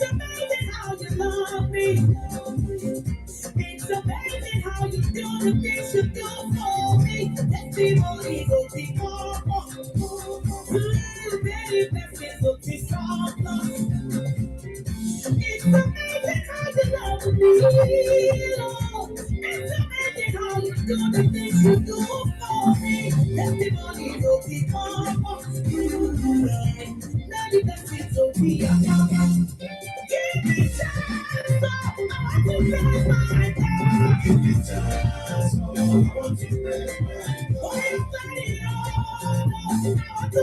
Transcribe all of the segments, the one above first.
amazing how you love me. It's amazing how you do the things you do for me. Testimony go be more. Very blessings go be stronger. It's amazing how you love me. It's amazing how you do the things you do for me. Testimony go be more. Very blessings go be stronger. Give me chance, I want to raise my God. Give me chance, I want to raise my God. Oh, you say no, I want to have a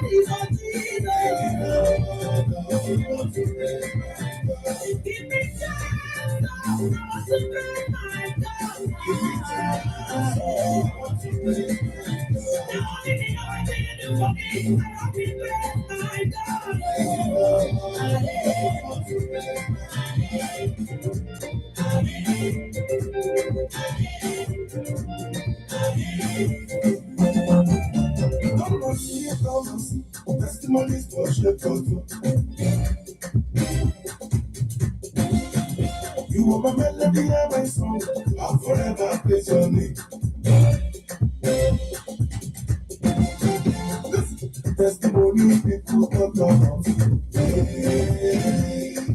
reason, Jesus. Give me chance, I want to raise my God. Give me chance, I want to raise my God. The only thing I want you to do for me, I want to raise my God. Testimonies for Shepherd. You are my melody and my song. I'll forever praise your name. Testimony people come down.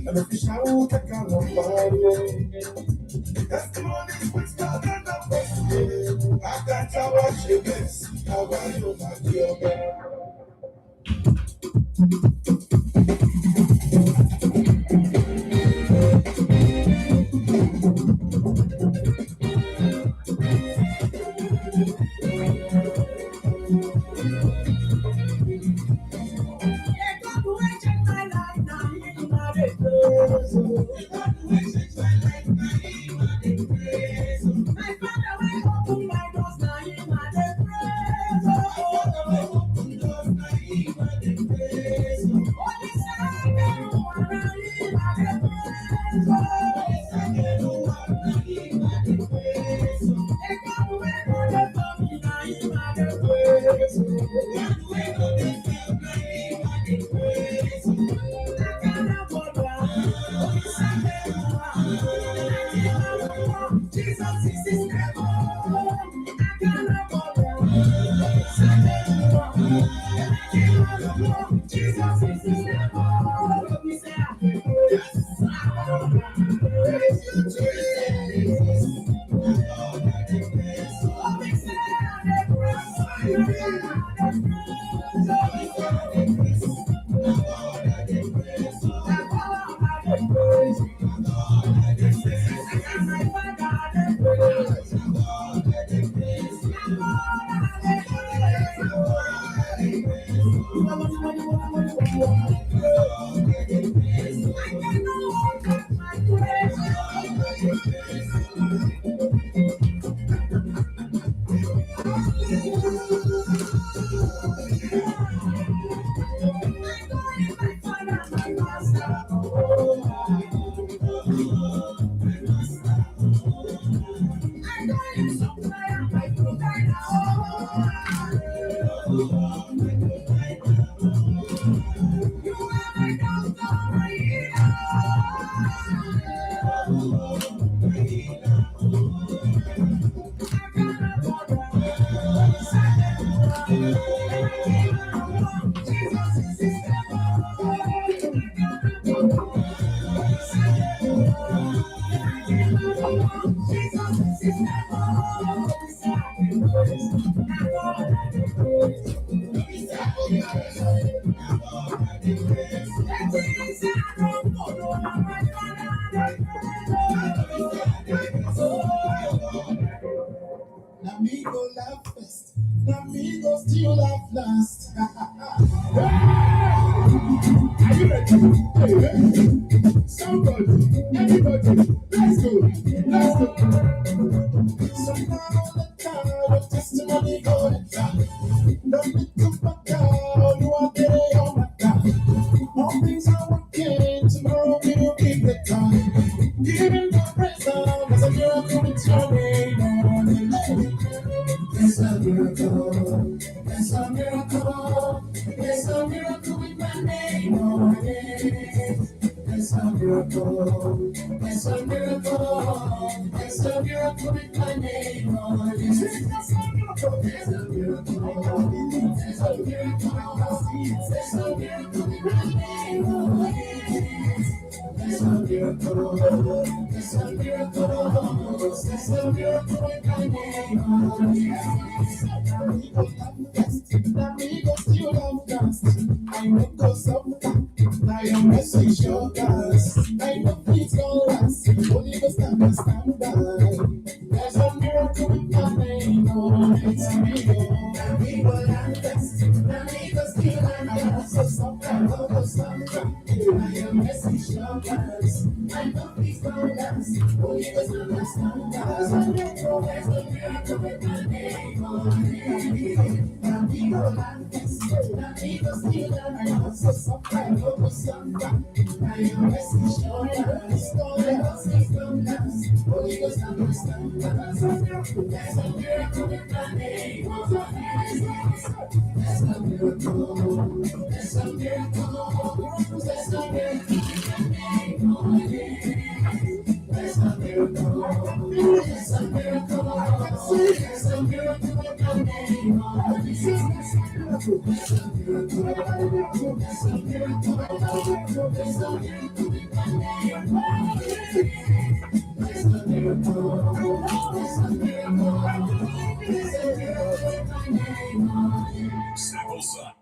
And if you shout, I can't follow. Testimonies which God and the first. I got to watch your best. I want you back your best. Amigo laugh first, amigo still laugh last. Are you ready? Hey. Somebody, everybody, let's go, let's go. Somehow the car with testimony going down. Don't be too bad, you are there, oh my God. All things are working, tomorrow will be the time. Giving the praise down, there's a miracle it's your name on it. There's a miracle, there's a miracle, there's a miracle with my name on it. There's a miracle, there's a miracle, there's a miracle with my name on it. There's a miracle, there's a miracle, there's a miracle, there's a miracle with my name on it. There's a miracle, there's a miracle, there's a miracle with my name on it. Amigos, you love dust. I know cause of that. I am message your gas. I know it's gonna last. Only the stand by. There's a miracle with my name on it. Amigo, love dust. Amigos, you love dust. So sometimes, I am message your gas. I know it's gonna last. Only the stand by. There's a miracle with my name on it. Amigo, love dust. Amigos, you love dust. So sometimes, I am message your gas. Only the stand by. Only the stand by. There's a miracle with my name on it. There's a miracle. There's a miracle. There's a miracle with my name on it. There's a miracle. There's a miracle. There's a miracle with my name on it. There's a miracle. There's a miracle. There's a miracle. There's a miracle with my name on it. There's a miracle. There's a miracle. There's a miracle with my name on it. Simple son.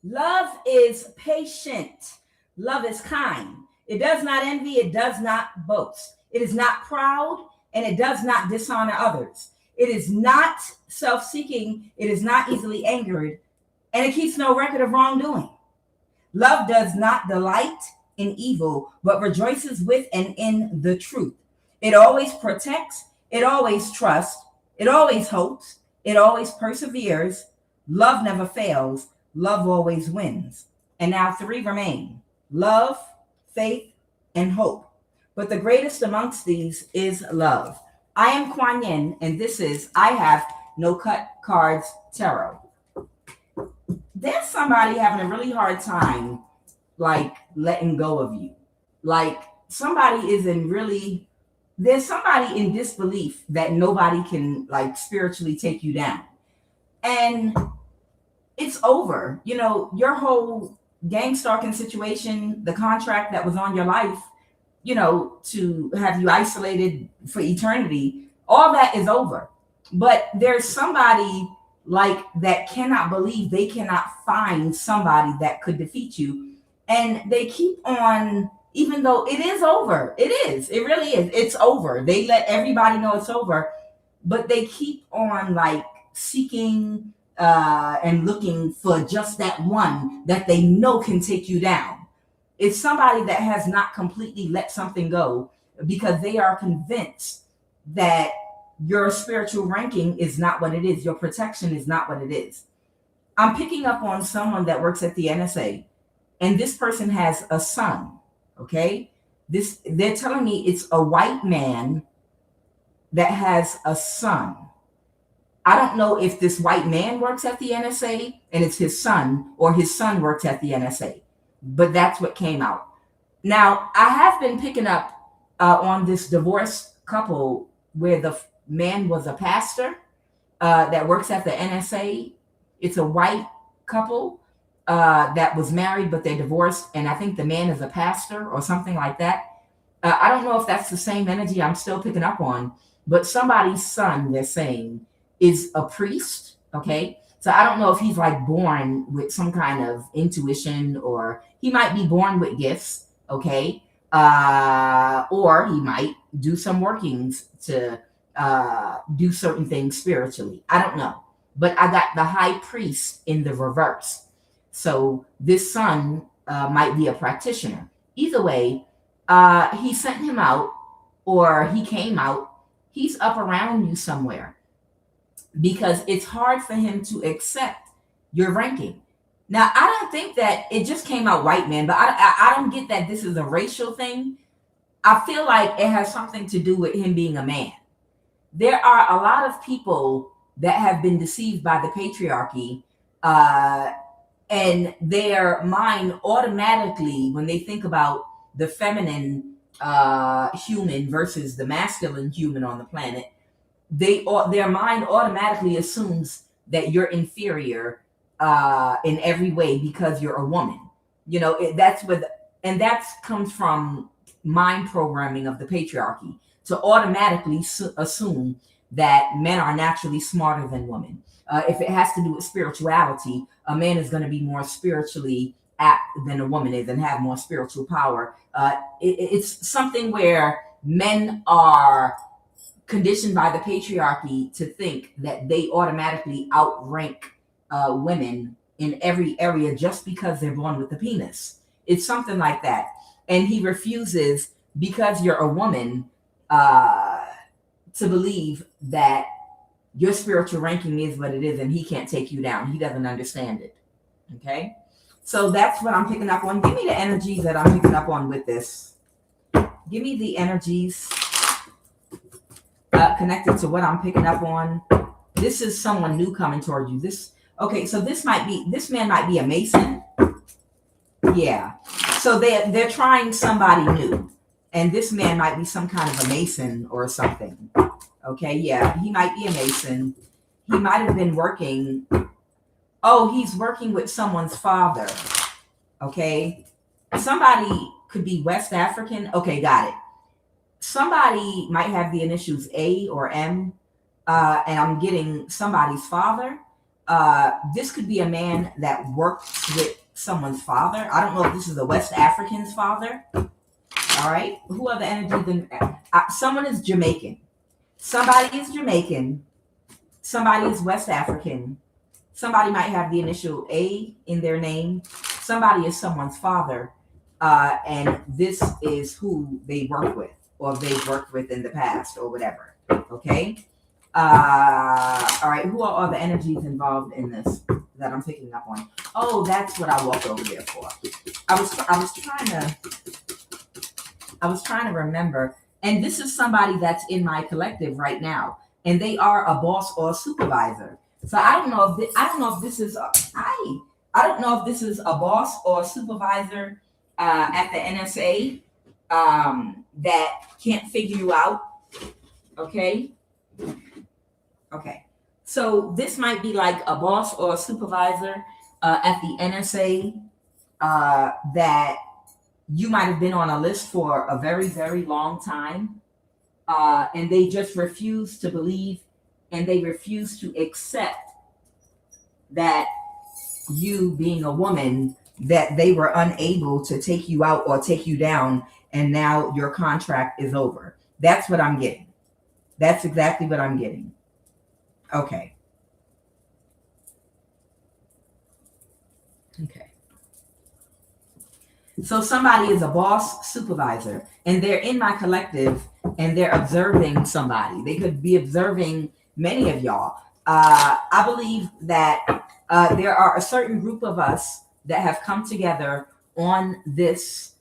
Love is patient. Love is kind. It does not envy. It does not boast. It is not proud, and it does not dishonor others. It is not self-seeking. It is not easily angered, and it keeps no record of wrongdoing. Love does not delight in evil, but rejoices with and in the truth. It always protects. It always trusts. It always hopes. It always perseveres. Love never fails. Love always wins. And now 3 remain: love, faith, and hope. But the greatest amongst these is love. I am QUAN, and this is I Have No Cut Cards Tarot. There's somebody having a really hard time, like, letting go of you. Like, somebody is there's somebody in disbelief that nobody can, like, spiritually take you down. And it's over. You know, your whole gang stalking situation, the contract that was on your life, you know, to have you isolated for eternity, all that is over. But there's somebody like that cannot believe they cannot find somebody that could defeat you. And they keep on, even though it is over. It really is. It's over. They let everybody know it's over, but they keep on, like, seeking and looking for just that one that they know can take you down. It's somebody that has not completely let something go because they are convinced that your spiritual ranking is not what it is. Your protection is not what it is. I'm picking up on someone that works at the NSA, and this person has a son, okay? They're telling me it's a white man that has a son. I don't know if this white man works at the NSA and it's his son, or his son works at the NSA, but that's what came out. Now, I have been picking up on this divorced couple where the man was a pastor that works at the NSA. It's a white couple that was married, but they're divorced, and I think the man is a pastor or something like that. I don't know if that's the same energy I'm still picking up on, but somebody's son, they're saying, is a priest, okay? So I don't know if he's, like, born with some kind of intuition, or he might be born with gifts, okay? Or he might do some workings to do certain things spiritually. I don't know. But I got the high priest in the reverse. So this son might be a practitioner. Either way, he sent him out, or he came out. He's up around you somewhere. because it's hard for him to accept your ranking. Now, I don't think that it just came out white men, but I don't get that this is a racial thing. I feel like it has something to do with him being a man. There are a lot of people that have been deceived by the patriarchy, and their mind automatically, when they think about the feminine human versus the masculine human on the planet, their mind automatically assumes that you're inferior in every way because you're a woman. And that comes from mind programming of the patriarchy to automatically assume that men are naturally smarter than women. If it has to do with spirituality, a man is going to be more spiritually apt than a woman is and have more spiritual power. It's something where men are conditioned by the patriarchy to think that they automatically outrank women in every area just because they're born with a penis. It's something like that. And he refuses, because you're a woman, to believe that your spiritual ranking is what it is and he can't take you down. He doesn't understand it. Okay? So that's what I'm picking up on. Give me the energies that I'm picking up on with this. Give me the energies connected to what I'm picking up on. This is someone new coming toward you. So this man might be a Mason. Yeah. So they're trying somebody new. And this man might be some kind of a Mason or something. Okay, yeah, he might be a Mason. He might have been working. Oh, he's working with someone's father. Okay. Somebody could be West African. Okay, got it. Somebody might have the initials A or M, and I'm getting somebody's father. This could be a man that works with someone's father. I don't know if this is a West African's father. All right. Who are the energies? Someone is Jamaican. Somebody is Jamaican. Somebody is West African. Somebody might have the initial A in their name. Somebody is someone's father. And this is who they work with, or they've worked with in the past, or whatever. Okay. All right. Who are all the energies involved in this that I'm picking up on? Oh, that's what I walked over there for. I was trying to remember, and this is somebody that's in my collective right now, and they are a boss or a supervisor. So I don't know if this is a boss or a supervisor at the NSA that can't figure you out. Okay. So this might be like a boss or a supervisor at the NSA that you might have been on a list for a very, very long time, and they just refuse to believe, and they refuse to accept that you, being a woman, that they were unable to take you out or take you down, and now your contract is over. That's what I'm getting. That's exactly what I'm getting. Okay. So somebody is a boss, supervisor, and they're in my collective, and they're observing somebody. They could be observing many of y'all. I believe that there are a certain group of us that have come together on this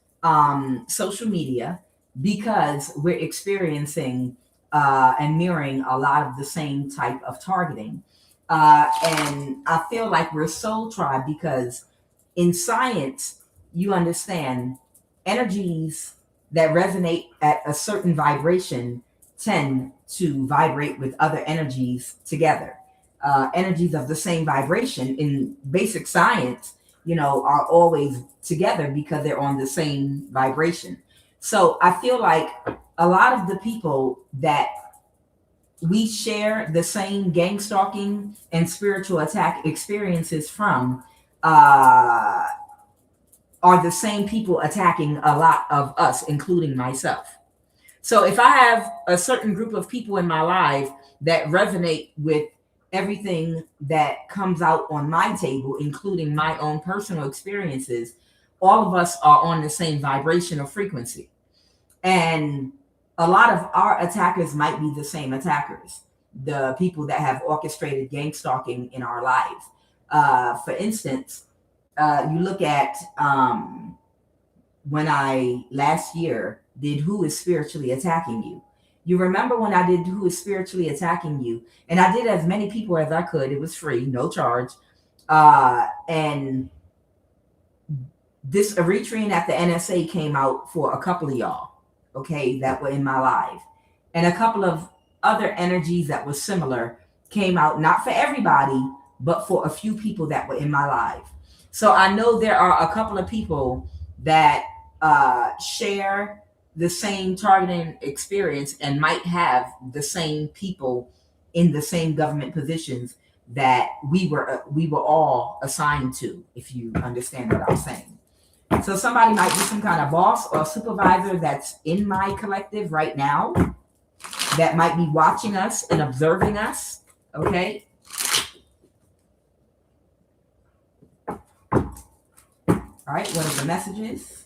social media because we're experiencing and mirroring a lot of the same type of targeting. And I feel like we're soul tribe because in science, you understand energies that resonate at a certain vibration tend to vibrate with other energies together. Energies of the same vibration in basic science, are always together because they're on the same vibration. So I feel like a lot of the people that we share the same gang stalking and spiritual attack experiences from are the same people attacking a lot of us, including myself. So if I have a certain group of people in my life that resonate with everything that comes out on my table, including my own personal experiences, all of us are on the same vibration or frequency. And a lot of our attackers might be the same attackers. the people that have orchestrated gang stalking in our lives. For instance, you look at when I last year did Who is Spiritually Attacking You. You remember when I did Who is Spiritually Attacking You? And I did as many people as I could. It was free, no charge. And this Eritrean at the NSA came out for a couple of y'all, okay, that were in my life. And a couple of other energies that were similar came out, not for everybody, but for a few people that were in my life. So I know there are a couple of people that share the same targeting experience and might have the same people in the same government positions that we were all assigned to, if you understand what I'm saying. So somebody might be some kind of boss or supervisor that's in my collective right now that might be watching us and observing us, okay? All right, what are the messages?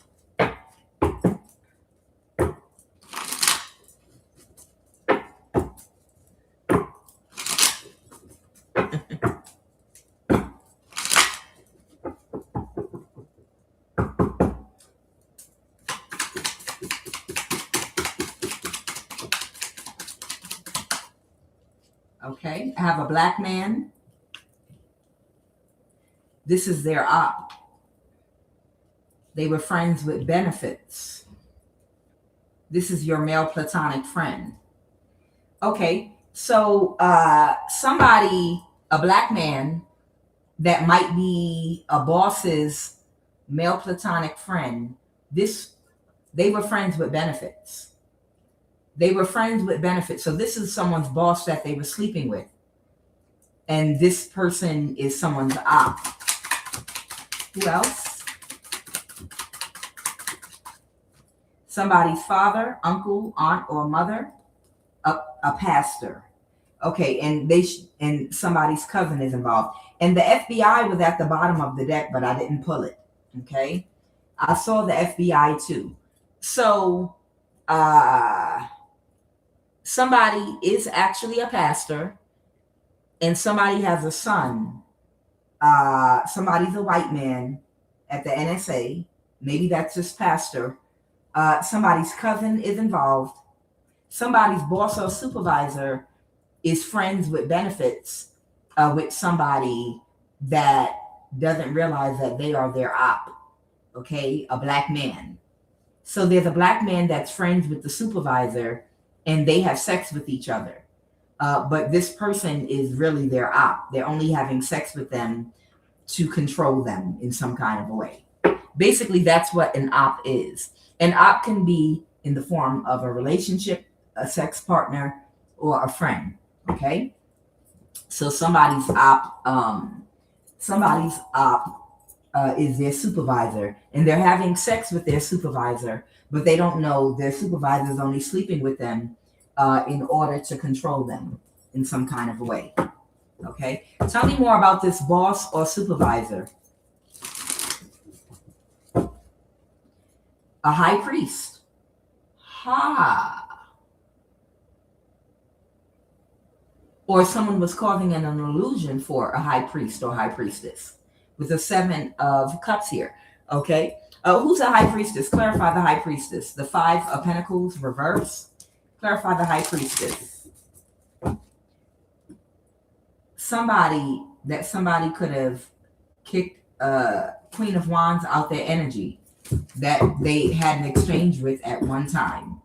Okay, I have a black man. This is their op. They were friends with benefits. This is your male platonic friend. Okay, so somebody, a black man that might be a boss's male platonic friend, they were friends with benefits. They were friends with benefits. So this is someone's boss that they were sleeping with. And this person is someone's op. Who else? Somebody's father, uncle, aunt, or mother, a pastor. Okay, and somebody's cousin is involved. And the FBI was at the bottom of the deck, but I didn't pull it. Okay, I saw the FBI too. So somebody is actually a pastor, and somebody has a son. Somebody's a white man at the NSA. Maybe that's just pastor. Somebody's cousin is involved. Somebody's boss or supervisor is friends with benefits with somebody that doesn't realize that they are their op. Okay, a black man. So there's a black man that's friends with the supervisor and they have sex with each other. But this person is really their op. They're only having sex with them to control them in some kind of a way. Basically, that's what an op is. An op can be in the form of a relationship, a sex partner, or a friend. Okay? So somebody's op is their supervisor, and they're having sex with their supervisor, but they don't know their supervisor is only sleeping with them in order to control them in some kind of a way. Okay? Tell me more about this boss or supervisor. A high priest. Or someone was causing an illusion for a high priest or high priestess with the 7 of cups here. Okay. Who's a high priestess? Clarify the high priestess. The 5 of pentacles reverse. Clarify the high priestess. Somebody could have kicked Queen of Wands out their energy that they had an exchange with at one time.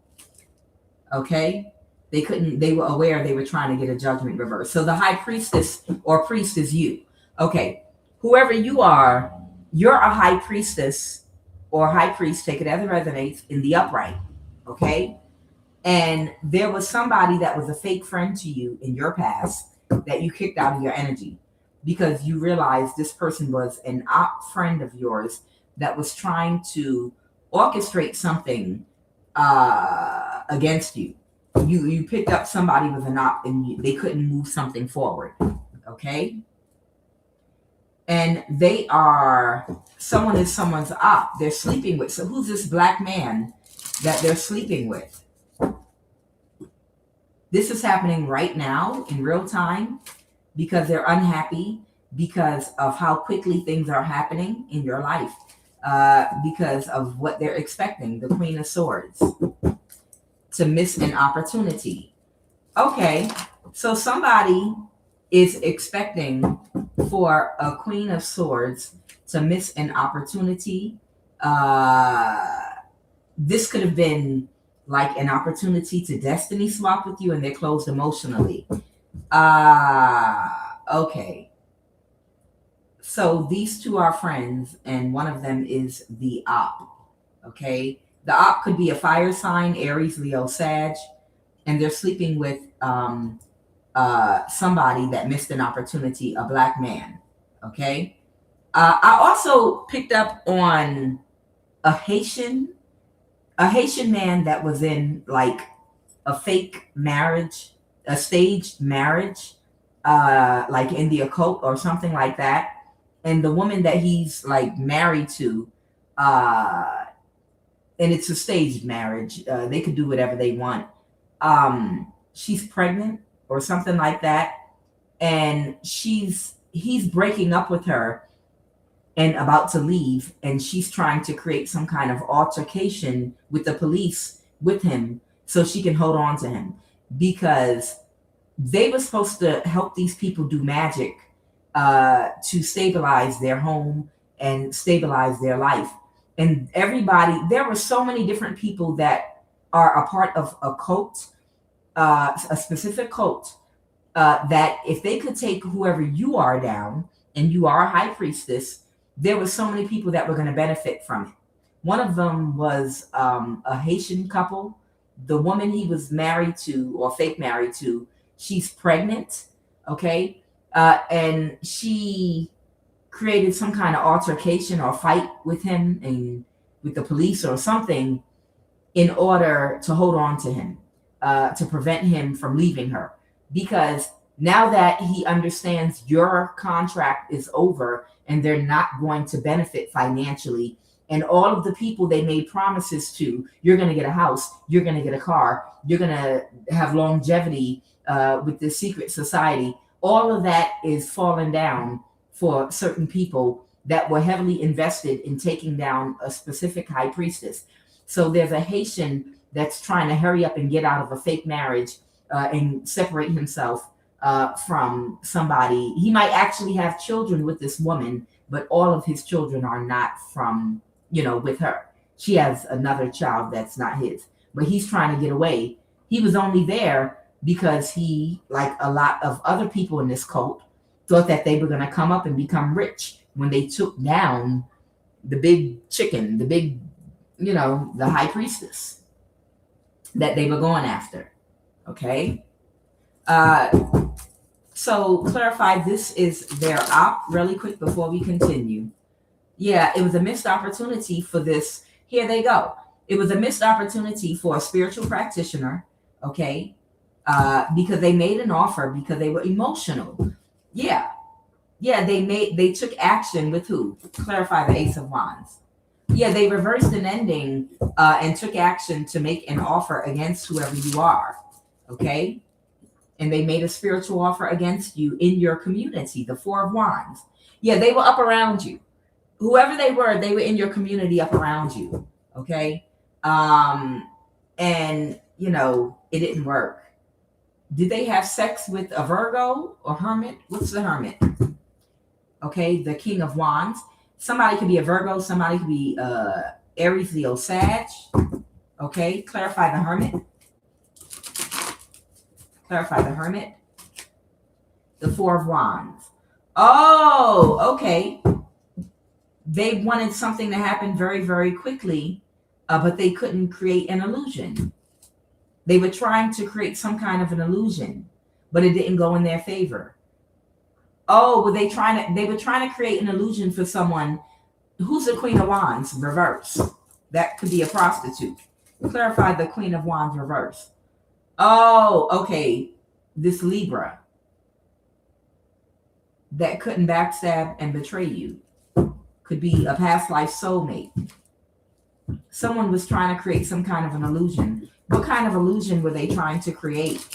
Okay? They were aware they were trying to get a judgment reversed. So the high priestess or priest is you. Okay. Whoever you are, you're a high priestess or high priest, take it as it resonates, in the upright. Okay? And there was somebody that was a fake friend to you in your past that you kicked out of your energy because you realized this person was an op friend of yours that was trying to orchestrate something against you. You picked up somebody with an op and they couldn't move something forward. Okay? And someone is someone's op. They're sleeping with. So who's this black man that they're sleeping with? This is happening right now in real time because they're unhappy because of how quickly things are happening in your life, because of what they're expecting. The Queen of Swords, to miss an opportunity. Okay, so somebody is expecting for a Queen of Swords to miss an opportunity. This could have been like an opportunity to destiny swap with you, and they're closed emotionally. Okay. So these two are friends, and one of them is the op. Okay. The op could be a fire sign, Aries, Leo, Sag, and they're sleeping with somebody that missed an opportunity, a black man. Okay. I also picked up on a Haitian man that was in like a fake marriage, a staged marriage, like in the occult or something like that. And the woman that he's like married to, and it's a staged marriage. They could do whatever they want. She's pregnant or something like that, and he's breaking up with her and about to leave, and she's trying to create some kind of altercation with the police with him so she can hold on to him, because they were supposed to help these people do magic to stabilize their home and stabilize their life. And everybody, there were so many different people that are a part of a cult, a specific cult, that if they could take whoever you are down, and you are a high priestess, there were so many people that were going to benefit from it. One of them was a Haitian couple. The woman he was married to, or fake married to, she's pregnant, okay? And she created some kind of altercation or fight with him and with the police or something in order to hold on to him, to prevent him from leaving her. Because now that he understands your contract is over and they're not going to benefit financially, and all of the people they made promises to, you're going to get a house, you're going to get a car, you're going to have longevity with the secret society, all of that is falling down for certain people that were heavily invested in taking down a specific high priestess. So there's a Haitian that's trying to hurry up and get out of a fake marriage and separate himself from somebody. He might actually have children with this woman, but all of his children are not from, with her. She has another child that's not his, but he's trying to get away. He was only there because he, like a lot of other people in this cult, thought that they were going to come up and become rich when they took down the big chicken, the big, the high priestess that they were going after. Okay. So clarify, this is their op really quick before we continue. Yeah, it was a missed opportunity for this. Here they go. It was a missed opportunity for a spiritual practitioner. Okay. Because they made an offer because they were emotional. Yeah. They took action with who? Clarify, the Ace of Wands. Yeah, they reversed an ending and took action to make an offer against whoever you are. Okay. And they made a spiritual offer against you in your community, the Four of Wands. Yeah, they were up around you. Whoever they were in your community up around you. Okay. And, it didn't work. Did they have sex with a Virgo or Hermit? What's the Hermit? Okay, the King of Wands. Somebody could be a Virgo. Somebody could be Aries, Leo, Sag. Okay, clarify the Hermit. Clarify the Hermit. The Four of Wands. Oh, okay. They wanted something to happen very, very quickly, but they couldn't create an illusion. They were trying to create some kind of an illusion, but it didn't go in their favor. Oh, were they were trying to create an illusion for someone who's the Queen of Wands reverse. That could be a prostitute. Clarify the Queen of Wands reverse. Oh, okay. This Libra that couldn't backstab and betray you could be a past life soulmate. Someone was trying to create some kind of an illusion. What kind of illusion were they trying to create?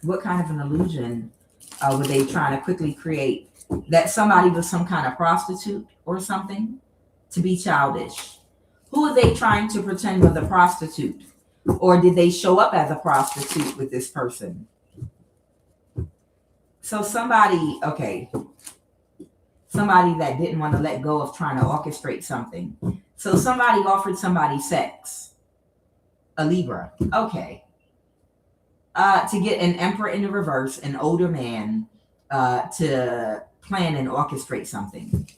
what kind of an illusion were they trying to quickly create? That somebody was some kind of prostitute or something to be childish? Who are they trying to pretend was a prostitute? Or did they show up as a prostitute with this person? So somebody that didn't want to let go of trying to orchestrate something. So somebody offered somebody sex, a Libra, okay, to get an emperor in the reverse, an older man, to plan and orchestrate something.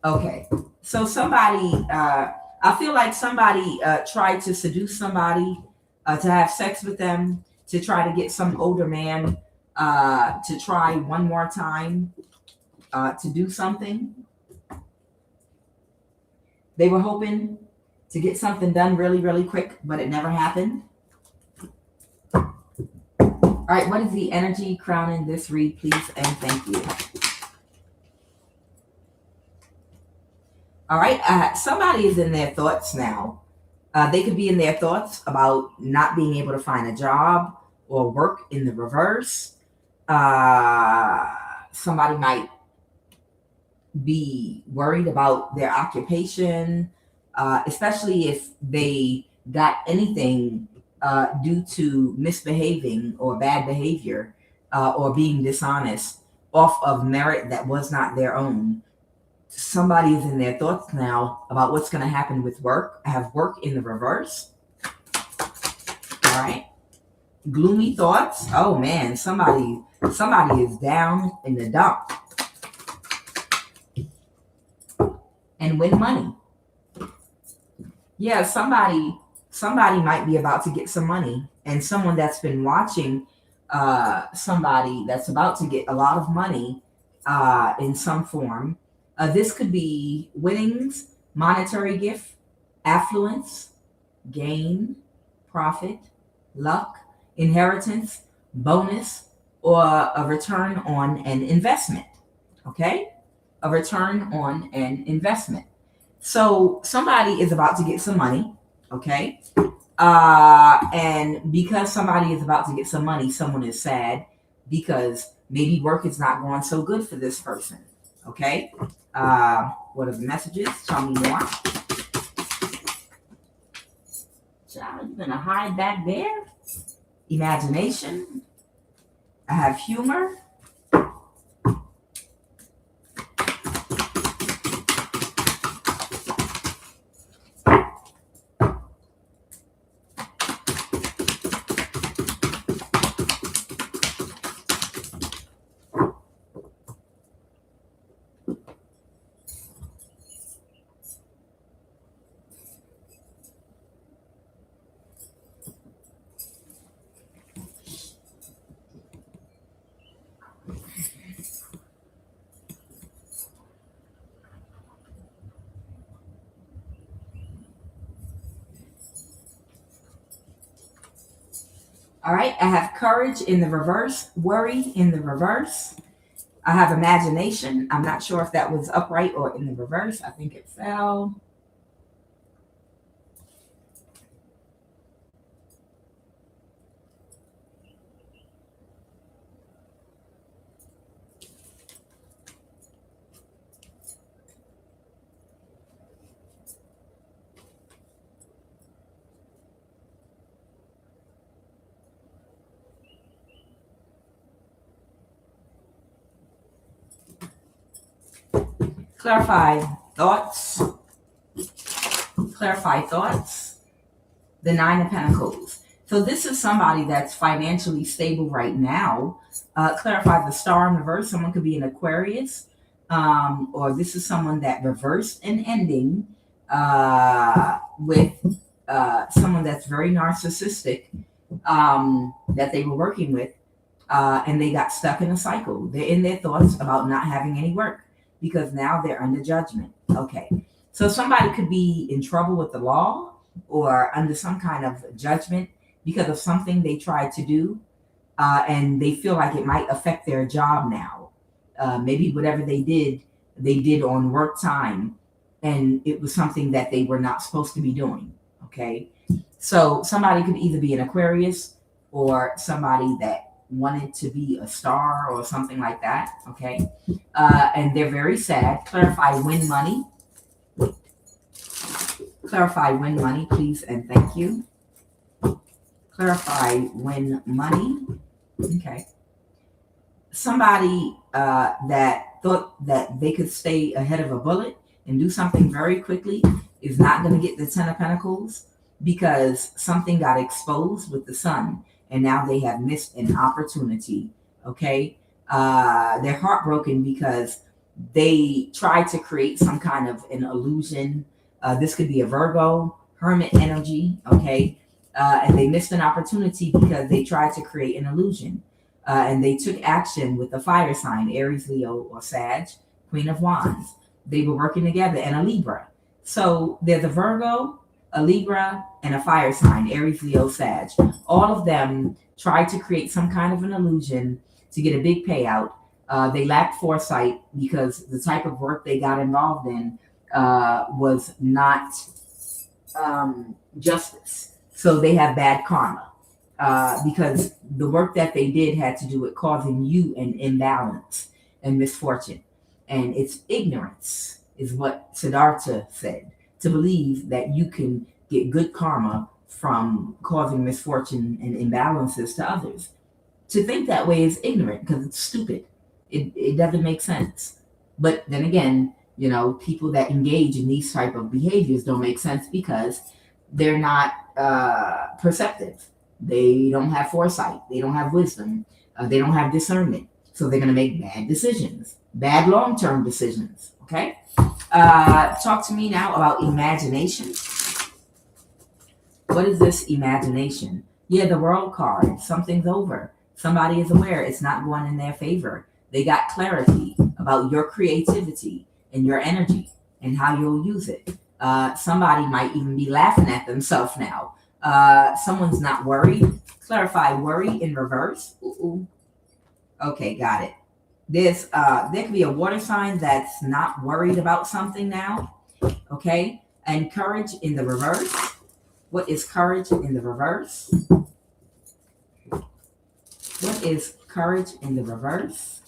Okay, so somebody, I feel like somebody tried to seduce somebody, to have sex with them, to try to get some older man to try one more time to do something. They were hoping to get something done really, really quick, but it never happened. All right, what is the energy crowning this read, please, and thank you. All right, somebody is in their thoughts now. They could be in their thoughts about not being able to find a job or work in the reverse. Somebody might be worried about their occupation, especially if they got anything due to misbehaving or bad behavior or being dishonest off of merit that was not their own. Somebody is in their thoughts now about what's going to happen with work. I have work in the reverse. All right. Gloomy thoughts. Oh man, somebody is down in the dump. And win money. Yeah, somebody might be about to get some money, and someone that's been watching somebody that's about to get a lot of money in some form. This could be winnings, monetary gift, affluence, gain, profit, luck, inheritance, bonus, or a return on an investment. Okay? A return on an investment. So somebody is about to get some money. Okay? And because somebody is about to get some money, someone is sad because maybe work is not going so good for this person. Okay? What are the messages? Tell me more. Child, you gonna hide back there? Imagination. I have humor. All right, I have courage in the reverse, worry in the reverse. I have imagination. I'm not sure if that was upright or in the reverse. I think it fell. Clarify thoughts. Clarify thoughts. The Nine of Pentacles. So this is somebody that's financially stable right now. Clarify the Star in reverse. Someone could be an Aquarius. Or this is someone that reversed an ending with someone that's very narcissistic that they were working with. And they got stuck in a cycle. They're in their thoughts about not having any work, because now they're under judgment. Okay. So somebody could be in trouble with the law or under some kind of judgment because of something they tried to do. And they feel like it might affect their job now. Maybe whatever they did on work time, and it was something that they were not supposed to be doing. Okay. So somebody could either be an Aquarius or somebody that wanted to be a star or something like that. Okay. And they're very sad. Clarify win money. Clarify win money, please, and thank you. Clarify win money. Okay. Somebody that thought that they could stay ahead of a bullet and do something very quickly is not going to get the 10 of Pentacles because something got exposed with the sun and now they have missed an opportunity. Okay. They're heartbroken because they tried to create some kind of an illusion. This could be a Virgo, hermit energy. Okay. And they missed an opportunity because they tried to create an illusion. And they took action with a fire sign, Aries, Leo, or Sag, Queen of Wands. They were working together, and a Libra. So there's a Virgo, a Libra, and a fire sign, Aries, Leo, Sag. All of them tried to create some kind of an illusion to get a big payout. They lacked foresight because the type of work they got involved in was not justice. So they have bad karma. Because the work that they did had to do with causing you an imbalance and misfortune. And it's ignorance, is what Siddhartha said, to believe that you can get good karma from causing misfortune and imbalances to others. To think that way is ignorant because it's stupid. It doesn't make sense. But then again, you know, people that engage in these type of behaviors don't make sense because they're not perceptive. They don't have foresight. They don't have wisdom. They don't have discernment. So they're going to make bad decisions, bad long-term decisions. Okay. Talk to me now about imagination. What is this imagination? Yeah, the World card. Something's over. Somebody is aware it's not going in their favor. They got clarity about your creativity and your energy and how you'll use it. Somebody might even be laughing at themselves now. Someone's not worried. Clarify worry in reverse. Ooh. Okay, got it. There could be a water sign that's not worried about something now. Okay, and courage in the reverse. What is courage in the reverse? What is courage in the reverse?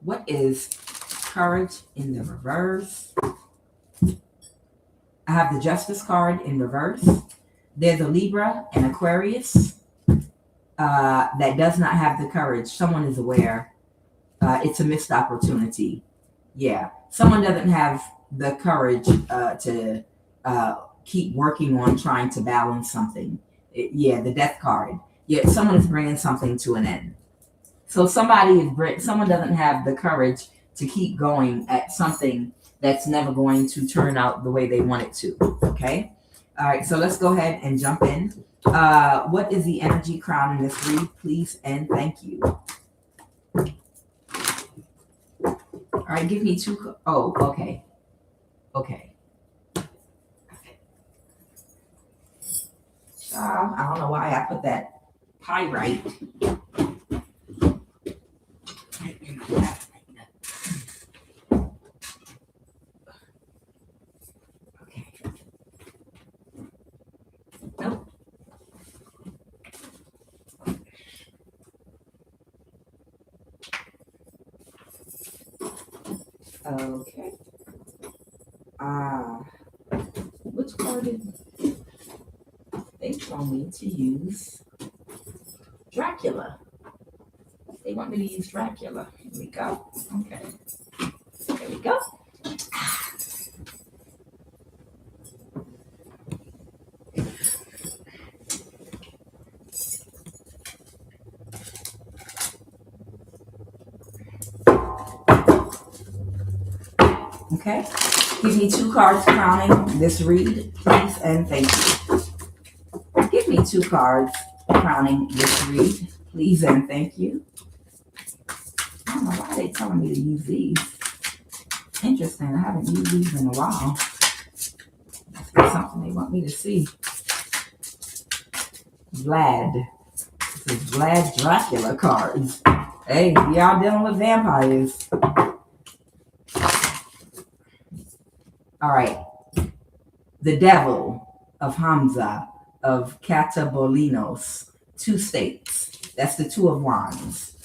What is courage in the reverse? I have the Justice card in reverse. There's a Libra and Aquarius that does not have the courage. Someone is aware. It's a missed opportunity. Yeah. Someone doesn't have the courage to keep working on trying to balance something. The Death card. Yeah, someone is bringing something to an end. So someone doesn't have the courage to keep going at something that's never going to turn out the way they want it to. Okay. All right. So let's go ahead and jump in. What is the energy crown in this read, please? And thank you. All right. Give me two. Oh, okay. Okay. I don't know why I put that pyrite. Okay. Which card did they told me to use? Dracula. They want me to use Dracula. Here we go. Okay. There we go. Okay. Give me two cards crowning this read, please, and thank you. Give me two cards crowning this read, please, and thank you. I don't know why they're telling me to use these. Interesting. I haven't used these in a while. That's something they want me to see. Vlad. This is Vlad Dracula cards. Hey, y'all dealing with vampires. All right. The Devil. of Hamza, of Catabolinos, 2 stakes. That's the 2 of Wands.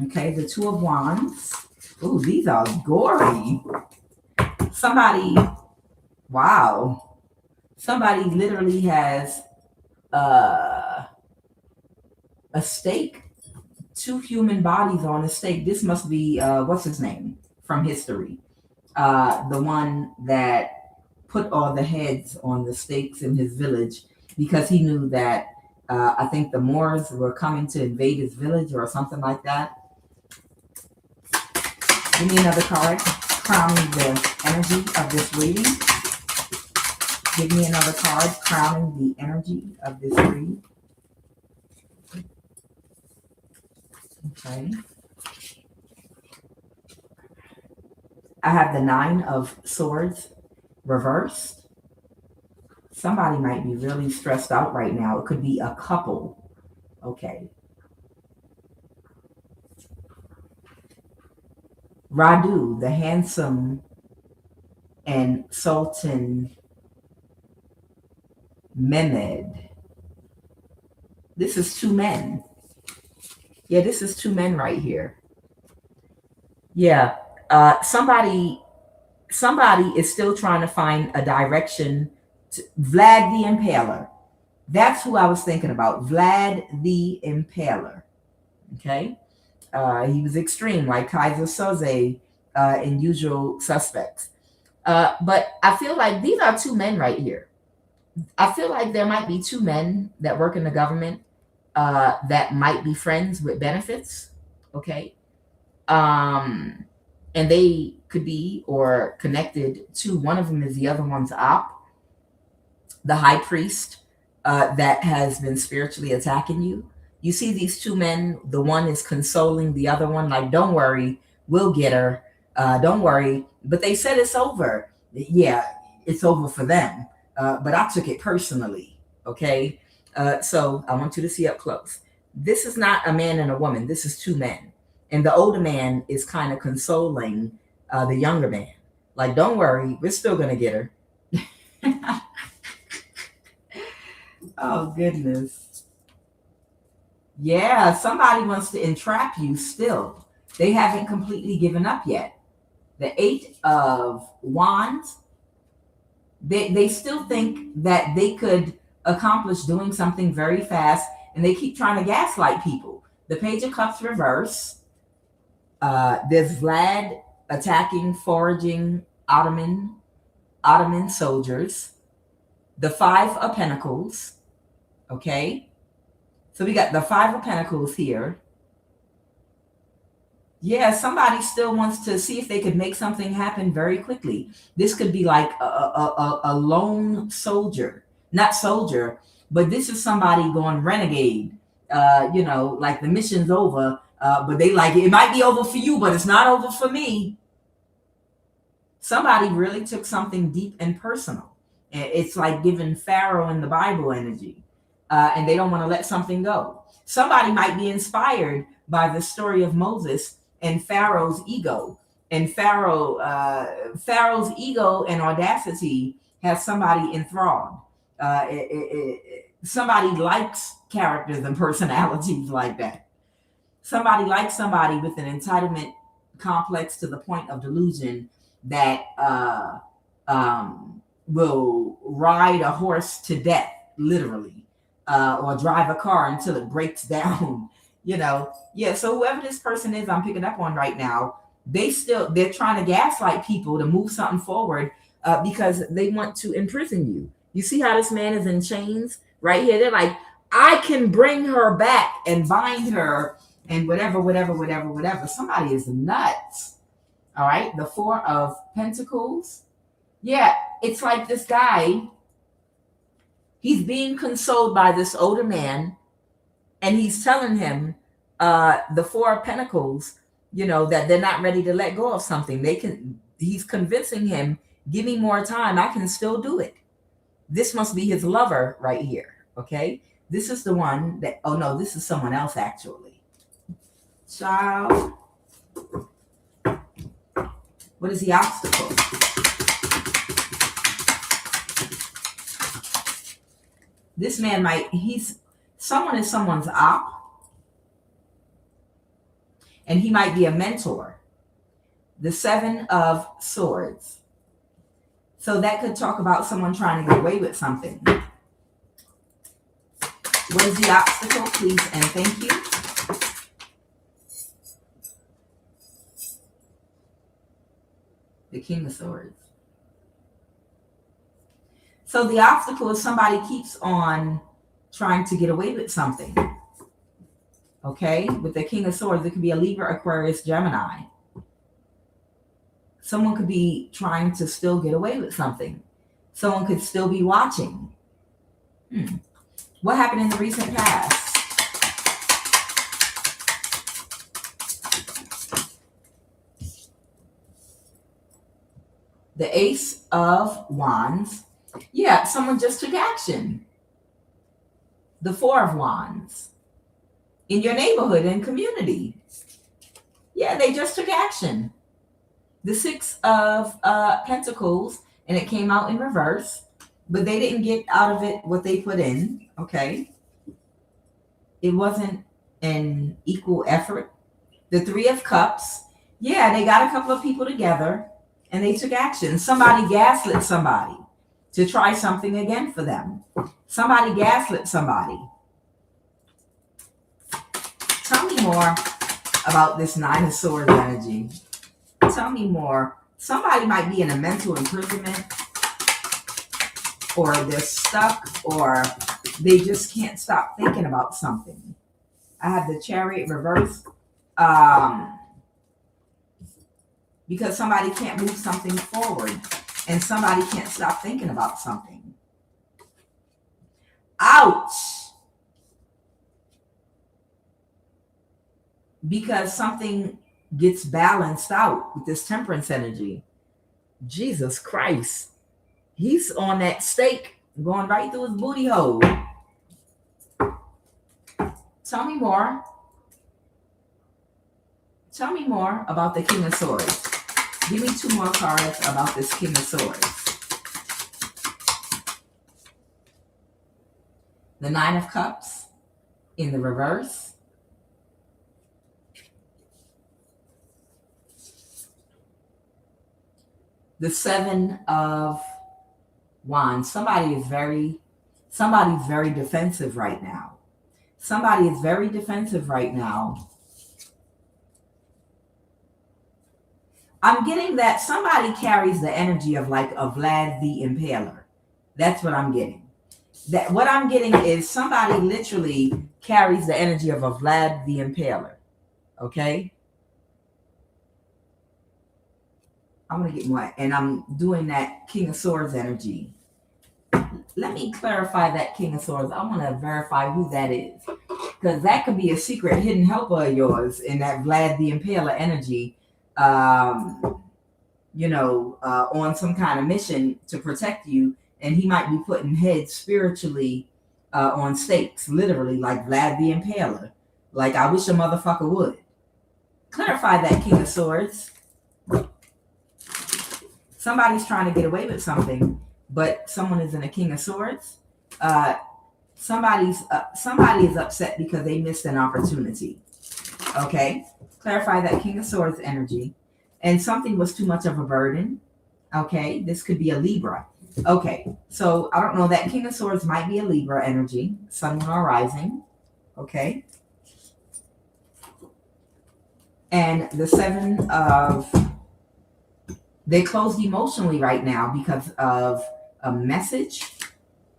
Okay, the 2 of Wands. Ooh, these are gory. Somebody, wow. Somebody literally has a stake, 2 human bodies on a stake. This must be, what's his name from history? The one that put all the heads on the stakes in his village because he knew that I think the Moors were coming to invade his village or something like that. Give me another card crowning the energy of this reading. Give me another card crowning the energy of this reading. Okay. I have the 9 of Swords reversed. Somebody might be really stressed out right now. It could be a couple. Okay. Radu, the handsome and Sultan Mehmed. This is 2 men. Yeah, this is 2 men right here. Yeah. Somebody is still trying to find a direction to Vlad the Impaler. That's who I was thinking about. Vlad the Impaler. Okay. He was extreme, like Kaiser Soze in Usual Suspects. But I feel like these are 2 men right here. I feel like there might be 2 men that work in the government that might be friends with benefits. Okay. And they could be or connected to, one of them is the other one's op, the high priest that has been spiritually attacking you. You see these 2 men, the one is consoling the other one, like, don't worry, we'll get her. Don't worry. But they said it's over. Yeah, it's over for them. But I took it personally. Okay. So I want you to see up close. This is not a man and a woman. This is 2 men. And the older man is kind of consoling the younger man. Like, don't worry, we're still going to get her. Oh, goodness. Yeah, somebody wants to entrap you still. They haven't completely given up yet. The 8 of Wands, they still think that they could accomplish doing something very fast, and they keep trying to gaslight people. The Page of Cups reverse. There's Vlad attacking, foraging Ottoman soldiers. The 5 of Pentacles. Okay. So we got the 5 of Pentacles here. Yeah, somebody still wants to see if they could make something happen very quickly. This could be like a lone soldier. Not soldier, but this is somebody going renegade. Like the mission's over. But they like it might be over for you, but it's not over for me. Somebody really took something deep and personal. It's like giving Pharaoh in the Bible energy, and they don't want to let something go. Somebody might be inspired by the story of Moses and Pharaoh's ego. And Pharaoh's ego and audacity has somebody enthralled. Somebody likes characters and personalities like that. Somebody likes somebody with an entitlement complex to the point of delusion that will ride a horse to death, literally, or drive a car until it breaks down. Yeah. So whoever this person is, I'm picking up on right now, they're trying to gaslight people to move something forward because they want to imprison you. You see how this man is in chains right here? They're like, I can bring her back and bind her and whatever. Somebody is nuts. All right. The 4 of Pentacles. Yeah. It's like this guy, he's being consoled by this older man, and he's telling him, the 4 of Pentacles, that they're not ready to let go of something. He's convincing him, give me more time. I can still do it. This must be his lover right here. Okay. This is the one that, oh no, this is someone else actually. Child. What is the obstacle? This man someone is someone's op, and he might be a mentor. The 7 of Swords. So that could talk about someone trying to get away with something. What is the obstacle, please, and thank you? The King of Swords. So the obstacle is somebody keeps on trying to get away with something. Okay? With the King of Swords, it could be a Libra, Aquarius, Gemini. Someone could be trying to still get away with something. Someone could still be watching. What happened in the recent past? The Ace of Wands. Yeah, someone just took action. The 4 of Wands. In your neighborhood and community. Yeah, they just took action. The 6 of Pentacles, and it came out in reverse, but they didn't get out of it what they put in, okay? It wasn't an equal effort. The 3 of Cups, yeah, they got a couple of people together, and they took action. Somebody gaslit somebody to try something again for them. Somebody gaslit somebody. Tell me more about this 9 of Swords energy. Tell me more. Somebody might be in a mental imprisonment, or they're stuck, or they just can't stop thinking about something. I have the Chariot reverse. Because somebody can't move something forward, and somebody can't stop thinking about something. Ouch! Because something gets balanced out with this Temperance energy. Jesus Christ. He's on that stake going right through his booty hole. Tell me more. Tell me more about the King of Swords. Give me 2 more cards about this King of Swords. The 9 of Cups in the reverse. The 7 of Wands. Somebody's very defensive right now. Somebody is very defensive right now. I'm getting that somebody carries the energy of like a Vlad the Impaler. That's what I'm getting. What I'm getting is somebody literally carries the energy of a Vlad the Impaler. Okay? I'm going to get more, and I'm doing that King of Swords energy. Let me clarify that King of Swords. I want to verify who that is, because that could be a secret hidden helper of yours in that Vlad the Impaler energy, on some kind of mission to protect you, and he might be putting heads spiritually on stakes, literally, like Vlad the Impaler. Like, I wish a motherfucker would. Clarify that King of Swords. Somebody's trying to get away with something, but someone is in a King of Swords. Somebody is upset because they missed an opportunity. Okay, clarify that King of Swords energy. And something was too much of a burden. Okay, this could be a Libra. Okay, so I don't know, that King of Swords might be a Libra energy, Sun, Moon, or Rising. Okay. And the 7 of... They closed emotionally right now because of a message,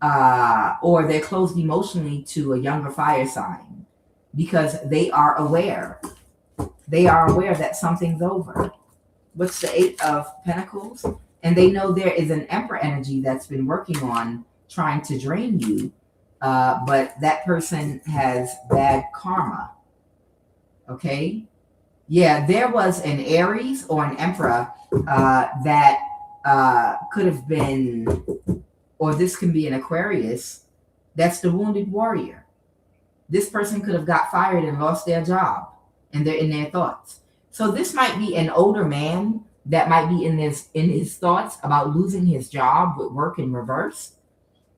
or they're closed emotionally to a younger fire sign because they are aware. They are aware that something's over. What's the 8 of Pentacles? And they know there is an Emperor energy that's been working on trying to drain you, but that person has bad karma. Okay? Yeah, there was an Aries or an Emperor that could have been, or this can be an Aquarius, that's the wounded warrior. This person could have got fired and lost their job, and they're in their thoughts. So this might be an older man that might be in his thoughts about losing his job with work in reverse.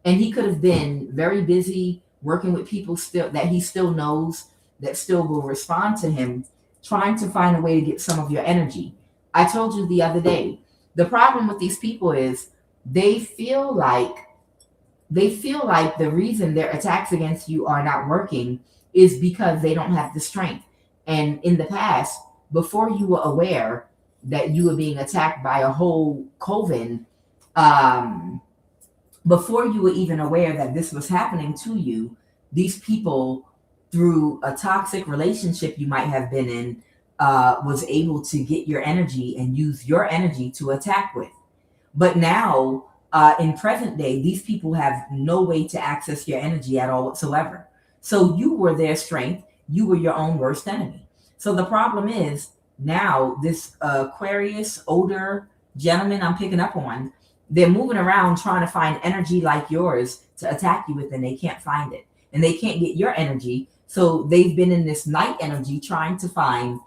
And he could have been very busy working with people still that he still knows that still will respond to him, trying to find a way to get some of your energy. I told you the other day, the problem with these people is they feel like the reason their attacks against you are not working is because they don't have the strength. And in the past, before you were aware that you were being attacked by a whole coven, um, before you were even aware that this was happening to you, these people, through a toxic relationship you might have been in, was able to get your energy and use your energy to attack with. But now, in present day, these people have no way to access your energy at all whatsoever. So you were their strength. You were your own worst enemy. So the problem is now this Aquarius, older gentleman I'm picking up on, they're moving around trying to find energy like yours to attack you with, and they can't find it. And they can't get your energy. So they've been in this night energy trying to find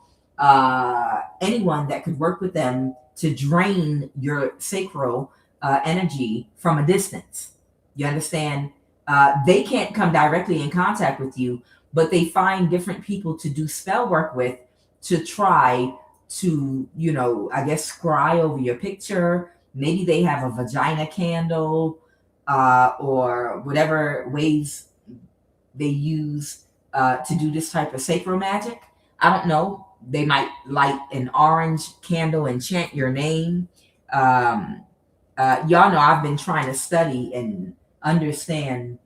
anyone that could work with them to drain your sacral energy from a distance. You understand? They can't come directly in contact with you, but they find different people to do spell work with to try to, I guess, scry over your picture. Maybe they have a vagina candle or whatever ways they use to do this type of sacral magic. I don't know. They might light an orange candle and chant your name. Y'all know I've been trying to study and understand,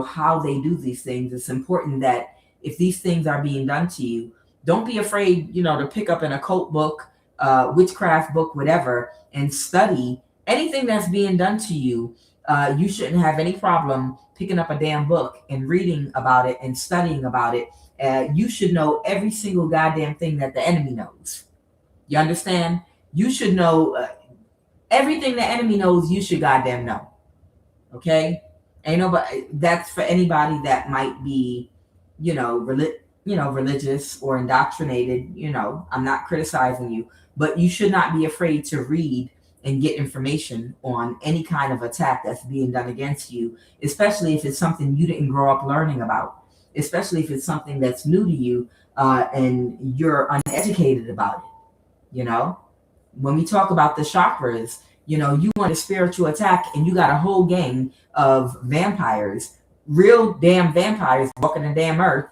how they do these things. It's important that if these things are being done to you, don't be afraid, to pick up an occult book, witchcraft book, whatever, and study anything that's being done to you. You shouldn't have any problem picking up a damn book and reading about it and studying about it. You should know every single goddamn thing that the enemy knows. You understand? You should know everything the enemy knows. You should goddamn know. Okay? Ain't nobody. That's for anybody that might be, religious or indoctrinated. I'm not criticizing you, but you should not be afraid to read and get information on any kind of attack that's being done against you, especially if it's something you didn't grow up learning about, especially if it's something that's new to you and you're uneducated about it. When we talk about the chakras, you want a spiritual attack and you got a whole gang of vampires, real damn vampires walking the damn earth,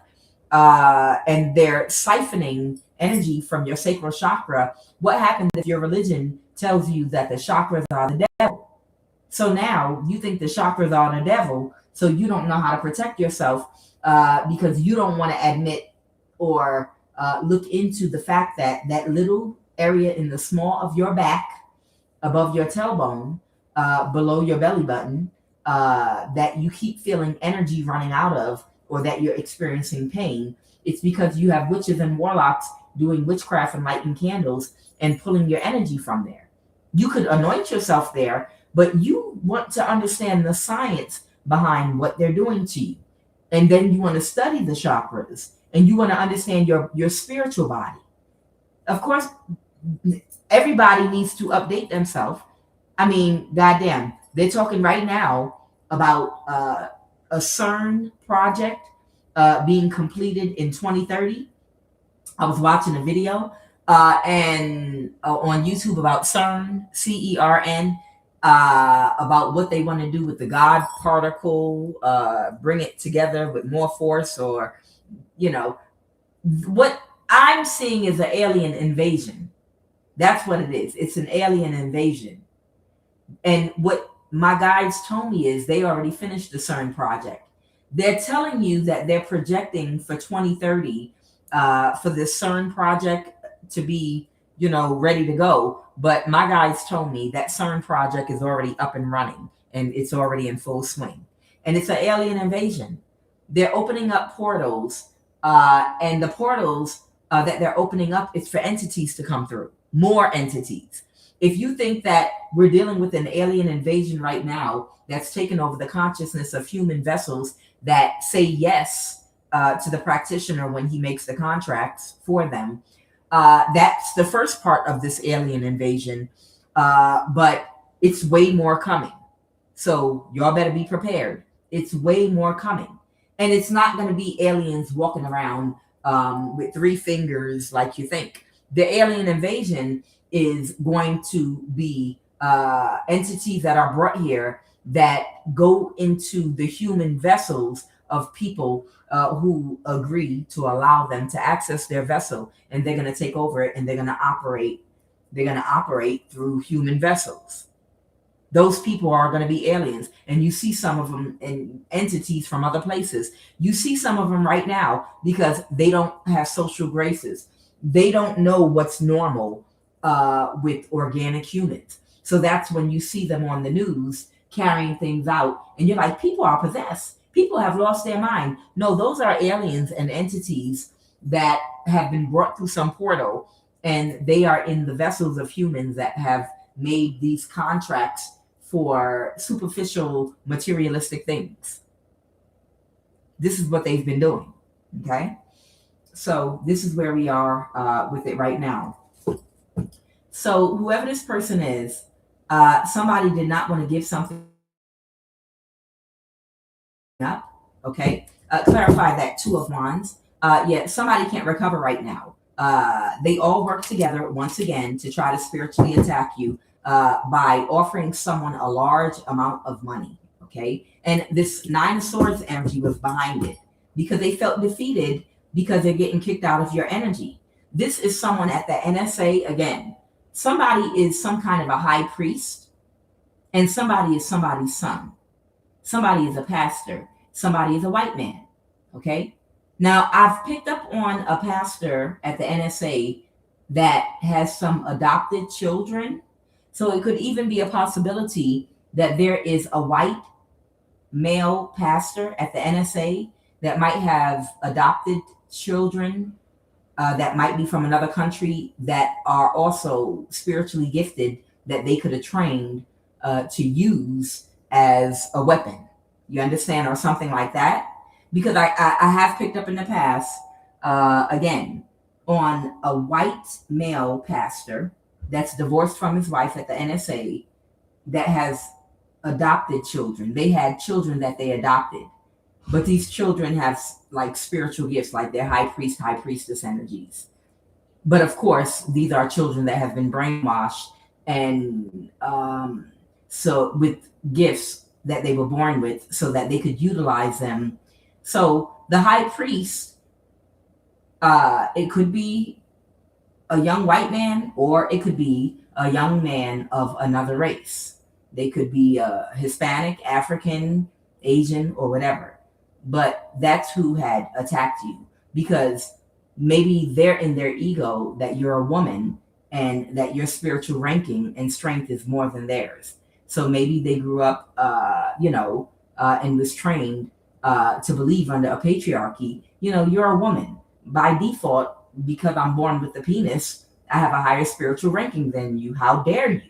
and they're siphoning energy from your sacral chakra. What happens if your religion tells you that the chakras are the devil? So now you think the chakras are the devil, so you don't know how to protect yourself because you don't want to admit or look into the fact that that little area in the small of your back, above your tailbone, below your belly button, that you keep feeling energy running out of, or that you're experiencing pain. It's because you have witches and warlocks doing witchcraft and lighting candles and pulling your energy from there. You could anoint yourself there, but you want to understand the science behind what they're doing to you. And then you want to study the chakras and you want to understand your spiritual body. Of course, everybody needs to update themselves. I mean, goddamn, they're talking right now about a CERN project being completed in 2030. I was watching a video and on YouTube about CERN, CERN, about what they want to do with the God particle, bring it together with more force, or, what I'm seeing is an alien invasion. That's what it is. It's an alien invasion. And what my guides told me is they already finished the CERN project. They're telling you that they're projecting for 2030 for this CERN project to be, ready to go. But my guides told me that CERN project is already up and running and it's already in full swing. And it's an alien invasion. They're opening up portals, and the portals that they're opening up is for entities to come through, more entities. If you think that we're dealing with an alien invasion right now that's taken over the consciousness of human vessels that say yes to the practitioner when he makes the contracts for them, that's the first part of this alien invasion, but it's way more coming. So y'all better be prepared. It's way more coming. And it's not going to be aliens walking around with 3 fingers like you think. The alien invasion is going to be entities that are brought here that go into the human vessels of people who agree to allow them to access their vessel, and they're going to take over it, and they're going to operate. They're going to operate through human vessels. Those people are going to be aliens, and you see some of them in entities from other places. You see some of them right now because they don't have social graces. They don't know what's normal with organic humans. So that's when you see them on the news carrying things out, and you're like, people are possessed. People have lost their mind. No, those are aliens and entities that have been brought through some portal, and they are in the vessels of humans that have made these contracts for superficial materialistic things. This is what they've been doing. Okay. So this is where we are with it right now. So whoever this person is, somebody did not want to give something up. Okay. Clarify that 2 of Wands. Yeah, somebody can't recover right now. They all work together once again to try to spiritually attack you by offering someone a large amount of money. Okay. And this 9 of Swords energy was behind it because they felt defeated because they're getting kicked out of your energy. This is someone at the NSA again. Somebody is some kind of a high priest, and somebody is somebody's son. Somebody is a pastor. Somebody is a white man. Okay. Now, I've picked up on a pastor at the NSA that has some adopted children. So it could even be a possibility that there is a white male pastor at the NSA that might have adopted children that might be from another country that are also spiritually gifted that they could have trained to use as a weapon. You understand? Or something like that. Because I have picked up in the past, again, on a white male pastor that's divorced from his wife at the NSA that has adopted children. They had children that they adopted. But these children have like spiritual gifts, like they're high priest, high priestess energies. But of course, these are children that have been brainwashed and so with gifts that they were born with so that they could utilize them. So the high priest, it could be a young white man, or it could be a young man of another race. They could be Hispanic, African, Asian, or whatever. But that's who had attacked you, because maybe they're in their ego that you're a woman and that your spiritual ranking and strength is more than theirs. So maybe they grew up, and was trained to believe under a patriarchy. You're a woman by default because I'm born with the penis. I have a higher spiritual ranking than you. How dare you?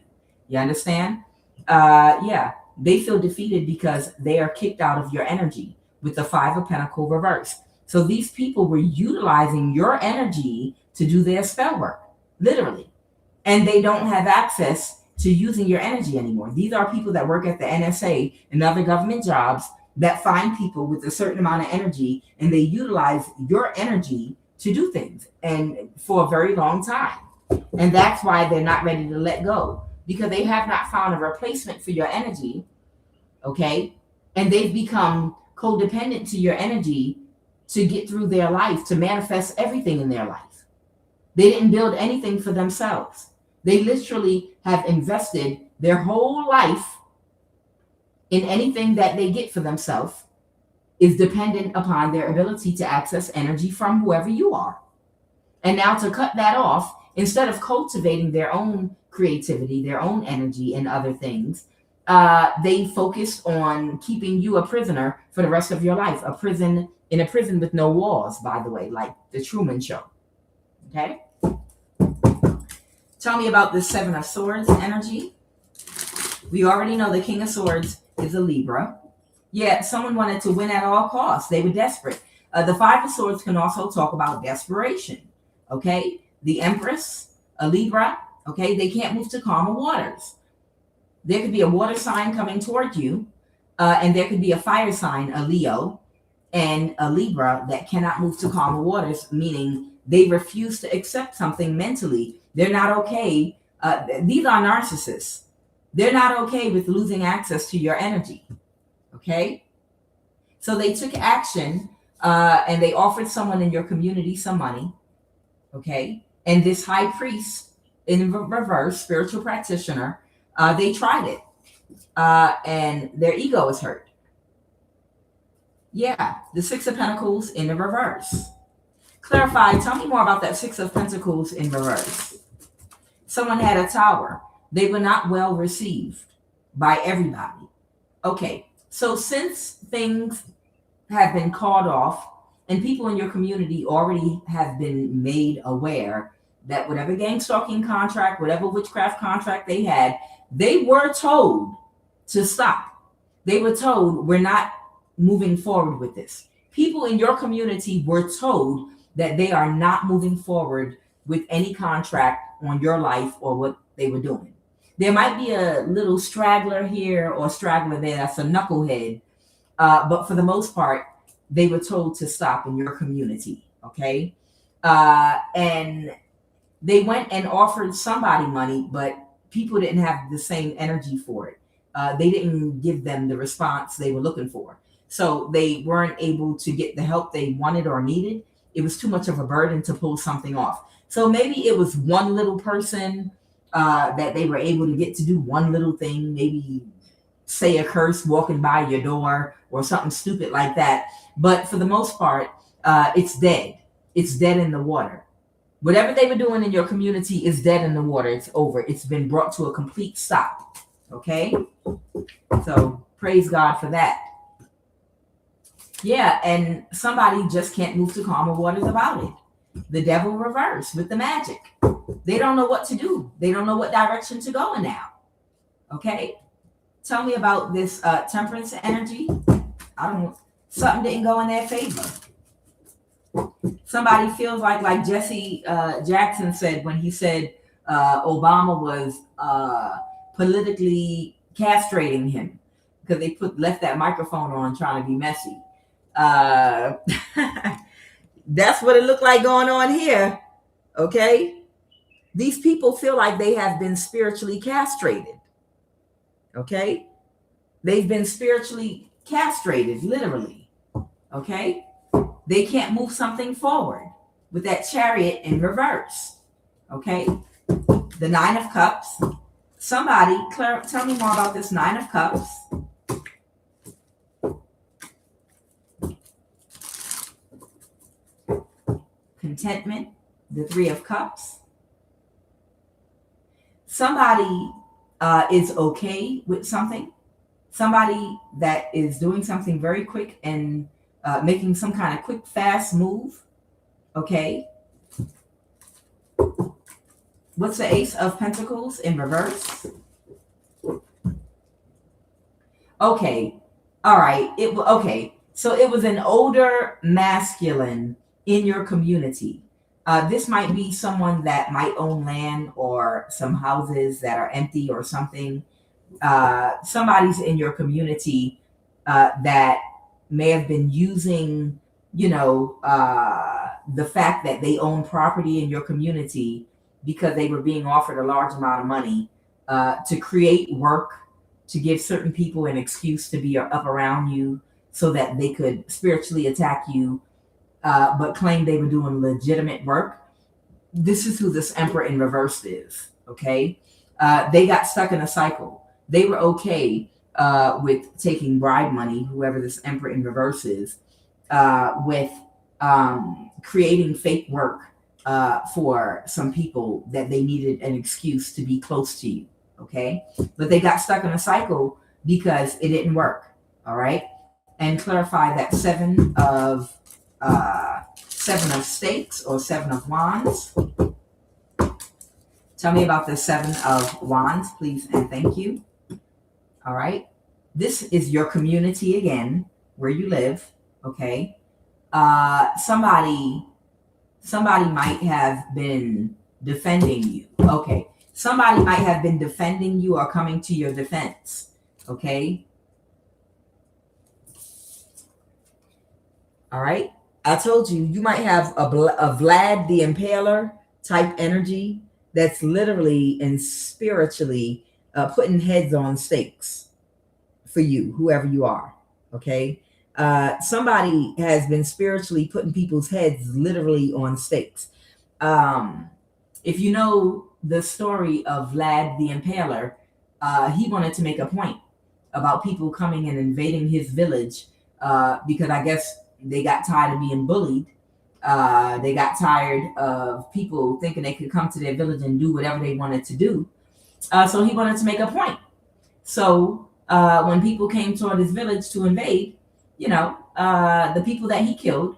You understand? Yeah, they feel defeated because they are kicked out of your energy with the 5 of Pentacles reverse. So these people were utilizing your energy to do their spell work, literally. And they don't have access to using your energy anymore. These are people that work at the NSA and other government jobs that find people with a certain amount of energy, and they utilize your energy to do things, and for a very long time. And that's why they're not ready to let go, because they have not found a replacement for your energy. Okay. And they've become codependent to your energy to get through their life, to manifest everything in their life. They didn't build anything for themselves. They literally have invested their whole life in anything that they get for themselves is dependent upon their ability to access energy from whoever you are. And now to cut that off, instead of cultivating their own creativity, their own energy and other things, they focused on keeping you a prisoner for the rest of your life. A prison with no walls, by the way, like the Truman Show. Okay? Tell me about this 7 of Swords energy. We already know the King of Swords is a Libra. Yeah, someone wanted to win at all costs. They were desperate. The 5 of Swords can also talk about desperation. Okay? The Empress, a Libra. Okay? They can't move to calmer waters. There could be a water sign coming toward you, and there could be a fire sign, a Leo, and a Libra that cannot move to calmer waters, meaning they refuse to accept something mentally. They're not okay. These are narcissists. They're not okay with losing access to your energy. Okay? So they took action and they offered someone in your community some money. Okay? And this high priest in reverse, spiritual practitioner, they tried it. And their ego is hurt. Yeah, the Six of Pentacles in the reverse. Clarify, tell me more about that Six of Pentacles in reverse. Someone had a tower. They were not well received by everybody. Okay, so since things have been called off and people in your community already have been made aware that whatever gang stalking contract, whatever witchcraft contract they had, they were told to stop. They were told, we're not moving forward with this. People in your community were told that they are not moving forward with any contract on your life or what they were doing. There might be a little straggler here or straggler there, that's a knucklehead, but for the most part, they were told to stop in your community, okay? And they went and offered somebody money, but people didn't have the same energy for it. They didn't give them the response they were looking for. So they weren't able to get the help they wanted or needed. It was too much of a burden to pull something off. So maybe it was one little person that they were able to get to do one little thing, maybe say a curse walking by your door or something stupid like that. But for the most part, it's dead. It's dead in the water. Whatever they were doing in your community is dead in the water. It's over. It's been brought to a complete stop. Okay? So praise God for that. Yeah, and somebody just can't move to calmer waters about it. The devil reverse with the magic. They don't know what to do. They don't know what direction to go in now. Okay? Tell me about this temperance energy. I don't know. Something didn't go in their favor. Somebody feels like Jesse Jackson said when he said Obama was politically castrating him because they left that microphone on trying to be messy. That's what it looked like going on here. Okay? These people feel like they have been spiritually castrated. Okay? They've been spiritually castrated, literally. Okay? They can't move something forward with that Chariot in reverse. Okay? The Nine of Cups. Somebody, tell me more about this Nine of Cups. Contentment, the Three of Cups. Somebody is okay with something. Somebody that is doing something very quick and making some kind of quick, fast move. Okay. What's the Ace of Pentacles in reverse? Okay. All right. Okay. So it was an older masculine in your community. This might be someone that might own land or some houses that are empty or something. Somebody's in your community that may have been using, the fact that they own property in your community because they were being offered a large amount of money to create work, to give certain people an excuse to be up around you so that they could spiritually attack you, but claim they were doing legitimate work. This is who this Emperor in reverse is, okay? They got stuck in a cycle. They were okay with taking bribe money, whoever this Emperor in reverse is, with creating fake work for some people that they needed an excuse to be close to you, okay? But they got stuck in a cycle because it didn't work, all right? And clarify that Seven of Stakes or Seven of Wands. Tell me about the Seven of Wands, please, and thank you. All right. This is your community again, where you live, okay? Somebody might have been defending you. Okay. Somebody might have been defending you or coming to your defense. Okay. All right. I told you, you might have a Vlad the Impaler type energy that's literally and spiritually putting heads on stakes for you, whoever you are. Okay. Somebody has been spiritually putting people's heads literally on stakes. If you know the story of Vlad the Impaler, he wanted to make a point about people coming and invading his village because I guess they got tired of being bullied. They got tired of people thinking they could come to their village and do whatever they wanted to do. So he wanted to make a point. So when people came toward his village to invade, the people that he killed,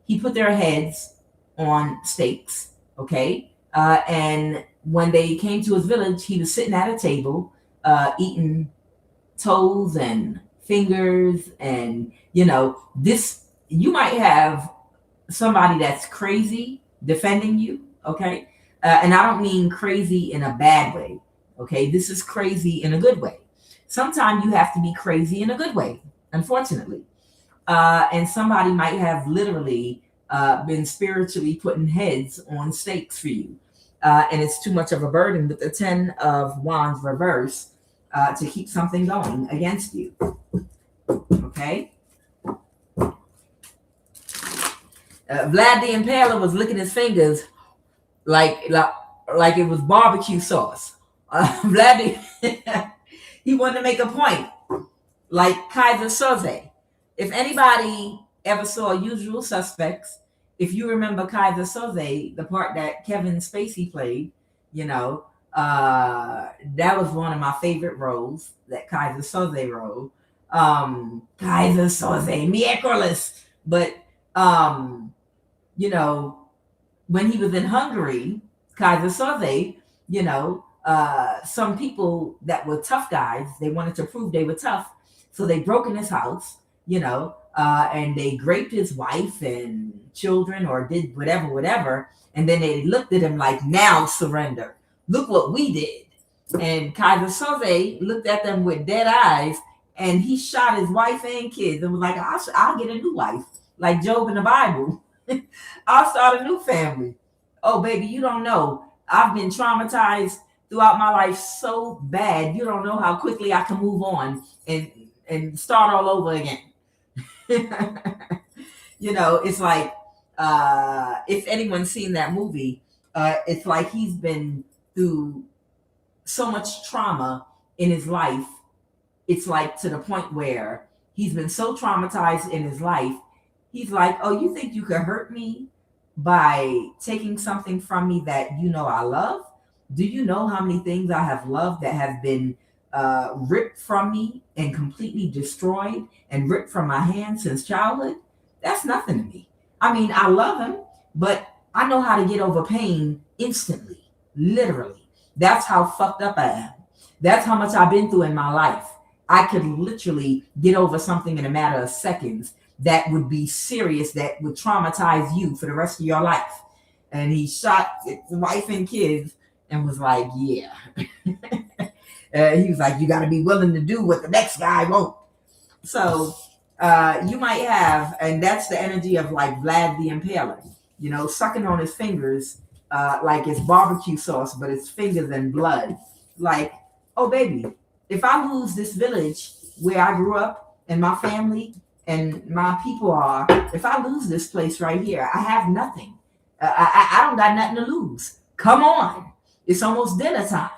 he put their heads on stakes. Okay. And when they came to his village, he was sitting at a table eating toes and fingers. And, this, you might have somebody that's crazy defending you. Okay. And I don't mean crazy in a bad way. Okay. This is crazy in a good way. Sometimes you have to be crazy in a good way, unfortunately. And somebody might have literally been spiritually putting heads on stakes for you. And it's too much of a burden with the 10 of Wands reverse to keep something going against you. Okay. Vlad the Impaler was licking his fingers like it was barbecue sauce. He wanted to make a point, like Kaiser Soze. If anybody ever saw Usual Suspects, if you remember Kaiser Soze, the part that Kevin Spacey played, that was one of my favorite roles, that Kaiser Soze role. Kaiser Soze, miércoles. But when he was in Hungary, Kaiser Soze, some people that were tough guys, they wanted to prove they were tough. So they broke in his house, and they raped his wife and children or did whatever. And then they looked at him like, now surrender. Look what we did. And Kaiser Soze looked at them with dead eyes and he shot his wife and kids and was like, I'll get a new wife. Like Job in the Bible. I'll start a new family. Oh, baby, you don't know. I've been traumatized throughout my life so bad. You don't know how quickly I can move on and start all over again. It's like, if anyone's seen that movie, it's like he's been through so much trauma in his life. It's like to the point where he's been so traumatized in his life. He's like, oh, you think you could hurt me by taking something from me that I love? Do you know how many things I have loved that have been ripped from me and completely destroyed and ripped from my hands since childhood? That's nothing to me. I mean, I love him, but I know how to get over pain instantly, literally. That's how fucked up I am. That's how much I've been through in my life. I could literally get over something in a matter of seconds that would be serious, that would traumatize you for the rest of your life. And he shot his wife and kids and was like, yeah. He was like, you got to be willing to do what the next guy won't. So you might have, and that's the energy of like Vlad the Impaler, sucking on his fingers like it's barbecue sauce, but it's fingers and blood. Like, oh, baby, if I lose this village where I grew up and my family and my people are, if I lose this place right here, I have nothing. I don't got nothing to lose. Come on. It's almost dinner time.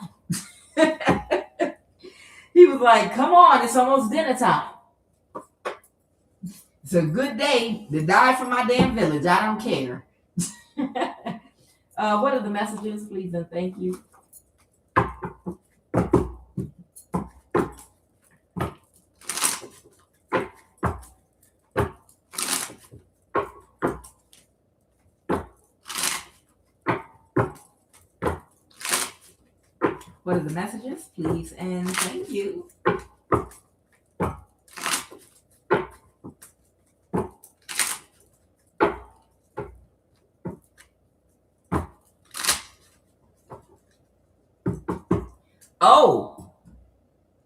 He was like, come on, it's almost dinner time. It's a good day to die for my damn village. I don't care. What are the messages, please and thank you? What are the messages, please and thank you? Oh,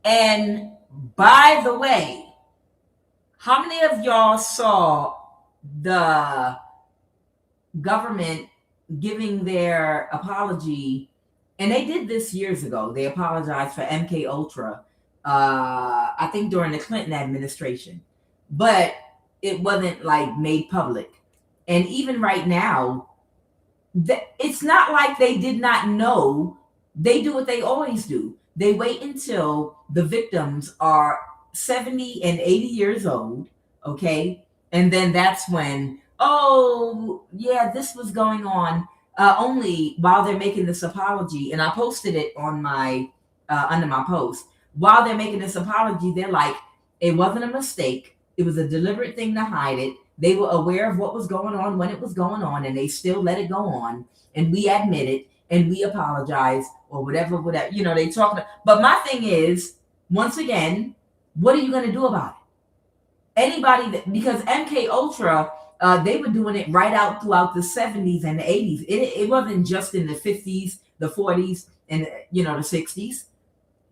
and by the way, how many of y'all saw the government giving their apology? And they did this years ago. They apologized for MK Ultra, I think during the Clinton administration, but it wasn't like made public. And even right now, it's not like they did not know. They do what they always do. They wait until the victims are 70 and 80 years old, okay? And then that's when, oh, yeah, this was going on, only while they're making this apology. And I posted it on my, under my post. While they're making this apology, they're like, it wasn't a mistake. It was a deliberate thing to hide it. They were aware of what was going on when it was going on, and they still let it go on. And we admit it, and we apologize, or whatever, you know, they talk about. But my thing is, once again, what are you going to do about it? Anybody that, because MK Ultra, they were doing it right out throughout the 70s and the 80s. It wasn't just in the 50s, the 40s, and, you know, the 60s.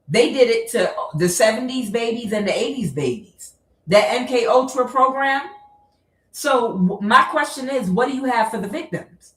They did it to the 70s babies and the 80s babies. That MK Ultra program. So my question is, what do you have for the victims?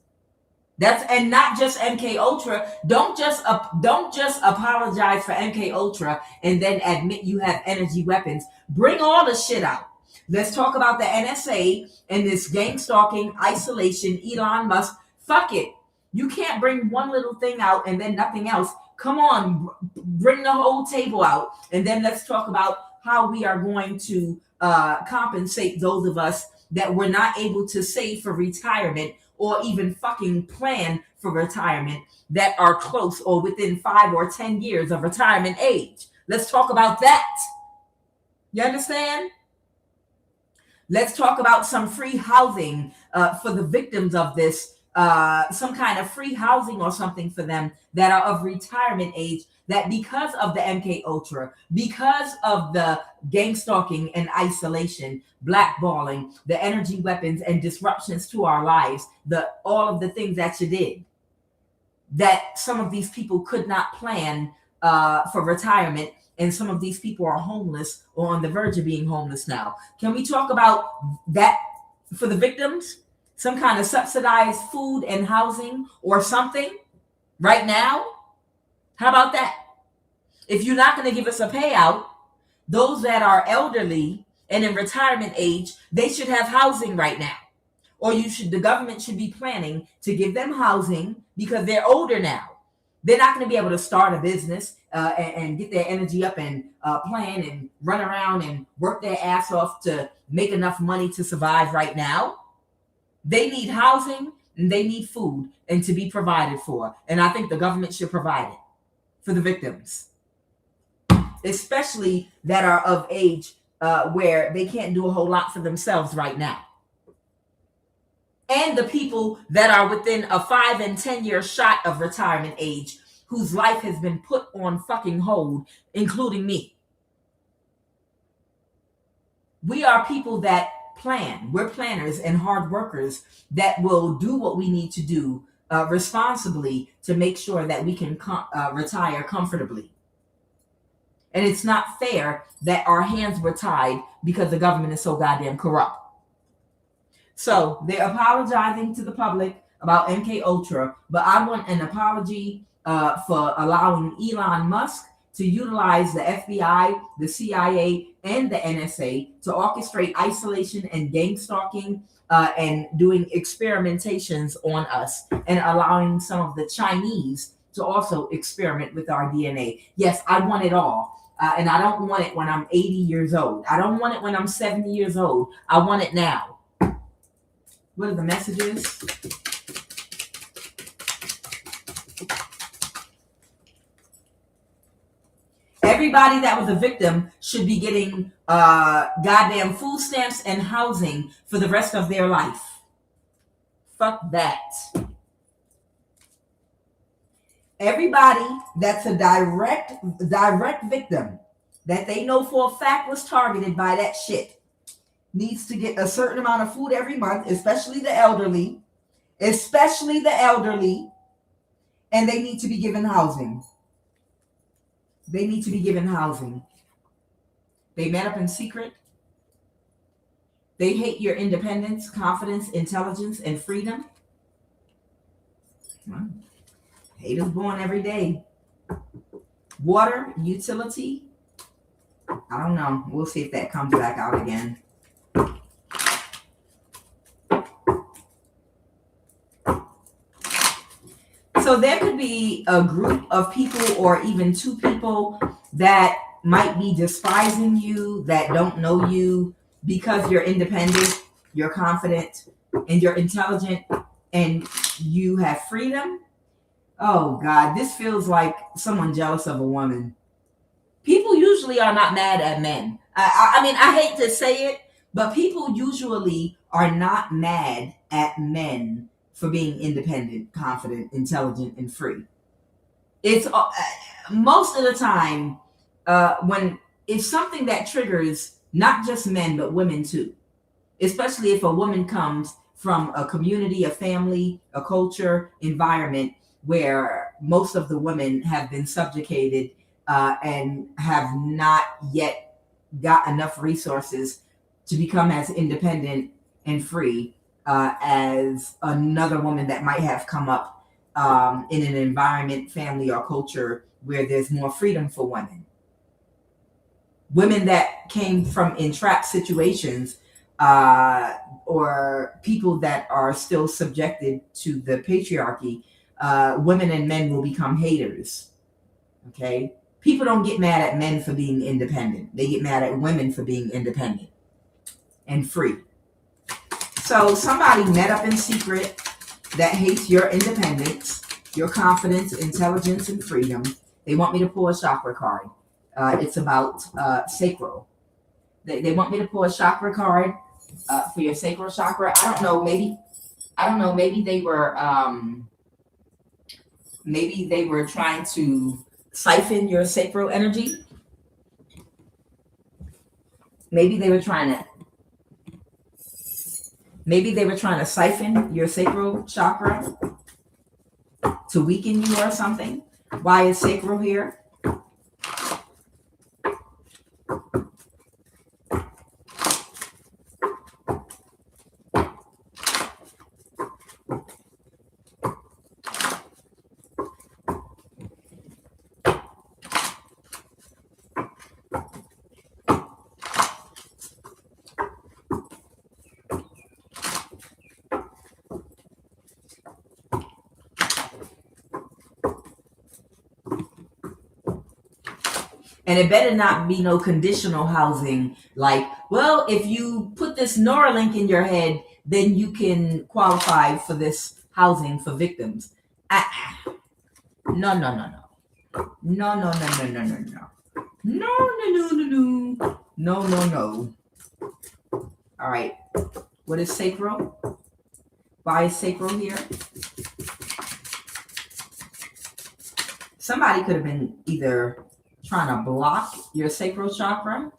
That's, and not just MK Ultra. Don't just apologize for MK Ultra and then admit you have energy weapons. Bring all the shit out. Let's talk about the NSA and this gang stalking, isolation, Elon Musk. Fuck it. You can't bring one little thing out and then nothing else. Come on, bring the whole table out, and then let's talk about how we are going to compensate those of us that were not able to save for retirement or even fucking plan for retirement, that are close or within 5 or 10 years of retirement age. Let's talk about that. You understand? Let's talk about some free housing for the victims of this, some kind of free housing or something for them that are of retirement age, that because of the MK Ultra, because of the gang stalking and isolation, blackballing, the energy weapons and disruptions to our lives, all of the things that you did, that some of these people could not plan for retirement, and some of these people are homeless or on the verge of being homeless now. Can we talk about that for the victims? Some kind of subsidized food and housing or something right now? How about that? If you're not going to give us a payout, those that are elderly and in retirement age, they should have housing right now. Or the government should be planning to give them housing because they're older now. They're not going to be able to start a business and get their energy up and plan and run around and work their ass off to make enough money to survive right now. They need housing and they need food and to be provided for. And I think the government should provide it for the victims, especially that are of age where they can't do a whole lot for themselves right now. And the people that are within a 5 and 10 year shot of retirement age, whose life has been put on fucking hold, including me. We are people that plan. We're planners and hard workers that will do what we need to do responsibly to make sure that we can retire comfortably. And it's not fair that our hands were tied because the government is so goddamn corrupt. So they're apologizing to the public about MK Ultra, but I want an apology for allowing Elon Musk to utilize the FBI, the CIA, and the NSA to orchestrate isolation and gang stalking and doing experimentations on us, and allowing some of the Chinese to also experiment with our DNA. Yes, I want it all. And I don't want it when I'm 80 years old. I don't want it when I'm 70 years old. I want it now. What are the messages? Everybody that was a victim should be getting goddamn food stamps and housing for the rest of their life. Fuck that. Everybody that's a direct victim that they know for a fact was targeted by that shit needs to get a certain amount of food every month, especially the elderly, and they need to be given housing. They need to be given housing. They met up in secret. They hate your independence, confidence, intelligence, and freedom. Well, hate is born every day. Water, utility. I don't know. We'll see if that comes back out again. So there could be a group of people or even two people that might be despising you, that don't know you because you're independent, you're confident, and you're intelligent, and you have freedom. Oh God, this feels like someone jealous of a woman. People usually are not mad at men. I mean, I hate to say it, but people usually are not mad at men for being independent, confident, intelligent, and free. It's most of the time when it's something that triggers not just men, but women too. Especially if a woman comes from a community, a family, a culture, environment where most of the women have been subjugated and have not yet got enough resources to become as independent and free as another woman that might have come up in an environment, family, or culture where there's more freedom for women. Women that came from entrapped situations or people that are still subjected to the patriarchy, women and men will become haters. Okay? People don't get mad at men for being independent. They get mad at women for being independent and free. So somebody met up in secret that hates your independence, your confidence, intelligence, and freedom. They want me to pull a chakra card. It's about sacral. They want me to pull a chakra card for your sacral chakra. I don't know. Maybe they were trying to siphon your sacral energy. Maybe they were trying to siphon your sacral chakra to weaken you or something. Why is sacral here? And it better not be no conditional housing like, well, if you put this Neuralink in your head, then you can qualify for this housing for victims. No. All right. What is sacral? Why is sacral here? Somebody could have been either trying to block your sacral chakra,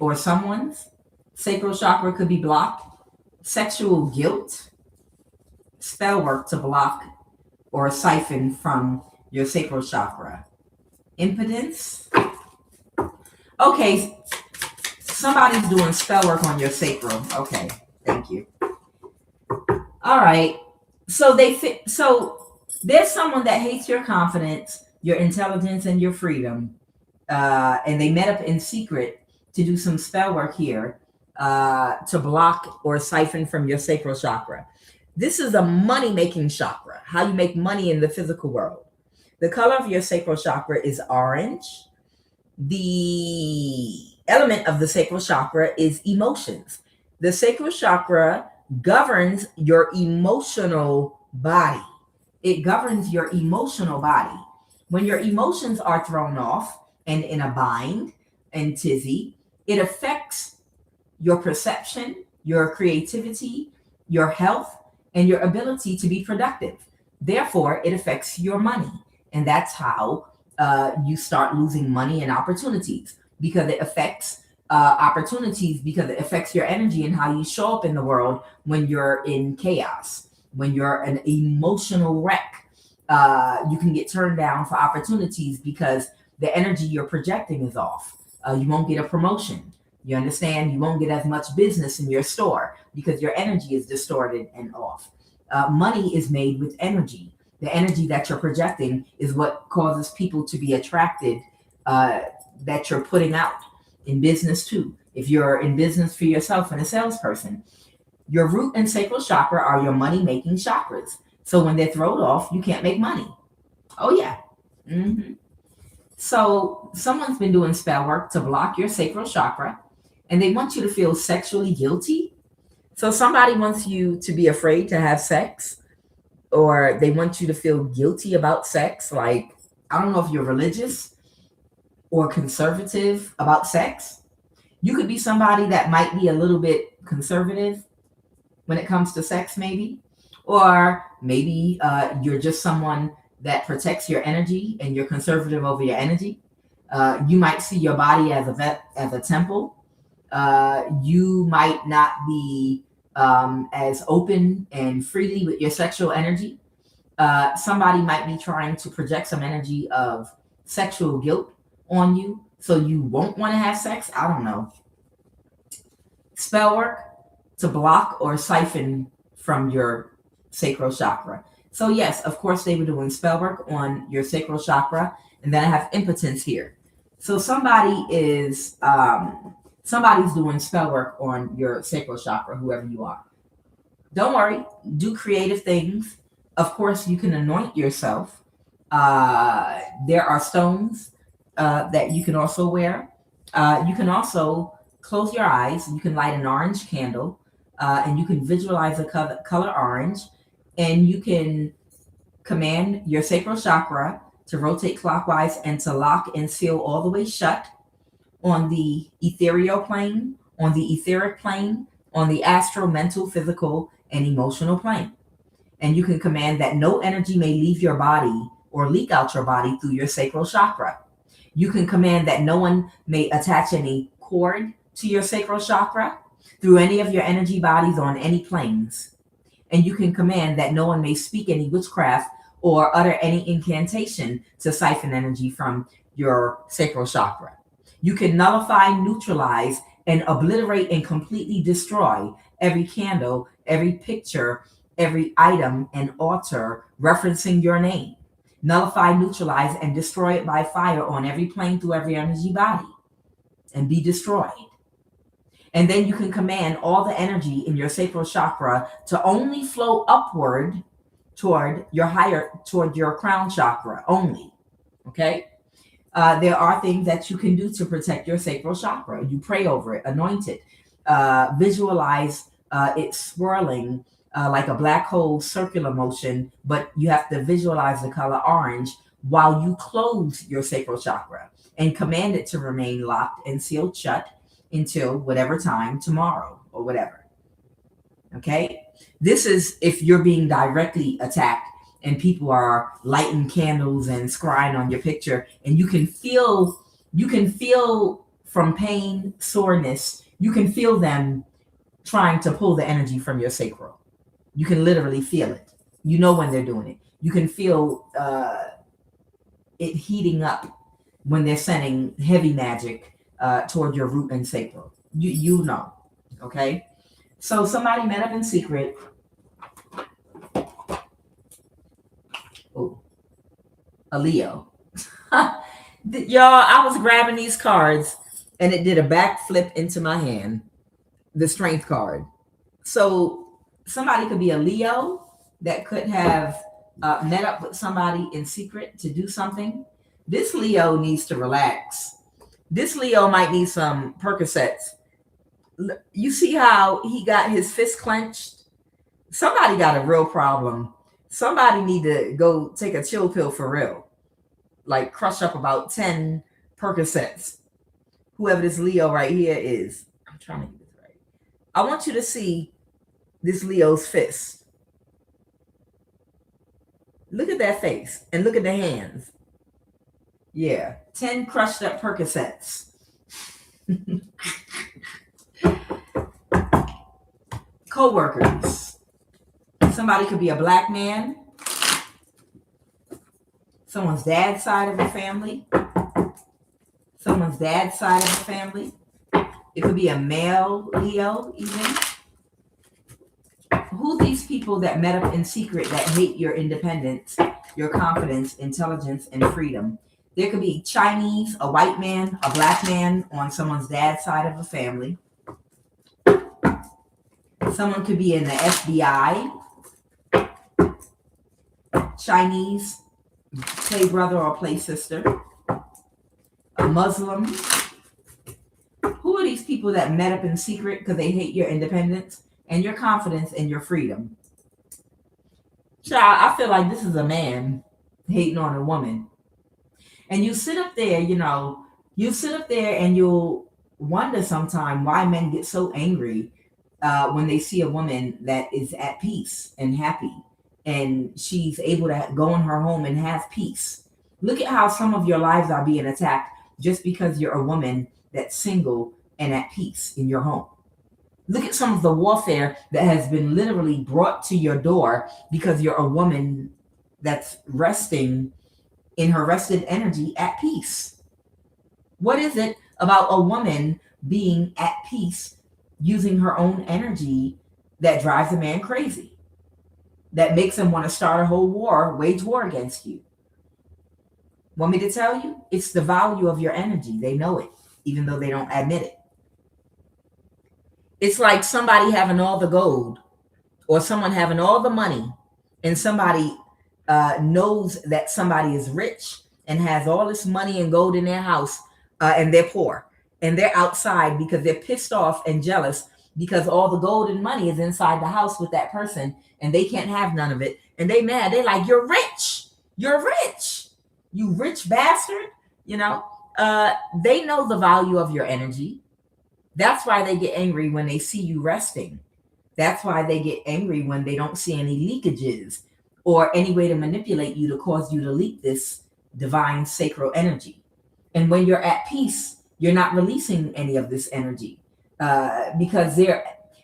or someone's sacral chakra could be blocked. Sexual guilt, spell work to block or siphon from your sacral chakra. Impotence. Okay, somebody's doing spell work on your sacral. Okay, thank you. All right, so there's someone that hates your confidence, your intelligence, and your freedom. And they met up in secret to do some spell work here to block or siphon from your sacral chakra. This is a money-making chakra, how you make money in the physical world. The color of your sacral chakra is orange. The element of the sacral chakra is emotions. The sacral chakra governs your emotional body. It governs your emotional body. When your emotions are thrown off and in a bind and tizzy, it affects your perception, your creativity, your health, and your ability to be productive. Therefore, it affects your money. And that's how you start losing money and opportunities, because it affects opportunities, because it affects your energy and how you show up in the world when you're in chaos, when you're an emotional wreck. You can get turned down for opportunities because the energy you're projecting is off. You won't get a promotion. You understand? You won't get as much business in your store because your energy is distorted and off. Money is made with energy. The energy that you're projecting is what causes people to be attracted, that you're putting out in business too. If you're in business for yourself and a salesperson, your root and sacral chakra are your money making chakras. So when they're thrown off, you can't make money. Oh, yeah. Mm-hmm. So someone's been doing spell work to block your sacral chakra, and they want you to feel sexually guilty. So somebody wants you to be afraid to have sex, or they want you to feel guilty about sex. Like, I don't know if you're religious or conservative about sex. You could be somebody that might be a little bit conservative when it comes to sex, maybe. Or maybe you're just someone that protects your energy and you're conservative over your energy. You might see your body as a temple. You might not be as open and freely with your sexual energy. Somebody might be trying to project some energy of sexual guilt on you, so you won't want to have sex. I don't know. Spell work to block or siphon from your sacral chakra. So yes, of course, they were doing spell work on your sacral chakra, and then I have impotence here. So somebody's doing spell work on your sacral chakra, whoever you are. Don't worry, do creative things. Of course, you can anoint yourself. There are stones that you can also wear. You can also close your eyes. You can light an orange candle, and you can visualize the color orange, and you can command your sacral chakra to rotate clockwise and to lock and seal all the way shut on the ethereal plane, on the etheric plane, on the astral, mental, physical, and emotional plane. And you can command that no energy may leave your body or leak out your body through your sacral chakra. You can command that no one may attach any cord to your sacral chakra through any of your energy bodies on any planes. And you can command that no one may speak any witchcraft or utter any incantation to siphon energy from your sacral chakra. You can nullify, neutralize, and obliterate and completely destroy every candle, every picture, every item and altar referencing your name. Nullify, neutralize, and destroy it by fire on every plane through every energy body and be destroyed. And then you can command all the energy in your sacral chakra to only flow upward toward your crown chakra only. Okay? There are things that you can do to protect your sacral chakra. You pray over it, anoint it, visualize it swirling like a black hole circular motion, but you have to visualize the color orange while you close your sacral chakra and command it to remain locked and sealed shut until whatever time tomorrow or whatever. Okay? This is if you're being directly attacked and people are lighting candles and scrying on your picture, and you can feel from pain, soreness, you can feel them trying to pull the energy from your sacral. You can literally feel it. You know when they're doing it. You can feel it heating up when they're sending heavy magic toward your root and sacral. You know, okay? So somebody met up in secret. Oh, a Leo. Y'all, I was grabbing these cards and it did a backflip into my hand, the strength card. So somebody could be a Leo that could have met up with somebody in secret to do something. This Leo needs to relax. This Leo might need some Percocets. You see how he got his fist clenched? Somebody got a real problem. Somebody need to go take a chill pill for real. Like crush up about 10 Percocets. Whoever this Leo right here is. I'm trying to get this right. I want you to see this Leo's fist. Look at that face and look at the hands. Yeah, 10 crushed up Percocets. Co-workers. Somebody could be a black man. someone's dad's side of the family, someone's dad's side of the family. It could be a male Leo even. Who these people that met up in secret that hate your independence, your confidence, intelligence, and freedom? There could be Chinese, a white man, a black man on someone's dad's side of the family. Someone could be in the FBI, Chinese, play brother or play sister, a Muslim. Who are these people that met up in secret because they hate your independence and your confidence and your freedom? Child, I feel like this is a man hating on a woman. And you sit up there, and you'll wonder sometime why men get so angry when they see a woman that is at peace and happy and she's able to go in her home and have peace. Look at how some of your lives are being attacked just because you're a woman that's single and at peace in your home. Look at some of the warfare that has been literally brought to your door because you're a woman that's resting in her rested energy at peace. What is it about a woman being at peace using her own energy that drives a man crazy, that makes him want to start a whole war, wage war against you? Want me to tell you? It's the value of your energy. They know it, even though they don't admit it. It's like somebody having all the gold or someone having all the money, and somebody knows that somebody is rich and has all this money and gold in their house, and they're poor and they're outside because they're pissed off and jealous because all the gold and money is inside the house with that person and they can't have none of it, and they mad. They're like, you're rich, you rich bastard. They know the value of your energy. That's why they get angry when they see you resting. That's why they get angry when they don't see any leakages or any way to manipulate you to cause you to leak this divine sacral energy. And when you're at peace, you're not releasing any of this energy because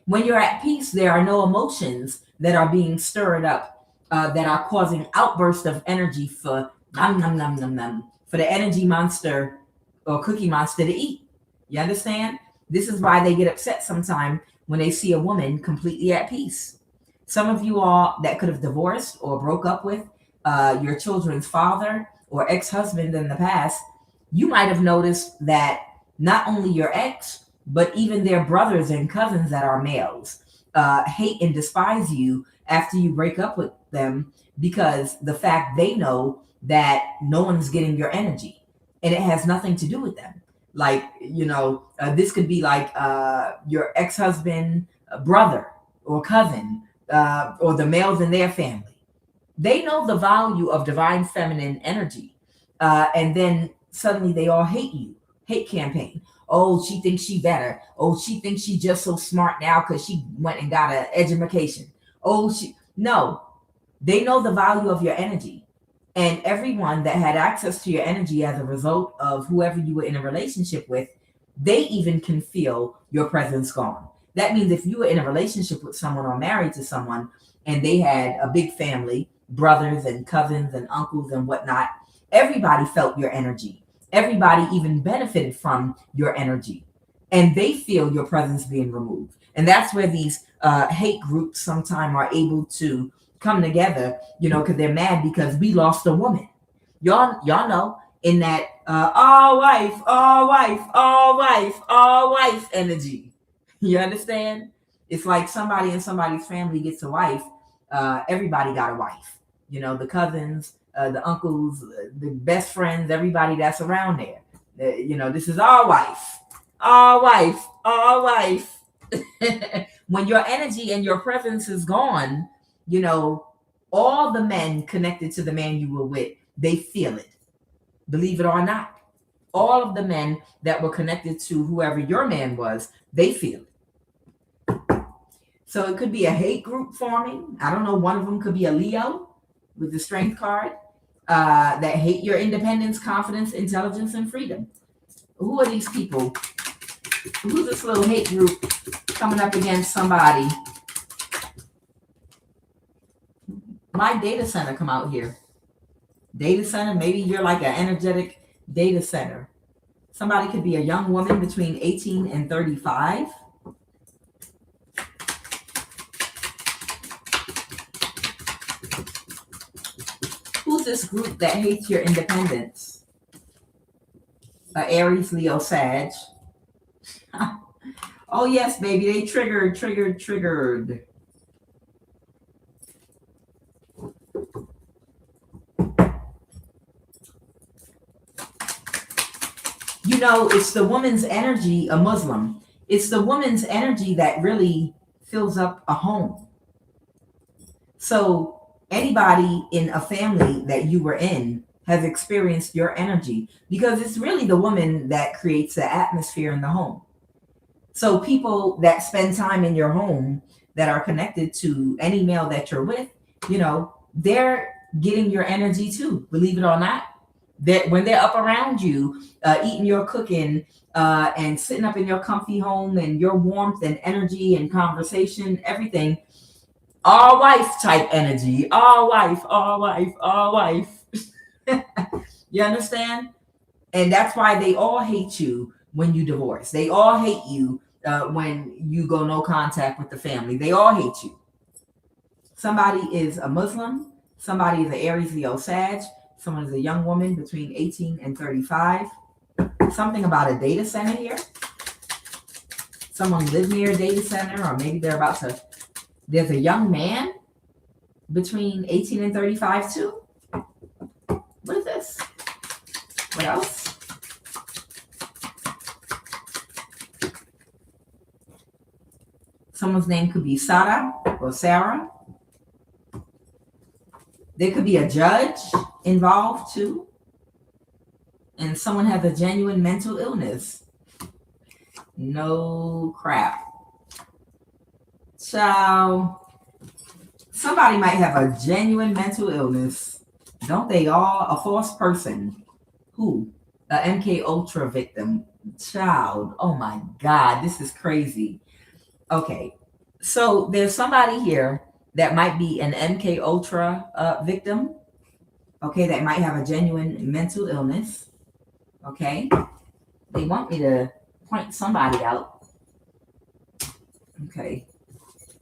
when you're at peace, there are no emotions that are being stirred up that are causing outbursts of energy for the energy monster or cookie monster to eat. You understand? This is why they get upset sometimes when they see a woman completely at peace. Some of you all that could have divorced or broke up with your children's father or ex-husband in the past, you might have noticed that not only your ex, but even their brothers and cousins that are males hate and despise you after you break up with them because the fact they know that no one's getting your energy and it has nothing to do with them. Like, this could be like your ex-husband, brother or cousin, or the males in their family. They know the value of divine feminine energy. And then suddenly they all hate you. Hate campaign. Oh, she thinks she better. Oh, she thinks she just so smart now because she went and got an education. No, they know the value of your energy. And everyone that had access to your energy as a result of whoever you were in a relationship with, they even can feel your presence gone. That means if you were in a relationship with someone or married to someone and they had a big family, brothers and cousins and uncles and whatnot, everybody felt your energy. Everybody even benefited from your energy. And they feel your presence being removed. And that's where these hate groups sometimes are able to come together, because they're mad because we lost a woman. Y'all know in that all wife energy. You understand? It's like somebody in somebody's family gets a wife. Everybody got a wife. The cousins, the uncles, the best friends, everybody that's around there. This is our wife. When your energy and your presence is gone, all the men connected to the man you were with, they feel it. Believe it or not. All of the men that were connected to whoever your man was, they feel it. So it could be a hate group forming. I don't know. One of them could be a Leo with the strength card that hate your independence, confidence, intelligence, and freedom. Who are these people? Who's this little hate group coming up against somebody? My data center come out here. Data center, maybe you're like an energetic data center. Somebody could be a young woman between 18 and 35. Who's this group that hates your independence? Aries, Leo, Sag. Oh yes, baby, they triggered. You know, it's the woman's energy, a Muslim. It's the woman's energy that really fills up a home. So anybody in a family that you were in has experienced your energy, because it's really the woman that creates the atmosphere in the home. So people that spend time in your home that are connected to any male that you're with, you know, they're getting your energy too, believe it or not. When they're up around you, eating your cooking, and sitting up in your comfy home, and your warmth and energy and conversation, everything, all wife type energy, all wife. You understand? And that's why they all hate you when you divorce. They all hate you when you go no contact with the family. They all hate you. Somebody is a Muslim. Somebody is an Aries, Leo, Sag. Someone is a young woman between 18 and 35. Something about a data center here. Someone lives near a data center, or maybe they're about to. There's a young man between 18 and 35 too. What is this? What else? Someone's name could be Sarah or Sarah. There could be a judge involved too. And someone has a genuine mental illness. No crap. So somebody might have a genuine mental illness. Don't they all? A false person. Who? A MK Ultra victim. Child. Oh my God, this is crazy. Okay, so there's somebody here that might be an MK Ultra victim. Okay, that might have a genuine mental illness. Okay, they want me to point somebody out. Okay,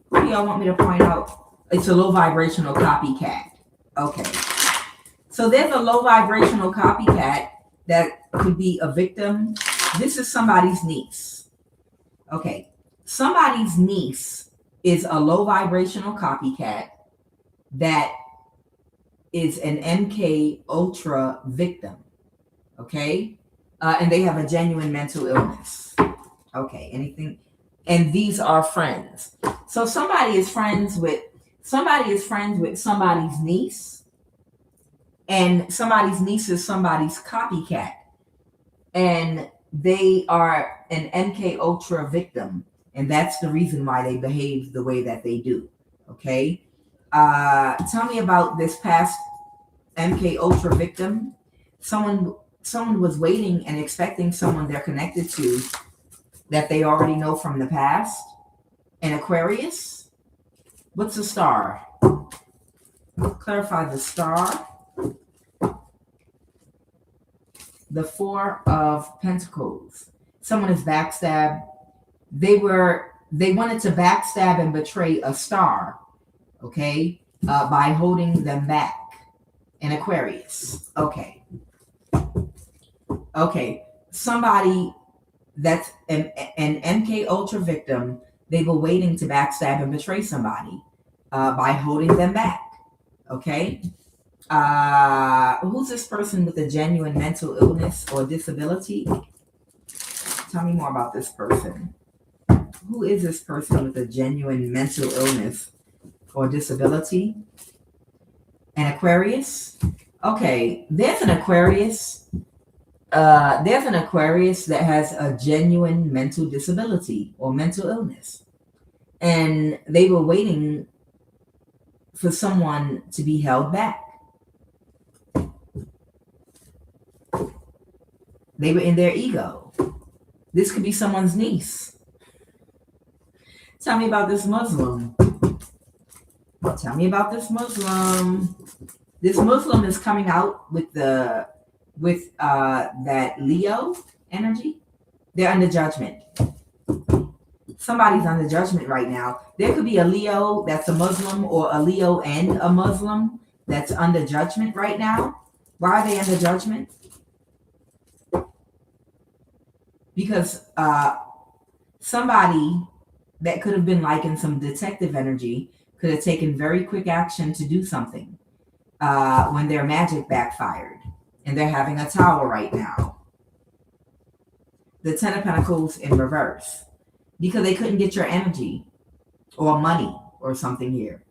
who do y'all want me to point out? It's a low vibrational copycat. Okay, so there's a low vibrational copycat that could be a victim. This is somebody's niece. Okay, somebody's niece is a low vibrational copycat that is an MK Ultra victim. Okay, and they have a genuine mental illness. Okay, anything, and these are friends. So somebody is friends with somebody's niece, and somebody's niece is somebody's copycat, and they are an MK Ultra victim, and that's the reason why they behave the way that they do. Okay, tell me about this past MK Ultra victim. Someone was waiting and expecting someone they're connected to that they already know from the past. An Aquarius. What's a star? Clarify the star. The Four of Pentacles. Someone is backstabbed. They wanted to backstab and betray a star, okay, by holding them back. An Aquarius. Okay, somebody that's an MK Ultra victim, they were waiting to backstab and betray somebody by holding them back. Okay, who's this person with a genuine mental illness or disability? Tell me more about this person. Who is this person with a genuine mental illness or disability? An Aquarius? Okay, there's an Aquarius. There's an Aquarius that has a genuine mental disability or mental illness. And they were waiting for someone to be held back. They were in their ego. This could be someone's niece. Tell me about this Muslim. Tell me about this Muslim. This Muslim is coming out with that Leo energy. They're under judgment. Somebody's under judgment right now. There could be a Leo that's a Muslim, or a Leo and a Muslim that's under judgment right now. Why are they under judgment? Because somebody that could have been like in some detective energy could have taken very quick action to do something when their magic backfired, and they're having a tower right now. The Ten of Pentacles in reverse, because they couldn't get your energy or money or something here.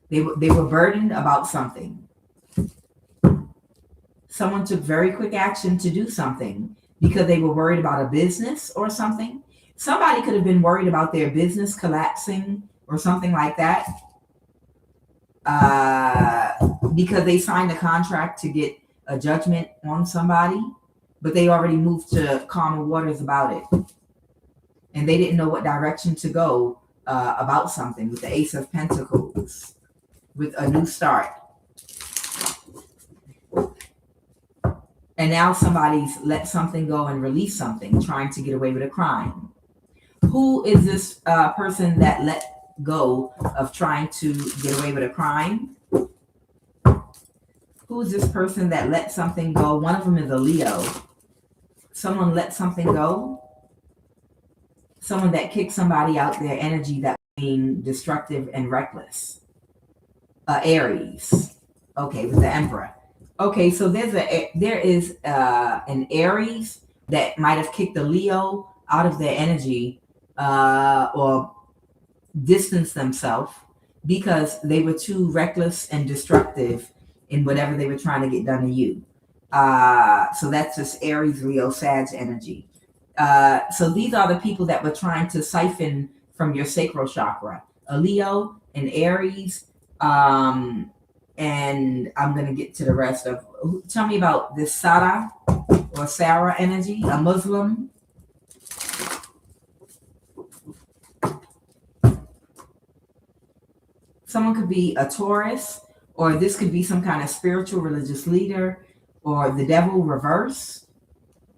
They were burdened about something. Someone took very quick action to do something because they were worried about a business or something. Somebody could have been worried about their business collapsing or something like that, because they signed a contract to get a judgment on somebody, but they already moved to calmer waters about it. And they didn't know what direction to go about something, with the Ace of Pentacles, with a new start. And now somebody's let something go and released something, trying to get away with a crime. Who is this person that let go of trying to get away with a crime? Who is this person that let something go? One of them is a Leo. Someone let something go. Someone that kicked somebody out their energy that was being destructive and reckless. Aries. Okay, with the Emperor. Okay, so there is an Aries that might have kicked the Leo out of their energy, or distanced themselves because they were too reckless and destructive in whatever they were trying to get done to you. So that's just Aries, Leo, Sag energy. So these are the people that were trying to siphon from your sacral chakra. A Leo, an Aries, and I'm going to get to the rest of... Tell me about this Sarah or Sarah energy, a Muslim. Someone could be a Taurus, or this could be some kind of spiritual religious leader, or the devil reverse,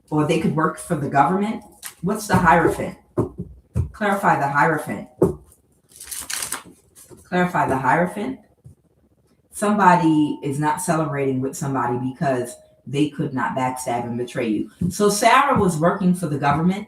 or they could work for the government. What's the Hierophant? Clarify the Hierophant. Clarify the Hierophant. Somebody is not celebrating with somebody because they could not backstab and betray you. So Sarah was working for the government.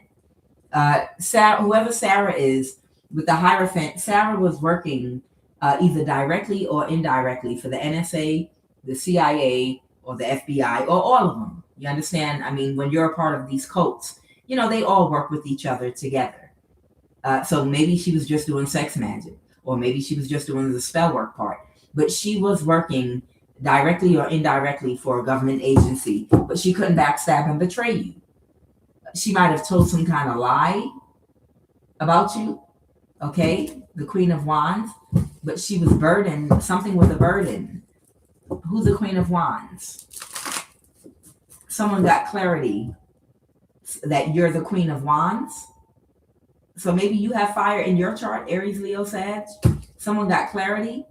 Sarah, whoever Sarah is, with the Hierophant, Sarah was working either directly or indirectly for the NSA, the CIA, or the FBI, or all of them. You understand? I mean, when you're a part of these cults, you know, they all work with each other together. So maybe she was just doing sex magic, or maybe she was just doing the spell work part. But she was working directly or indirectly for a government agency, but she couldn't backstab and betray you. She might have told some kind of lie about you, okay? The Queen of Wands, but she was burdened, something with a burden. Who's the Queen of Wands? Someone got clarity that you're the Queen of Wands. So maybe you have fire in your chart, Aries, Leo, Sag. Someone got clarity.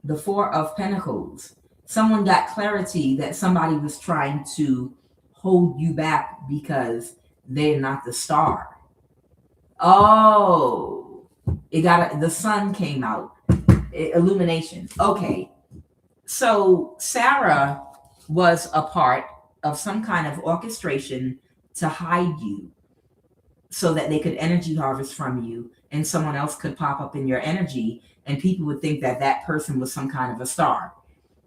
The Four of Pentacles. Someone got clarity that somebody was trying to hold you back because they're not the star. Oh, the sun came out. Illumination. Okay. So Sarah was a part of some kind of orchestration to hide you so that they could energy harvest from you, and someone else could pop up in your energy and people would think that that person was some kind of a star.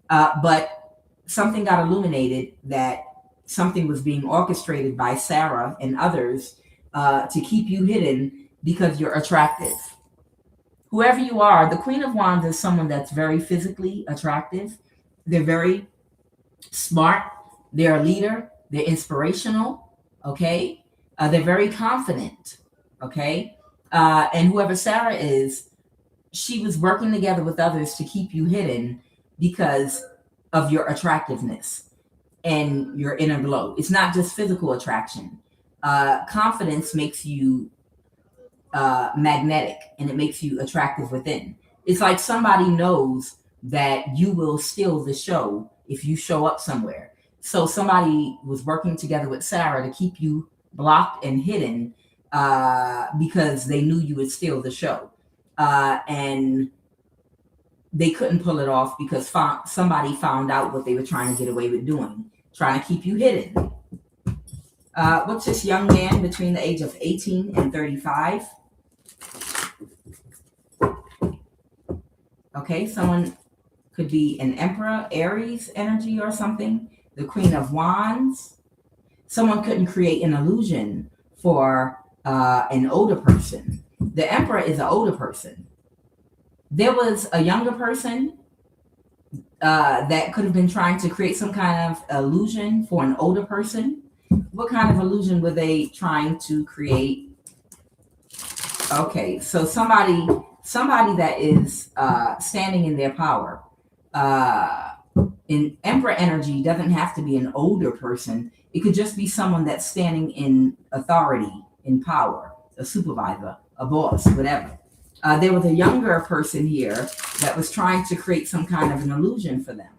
But something got illuminated, that something was being orchestrated by Sarah and others to keep you hidden because you're attractive. Whoever you are, the Queen of Wands is someone that's very physically attractive. They're very smart. They're a leader. They're inspirational. Okay. They're very confident. Okay. And whoever Sarah is, she was working together with others to keep you hidden because of your attractiveness and your inner glow. It's not just physical attraction. Confidence makes you magnetic, and it makes you attractive within. It's like somebody knows that you will steal the show if you show up somewhere. So somebody was working together with Sarah to keep you blocked and hidden because they knew you would steal the show. And they couldn't pull it off because somebody found out what they were trying to get away with doing, trying to keep you hidden. What's this young man between the age of 18 and 35? Okay, someone could be an emperor, Aries energy or something. The Queen of Wands. Someone couldn't create an illusion for an older person. The emperor is an older person. There was a younger person that could have been trying to create some kind of illusion for an older person. What kind of illusion were they trying to create? Okay, so somebody that is standing in their power. In emperor energy doesn't have to be an older person. It could just be someone that's standing in authority, in power, a supervisor, a boss, whatever. There was a younger person here that was trying to create some kind of an illusion for them.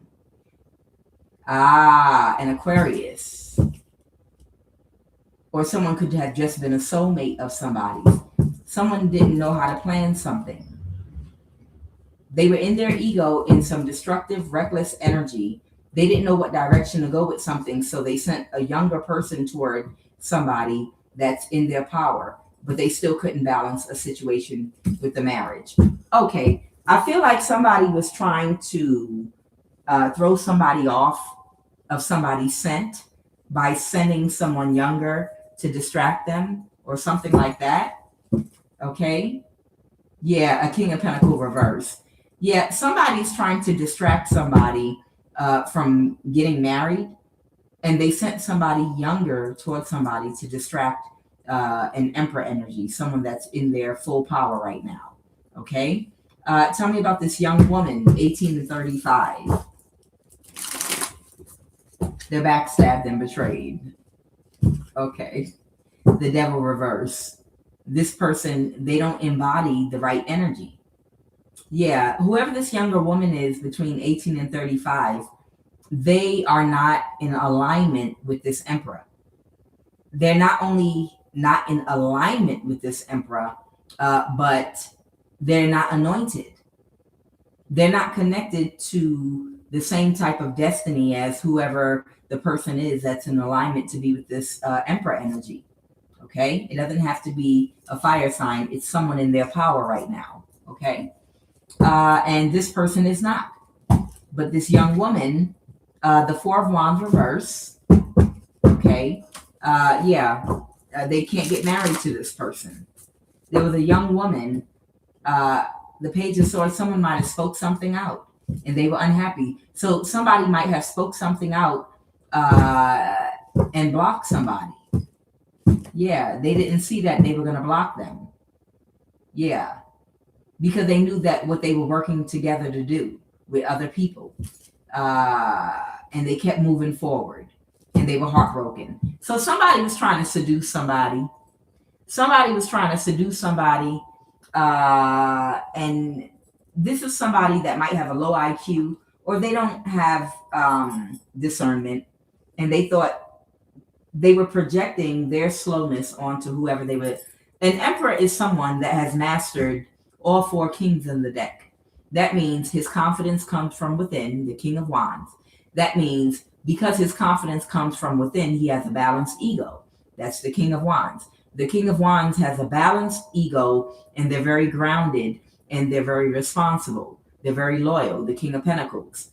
An Aquarius. Or someone could have just been a soulmate of somebody. Someone didn't know how to plan something. They were in their ego in some destructive, reckless energy. They didn't know what direction to go with something, so they sent a younger person toward somebody that's in their power, but they still couldn't balance a situation with the marriage. Okay, I feel like somebody was trying to throw somebody off of somebody's scent by sending someone younger to distract them or something like that. Okay? Yeah, a King of Pentacles reverse. Yeah, somebody's trying to distract somebody from getting married, and they sent somebody younger towards somebody to distract an emperor energy, someone that's in their full power right now. Okay? Tell me about this young woman, 18 to 35. They're backstabbed and betrayed. Okay. The devil reverse. This person, they don't embody the right energy. Yeah, whoever this younger woman is between 18 and 35, they are not in alignment with this emperor. They're not only not in alignment with this emperor, but they're not anointed. They're not connected to the same type of destiny as whoever the person is that's in alignment to be with this emperor energy. Okay? It doesn't have to be a fire sign. It's someone in their power right now. Okay? And this person is not. But this young woman, the Four of Wands reverse. Okay? They can't get married to this person. There was a young woman, the Page of Swords, someone might have spoke something out and they were unhappy. So somebody might have spoke something out and blocked somebody. Yeah, they didn't see that they were going to block them. Yeah, because they knew that what they were working together to do with other people. And they kept moving forward and they were heartbroken. So somebody was trying to seduce somebody. Somebody was trying to seduce somebody. And this is somebody that might have a low IQ or they don't have discernment. And they thought they were projecting their slowness onto whoever they were. An emperor is someone that has mastered all four kings in the deck. That means his confidence comes from within, the King of Wands. That means because his confidence comes from within, he has a balanced ego. That's the King of Wands. The King of Wands has a balanced ego, and they're very grounded, and they're very responsible. They're very loyal. The King of Pentacles.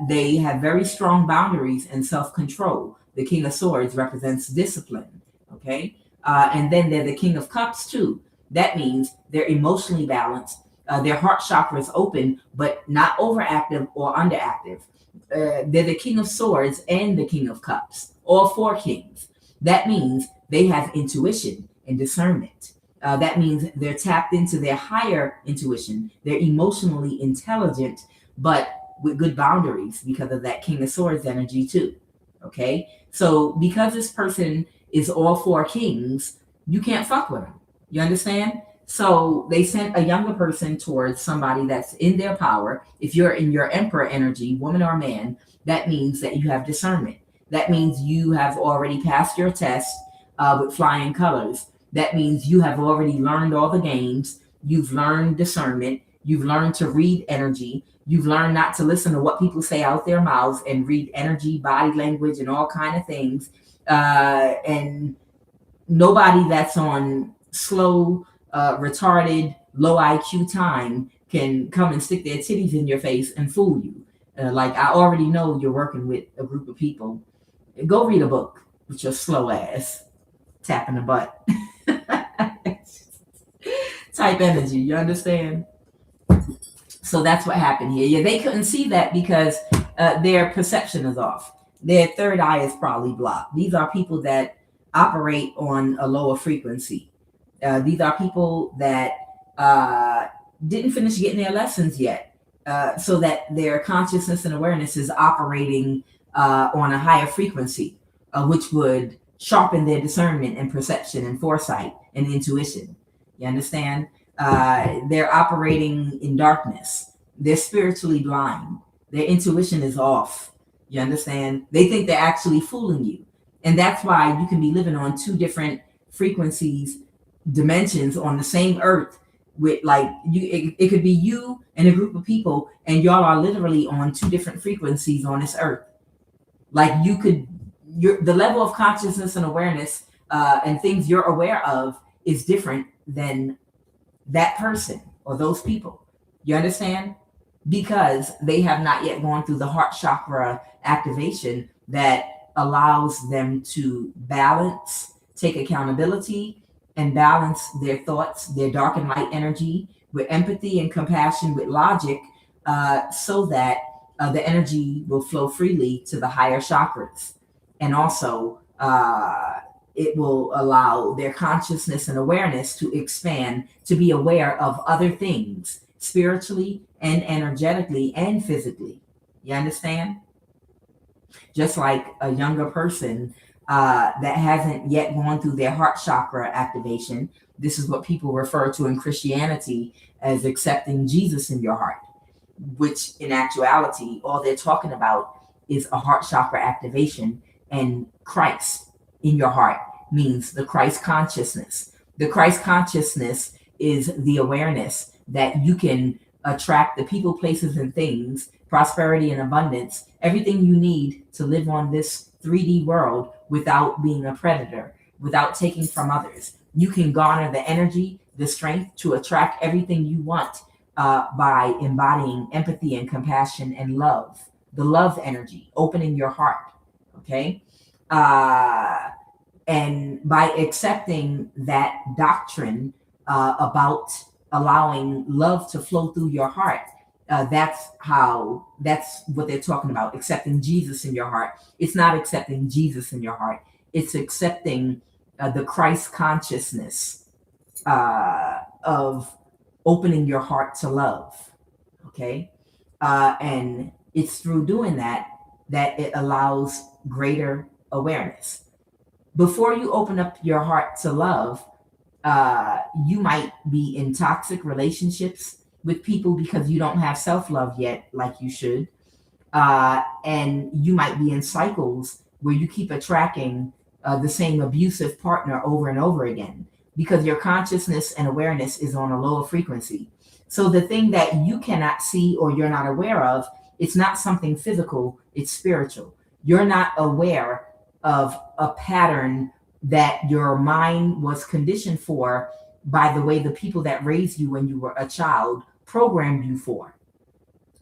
They have very strong boundaries and self-control. The King of Swords represents discipline. Okay? And then they're the King of Cups, too. That means they're emotionally balanced. Their heart chakra is open, but not overactive or underactive. They're the King of Swords and the King of Cups, all four kings. That means they have intuition and discernment. That means they're tapped into their higher intuition. They're emotionally intelligent, but with good boundaries because of that King of Swords energy too. Okay? So because this person is all four kings, you can't fuck with them. You understand? So they sent a younger person towards somebody that's in their power. If you're in your emperor energy, woman or man, that means that you have discernment. That means you have already passed your test with flying colors. That means you have already learned all the games. You've learned discernment. You've learned to read energy. You've learned not to listen to what people say out their mouths and read energy, body language, and all kind of things. And nobody that's on slow, retarded, low IQ time can come and stick their titties in your face and fool you. Like, I already know you're working with a group of people. Go read a book with your slow ass tapping the butt. Type energy, you understand? So that's what happened here. Yeah, they couldn't see that because their perception is off. Their third eye is probably blocked. These are people that operate on a lower frequency. These are people that didn't finish getting their lessons yet, so that their consciousness and awareness is operating on a higher frequency, which would sharpen their discernment and perception and foresight and intuition. You understand? They're operating in darkness. They're spiritually blind. Their intuition is off. You understand? They think they're actually fooling you. And that's why you can be living on two different frequencies, dimensions on the same earth with like you it could be you and a group of people and y'all are literally on two different frequencies on this earth. Like the level of consciousness and awareness and things you're aware of is different than that person or those people. You understand? Because they have not yet gone through the heart chakra activation that allows them to balance, take accountability, and balance their thoughts, their dark and light energy with empathy and compassion, with logic, so that the energy will flow freely to the higher chakras. And also, it will allow their consciousness and awareness to expand, to be aware of other things spiritually and energetically and physically. You understand? Just like a younger person that hasn't yet gone through their heart chakra activation. This is what people refer to in Christianity as accepting Jesus in your heart, which in actuality, all they're talking about is a heart chakra activation, and Christ in your heart means the Christ consciousness. The Christ consciousness is the awareness that you can attract the people, places, and things, prosperity and abundance, everything you need to live on this 3D world without being a predator, without taking from others. You can garner the energy, the strength to attract everything you want by embodying empathy and compassion and love, the love energy, opening your heart. Okay. And by accepting that doctrine about allowing love to flow through your heart, that's what they're talking about, accepting Jesus in your heart. It's not accepting Jesus in your heart. It's accepting the Christ consciousness of opening your heart to love. Okay. And it's through doing that it allows greater awareness. Before you open up your heart to love, you might be in toxic relationships with people because you don't have self-love yet like you should. And you might be in cycles where you keep attracting the same abusive partner over and over again because your consciousness and awareness is on a lower frequency. So the thing that you cannot see or you're not aware of, it's not something physical, it's spiritual. You're not aware of a pattern that your mind was conditioned for by the way the people that raised you when you were a child programmed you for.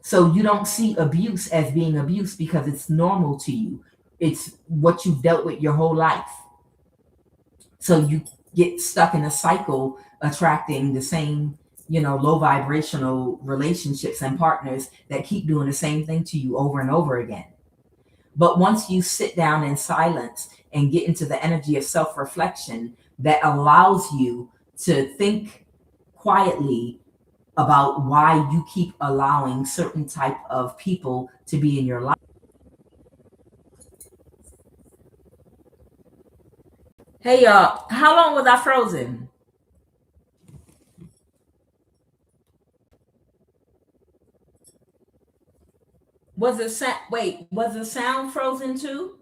So you don't see abuse as being abuse because it's normal to you. It's what you've dealt with your whole life. So you get stuck in a cycle attracting the same, low vibrational relationships and partners that keep doing the same thing to you over and over again. But once you sit down in silence and get into the energy of self-reflection that allows you to think quietly about why you keep allowing certain type of people to be in your life. Hey y'all, how long was I frozen? Was the sound frozen too?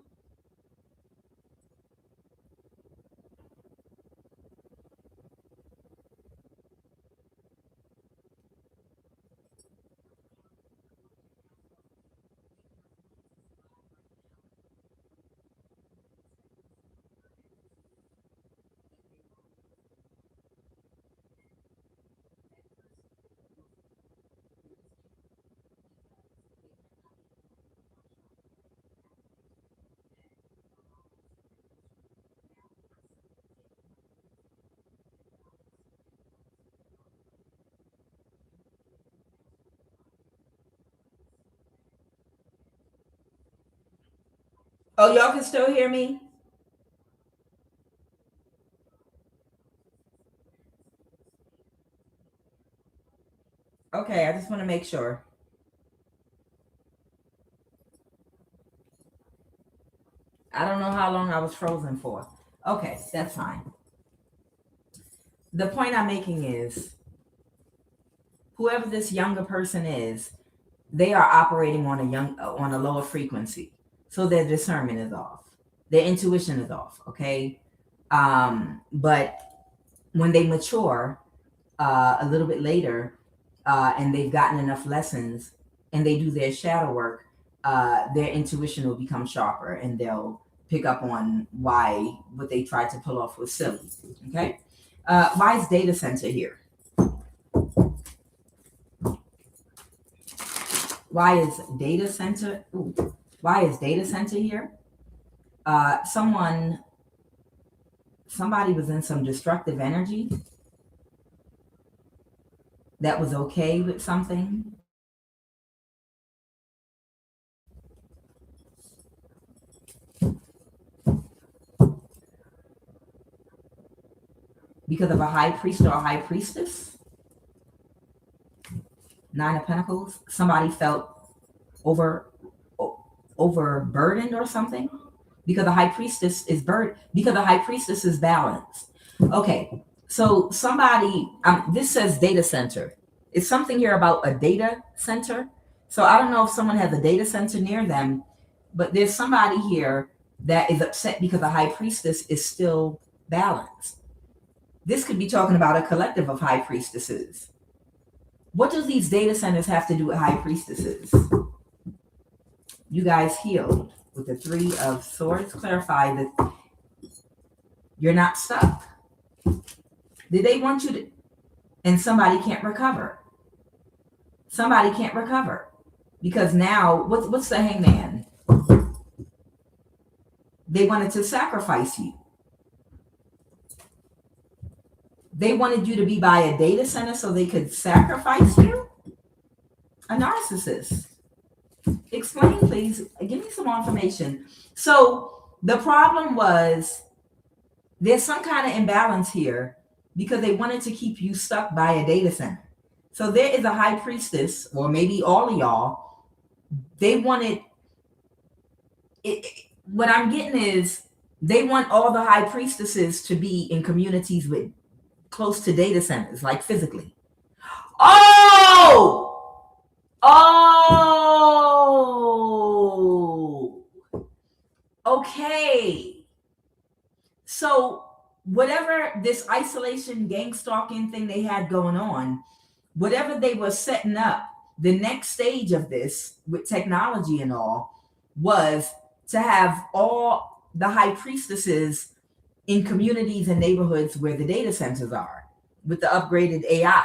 Oh, y'all can still hear me? Okay, I just want to make sure. I don't know how long I was frozen for. Okay, that's fine. The point I'm making is whoever this younger person is, they are operating on a lower frequency. So their discernment is off. Their intuition is off, okay? But when they mature a little bit later and they've gotten enough lessons and they do their shadow work, their intuition will become sharper and they'll pick up on why what they tried to pull off was silly, okay? Why is data center here? Why is data center here? Somebody was in some destructive energy that was okay with something. Because of a high priest or a high priestess. 9 of Pentacles. Somebody felt overburdened or something. Because the high priestess is balanced. Okay, so somebody, this says data center. It's something here about a data center. So I don't know if someone has a data center near them, but there's somebody here that is upset because the high priestess is still balanced. This could be talking about a collective of high priestesses. What do these data centers have to do with high priestesses? You guys healed with the 3 of Swords. Clarify that you're not stuck. Did they want you to? And somebody can't recover. Somebody can't recover. Because now, what's the Hangman? They wanted to sacrifice you. They wanted you to be by a data center so they could sacrifice you? A narcissist. Explain, please. Give me some more information. So the problem was there's some kind of imbalance here because they wanted to keep you stuck by a data center. So there is a high priestess, or maybe all of y'all, they wanted it. What I'm getting is they want all the high priestesses to be in communities with close to data centers, like physically. Oh, okay. So whatever this isolation gang stalking thing they had going on, whatever they were setting up, the next stage of this with technology and all was to have all the high priestesses in communities and neighborhoods where the data centers are with the upgraded AI.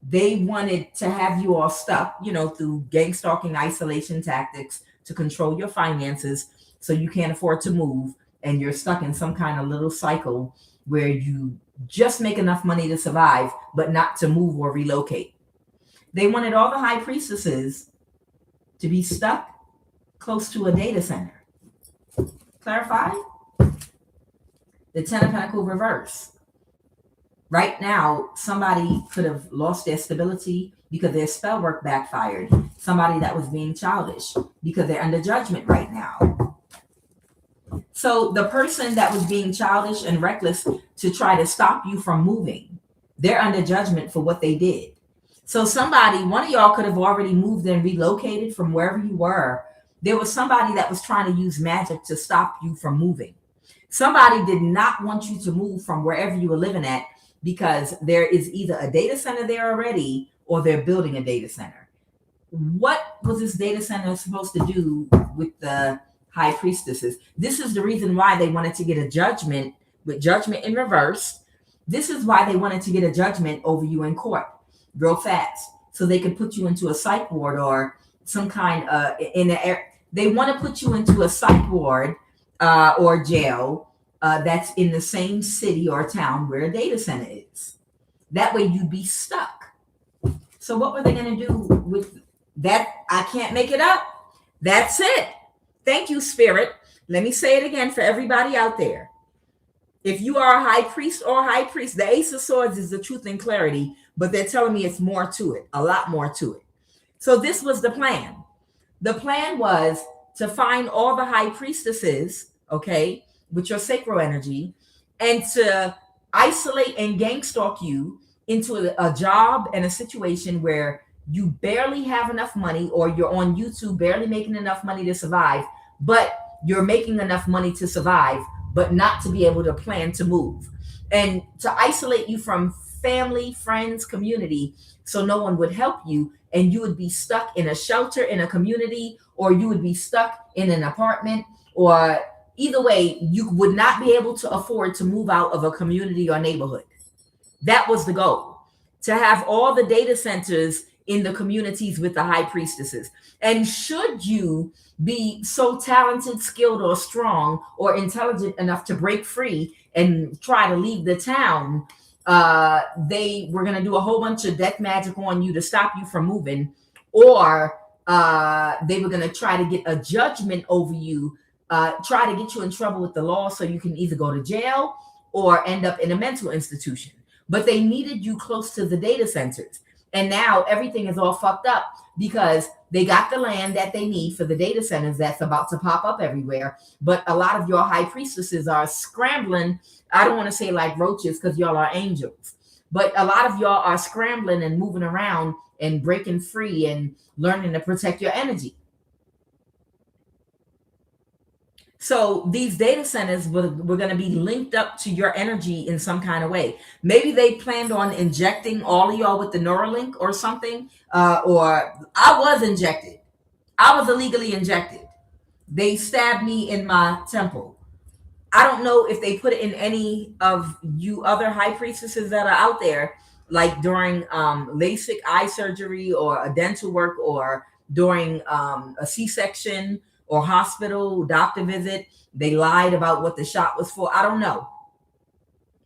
They wanted to have you all stuck, through gang stalking isolation tactics to control your finances so you can't afford to move and you're stuck in some kind of little cycle where you just make enough money to survive, but not to move or relocate. They wanted all the high priestesses to be stuck close to a data center. Clarify? The 10 of Pentacles reverse. Right now, somebody could have lost their stability because their spell work backfired. Somebody that was being childish because they're under judgment right now. So the person that was being childish and reckless to try to stop you from moving, they're under judgment for what they did. So somebody, one of y'all could have already moved and relocated from wherever you were. There was somebody that was trying to use magic to stop you from moving. Somebody did not want you to move from wherever you were living at because there is either a data center there already or they're building a data center. What was this data center supposed to do with the high priestesses? This is the reason why they wanted to get a judgment with judgment in reverse. This is why they wanted to get a judgment over you in court real fast so they could put you into a psych ward or some kind they want to put you into a psych ward or jail that's in the same city or town where a data center is. That way you'd be stuck. So what were they going to do with that? I can't make it up. That's it. Thank you, Spirit. Let me say it again for everybody out there. If you are a high priest or high priest, the Ace of Swords is the truth and clarity, but they're telling me it's more to it, a lot more to it. So this was the plan. The plan was to find all the high priestesses, okay, with your sacral energy, and to isolate and gang stalk you into a job and a situation where you barely have enough money, or you're on YouTube barely making enough money to survive, but you're making enough money to survive, but not to be able to plan to move, and to isolate you from family, friends, community, so no one would help you, and you would be stuck in a shelter in a community, or you would be stuck in an apartment, or either way, you would not be able to afford to move out of a community or neighborhood. That was the goal, to have all the data centers in the communities with the high priestesses. And should you be so talented, skilled, or strong, or intelligent enough to break free and try to leave the town, they were going to do a whole bunch of death magic on you to stop you from moving, or they were going to try to get a judgment over you, try to get you in trouble with the law so you can either go to jail or end up in a mental institution. But they needed you close to the data centers. And now everything is all fucked up because they got the land that they need for the data centers that's about to pop up everywhere. But a lot of your high priestesses are scrambling. I don't want to say like roaches because y'all are angels, but a lot of y'all are scrambling and moving around and breaking free and learning to protect your energy. So these data centers were going to be linked up to your energy in some kind of way. Maybe they planned on injecting all of y'all with the Neuralink or something, or I was injected. I was illegally injected. They stabbed me in my temple. I don't know if they put it in any of you other high priestesses that are out there, like during LASIK eye surgery or a dental work, or during a C-section or hospital doctor visit, they lied about what the shot was for. I don't know.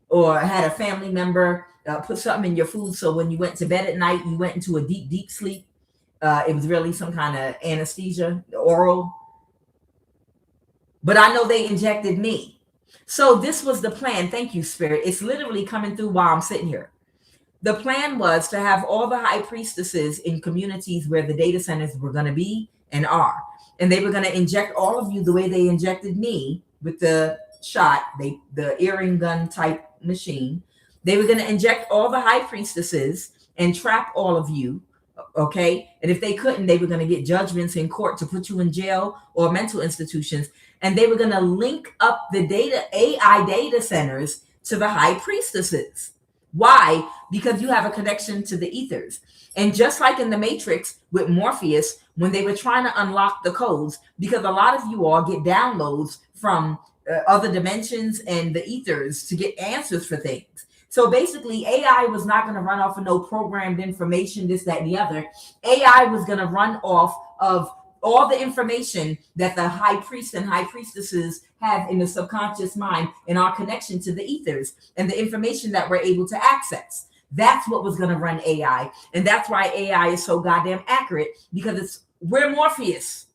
Or had a family member put something in your food, so when you went to bed at night, you went into a deep, deep sleep. It was really some kind of anesthesia, oral. But I know they injected me. So this was the plan. Thank you, Spirit. It's literally coming through while I'm sitting here. The plan was to have all the high priestesses in communities where the data centers were going to be and are. And they were going to inject all of you the way they injected me with the shot, the earring gun type machine. They were going to inject all the high priestesses and trap all of you, okay? And if they couldn't, they were going to get judgments in court to put you in jail or mental institutions. And they were going to link up the AI data centers to the high priestesses. Why? Because you have a connection to the ethers. And just like in the Matrix with Morpheus, when they were trying to unlock the codes, because a lot of you all get downloads from other dimensions and the ethers to get answers for things. So basically, AI was not going to run off of no programmed information, this, that, and the other. AI was going to run off of all the information that the high priests and high priestesses have in the subconscious mind and our connection to the ethers and the information that we're able to access. That's what was going to run AI. And that's why AI is so goddamn accurate, because we're Morpheus.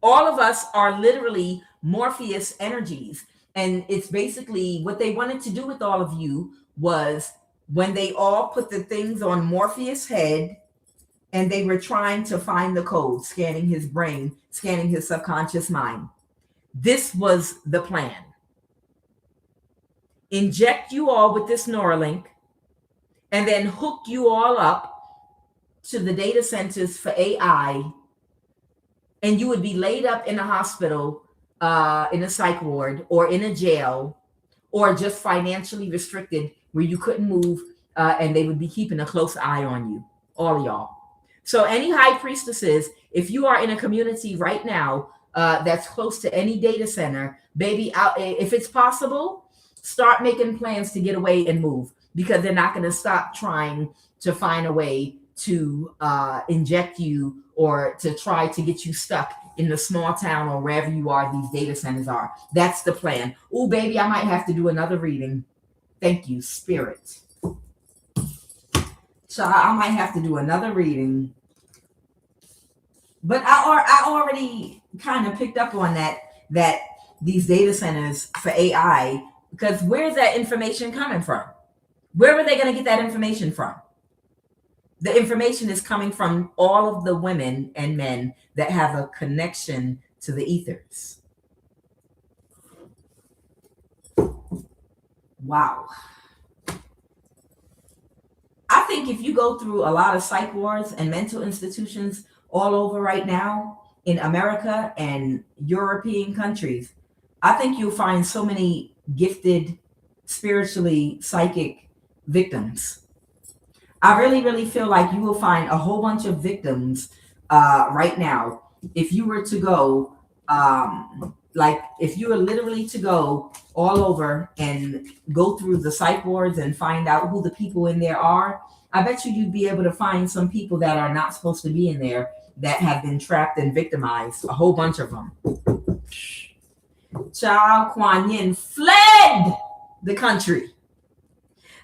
All of us are literally Morpheus energies. And it's basically what they wanted to do with all of you was when they all put the things on Morpheus' head and they were trying to find the code, scanning his brain, scanning his subconscious mind. This was the plan. Inject you all with this Neuralink, and then hook you all up to the data centers for AI, and you would be laid up in a hospital, in a psych ward, or in a jail, or just financially restricted where you couldn't move, and they would be keeping a close eye on you, all of y'all. So any high priestesses, if you are in a community right now that's close to any data center, baby, if it's possible, start making plans to get away and move, because they're not going to stop trying to find a way to inject you or to try to get you stuck in the small town or wherever you are, these data centers are. That's the plan. Oh, baby, I might have to do another reading. Thank you, Spirit. So I might have to do another reading. But I already kind of picked up on that these data centers for AI, because where's that information coming from? Where were they going to get that information from? The information is coming from all of the women and men that have a connection to the ethers. Wow. I think if you go through a lot of psych wards and mental institutions all over right now in America and European countries, I think you'll find so many gifted, spiritually psychic victims. I really, really feel like you will find a whole bunch of victims right now. If you were to go, like if you were literally to go all over and go through the psych wards and find out who the people in there are, I bet you'd be able to find some people that are not supposed to be in there that have been trapped and victimized. A whole bunch of them. Child, Kuan Yin fled the country.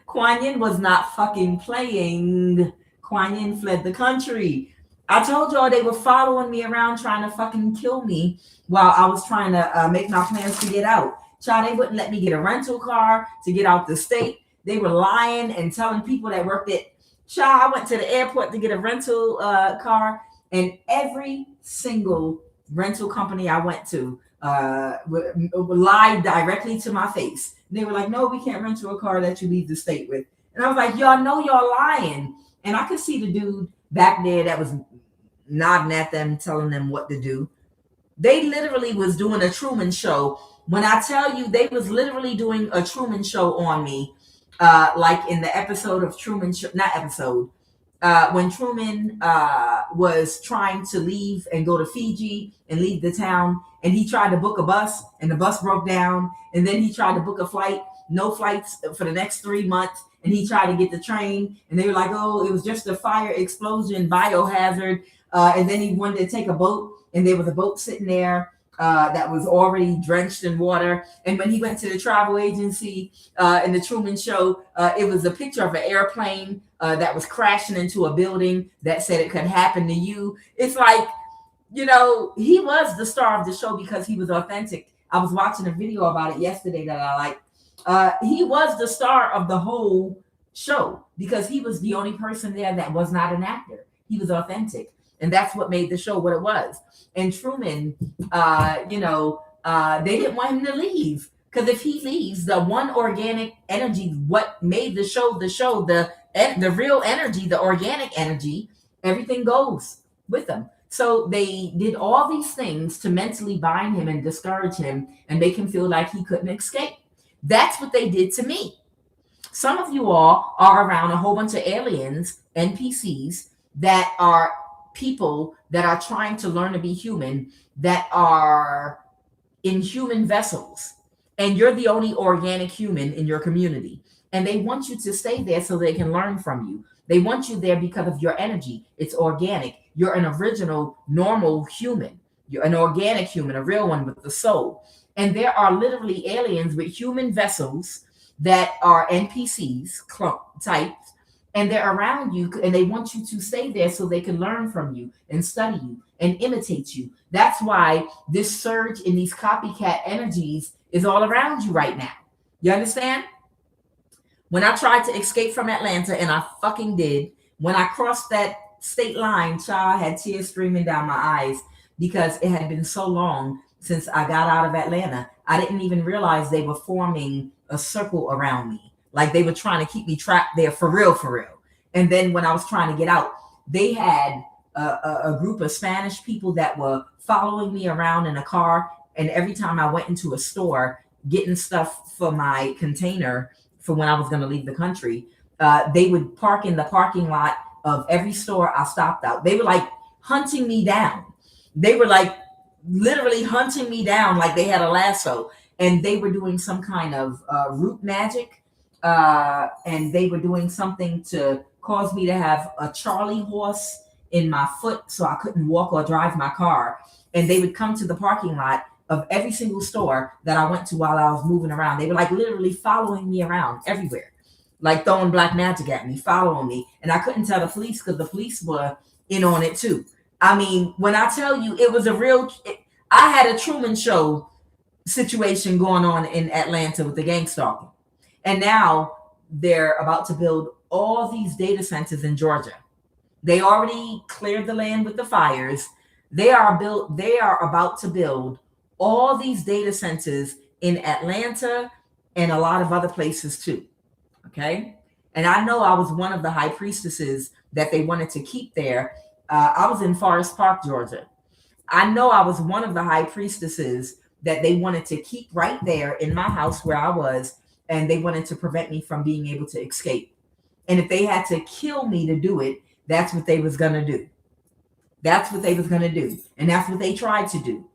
Kuan Yin was not fucking playing. Kuan Yin fled the country. I told y'all they were following me around trying to fucking kill me while I was trying to make my plans to get out. Child, they wouldn't let me get a rental car to get out the state. They were lying and telling people that worked at. Child, I went to the airport to get a rental car, and every single rental company I went to lied directly to my face. And they were like, no, we can't rent you a car that you leave the state with. And I was like, y'all know y'all lying. And I could see the dude back there that was nodding at them, telling them what to do. They literally was doing a Truman Show. When I tell you, they was literally doing a Truman Show on me, like in the episode of Truman Show, not episode, when Truman was trying to leave and go to Fiji and leave the town, and he tried to book a bus and the bus broke down, and then he tried to book a flight, no flights for the next 3 months, and he tried to get the train, and they were like, oh, it was just a fire explosion, biohazard, and then he wanted to take a boat, and there was a boat sitting there that was already drenched in water. And when he went to the travel agency in the Truman Show, it was a picture of an airplane that was crashing into a building that said it could happen to you. It's like, you know, he was the star of the show because he was authentic. I was watching a video about it yesterday that I liked. He was the star of the whole show because he was the only person there that was not an actor. He was authentic. And that's what made the show what it was. And Truman, they didn't want him to leave. Because if he leaves, the one organic energy, what made the show, the real energy, the organic energy, everything goes with them. So they did all these things to mentally bind him and discourage him and make him feel like he couldn't escape. That's what they did to me. Some of you all are around a whole bunch of aliens, NPCs, that are people that are trying to learn to be human, that are in human vessels, and you're the only organic human in your community, and they want you to stay there so they can learn from you. They want you there because of your energy. It's organic. You're an original, normal human. You're an organic human, a real one with the soul. And there are literally aliens with human vessels that are NPCs types, and they're around you, and they want you to stay there so they can learn from you and study you and imitate you. That's why this surge in these copycat energies is all around you right now. You understand? When I tried to escape from Atlanta, and I fucking did, when I crossed that state line, child, I had tears streaming down my eyes because it had been so long since I got out of Atlanta. I didn't even realize they were forming a circle around me. Like they were trying to keep me trapped there for real, for real. And then when I was trying to get out, they had a group of Spanish people that were following me around in a car. And every time I went into a store getting stuff for my container for when I was going to leave the country, they would park in the parking lot of every store I stopped out. They were like hunting me down. They were like literally hunting me down like they had a lasso. And they were doing some kind of root magic. And they were doing something to cause me to have a Charlie horse in my foot so I couldn't walk or drive my car. And they would come to the parking lot of every single store that I went to while I was moving around. They were like literally following me around everywhere, like throwing black magic at me, following me. And I couldn't tell the police because the police were in on it too. I mean, when I tell you it was I had a Truman Show situation going on in Atlanta with the gang stalking. And now they're about to build all these data centers in Georgia. They already cleared the land with the fires. They are about to build all these data centers in Atlanta and a lot of other places too. Okay. And I know I was one of the high priestesses that they wanted to keep there. I was in Forest Park, Georgia. I know I was one of the high priestesses that they wanted to keep right there in my house where I was, and they wanted to prevent me from being able to escape. And if they had to kill me to do it, that's what they was going to do. That's what they was going to do. And that's what they tried to do.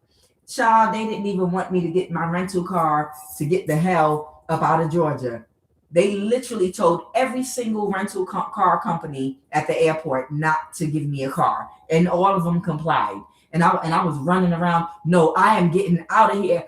Child, they didn't even want me to get my rental car to get the hell up out of Georgia. They literally told every single rental car company at the airport not to give me a car. And all of them complied. And I was running around. No, I am getting out of here.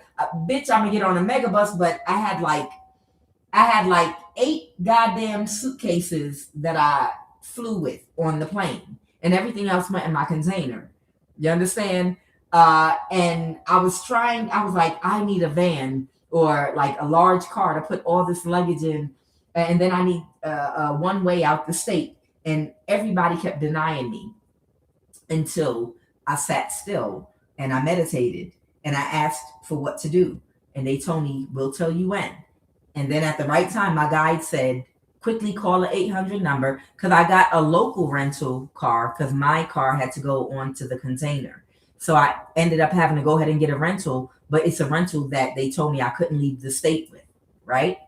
Bitch, I'm going to get on a mega bus. But I had like 8 goddamn suitcases that I flew with on the plane. And everything else went in my container. You understand? And I was like, I need a van or like a large car to put all this luggage in. And then I need a one way out the state. And everybody kept denying me until I sat still and I meditated and I asked for what to do. And they told me, we'll tell you when. And then at the right time, my guide said, quickly call the 800 number, because I got a local rental car because my car had to go onto the container. So I ended up having to go ahead and get a rental, but it's a rental that they told me I couldn't leave the state with, right?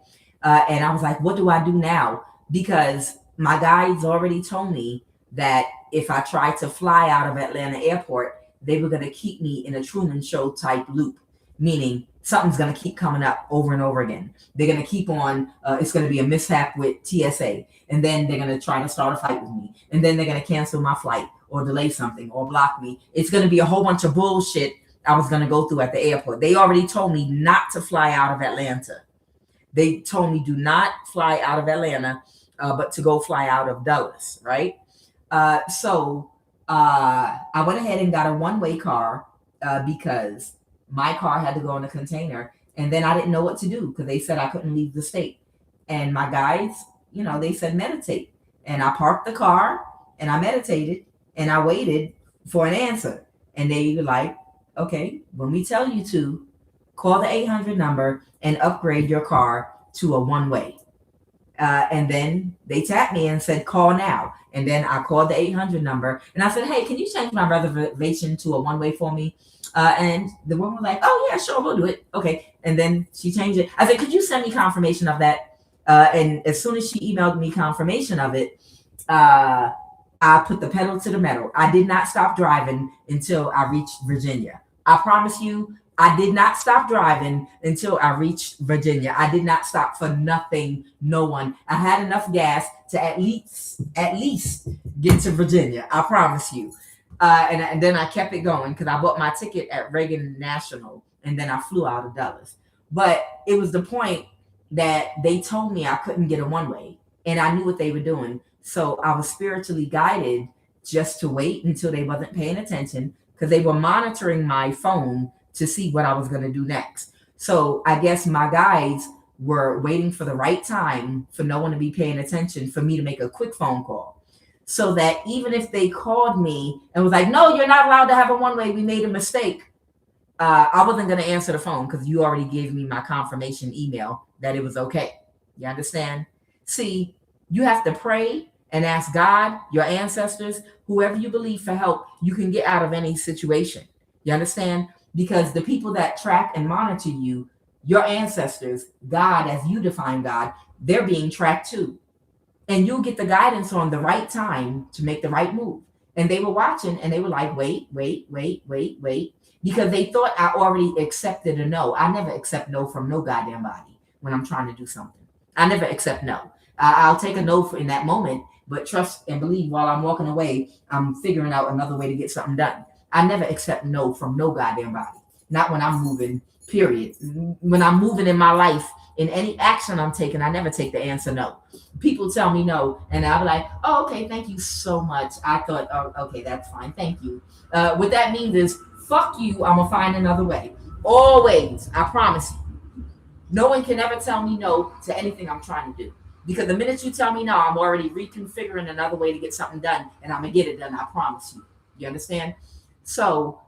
And I was like, what do I do now? Because my guides already told me that if I tried to fly out of Atlanta airport, they were going to keep me in a Truman Show type loop, meaning something's going to keep coming up over and over again. They're going to keep on. It's going to be a mishap with TSA. And then they're going to try to start a fight with me. And then they're going to cancel my flight or delay something or block me. It's going to be a whole bunch of bullshit I was going to go through at the airport. They already told me not to fly out of Atlanta. They told me do not fly out of Atlanta, but to go fly out of Dulles, right? So I went ahead and got a one-way car because my car had to go in a container. And then I didn't know what to do because they said I couldn't leave the state. And my guides, they said meditate. And I parked the car and I meditated and I waited for an answer. And they were like, okay, when we tell you to, call the 800 number and upgrade your car to a one-way. And then they tapped me and said, call now. And then I called the 800 number and I said, hey, can you change my reservation to a one-way for me? And the woman was like, oh, yeah, sure, we'll do it. Okay. And then she changed it. I said, could you send me confirmation of that? And as soon as she emailed me confirmation of it, I put the pedal to the metal. I did not stop driving until I reached Virginia. I promise you, I did not stop driving until I reached Virginia. I did not stop for nothing, no one. I had enough gas to at least get to Virginia. I promise you. And then I kept it going because I bought my ticket at Reagan National and then I flew out of Dulles. But it was the point that they told me I couldn't get a one-way and I knew what they were doing. So I was spiritually guided just to wait until they wasn't paying attention because they were monitoring my phone to see what I was going to do next. So I guess my guides were waiting for the right time for no one to be paying attention for me to make a quick phone call. So that even if they called me and was like, no, you're not allowed to have a one-way, we made a mistake. I wasn't going to answer the phone because you already gave me my confirmation email that it was okay. You understand? See, you have to pray and ask God, your ancestors, whoever you believe for help. You can get out of any situation. You understand? Because the people that track and monitor you, your ancestors, God, as you define God, they're being tracked too. And you'll get the guidance on the right time to make the right move. And they were watching and they were like, wait, wait, wait, wait, wait. Because they thought I already accepted a no. I never accept no from no goddamn body when I'm trying to do something. I never accept no. I'll take a no in that moment, but trust and believe while I'm walking away, I'm figuring out another way to get something done. I never accept no from no goddamn body. Not when I'm moving, period. When I'm moving in my life, in any action I'm taking, I never take the answer no. People tell me no, and I'll be like, oh, okay, thank you so much. I thought, oh, okay, that's fine. Thank you. What that means is, fuck you, I'm going to find another way. Always, I promise you. No one can ever tell me no to anything I'm trying to do. Because the minute you tell me no, I'm already reconfiguring another way to get something done, and I'm going to get it done, I promise you. You understand? So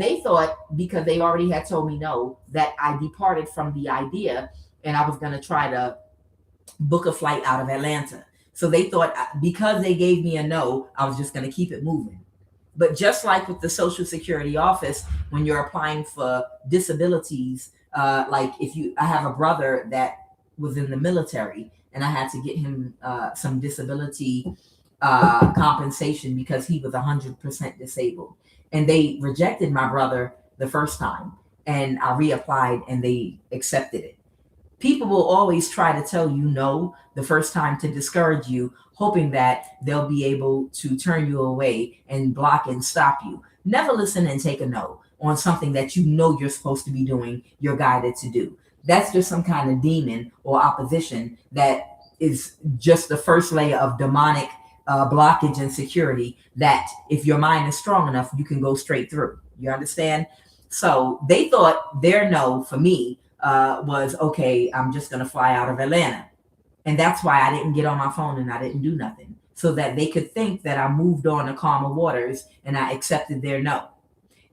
they thought, because they already had told me no, that I departed from the idea, and I was going to try to book a flight out of Atlanta. So they thought because they gave me a no, I was just going to keep it moving. But just like with the Social Security office, when you're applying for disabilities, like I have a brother that was in the military, and I had to get him some disability compensation because he was 100% disabled. And they rejected my brother the first time, and I reapplied and they accepted it. People will always try to tell you no the first time to discourage you, hoping that they'll be able to turn you away and block and stop you. Never listen and take a no on something that you know you're supposed to be doing, you're guided to do. That's just some kind of demon or opposition that is just the first layer of demonic blockage and security that if your mind is strong enough, you can go straight through. You understand? So they thought their no for me was, okay, I'm just going to fly out of Atlanta. And that's why I didn't get on my phone and I didn't do nothing, so that they could think that I moved on to calmer waters and I accepted their no.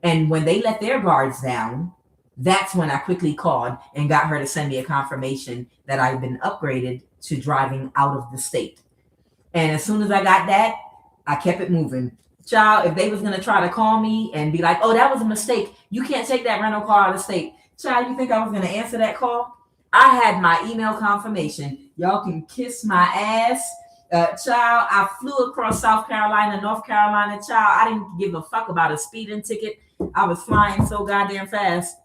And when they let their guards down, that's when I quickly called and got her to send me a confirmation that I've been upgraded to driving out of the state. And as soon as I got that, I kept it moving. Child, if they was going to try to call me and be like, oh, that was a mistake, you can't take that rental car out of state. Child, you think I was going to answer that call? I had my email confirmation. Y'all can kiss my ass. Child, I flew across South Carolina, North Carolina. Child, I didn't give a fuck about a speeding ticket. I was flying so goddamn fast.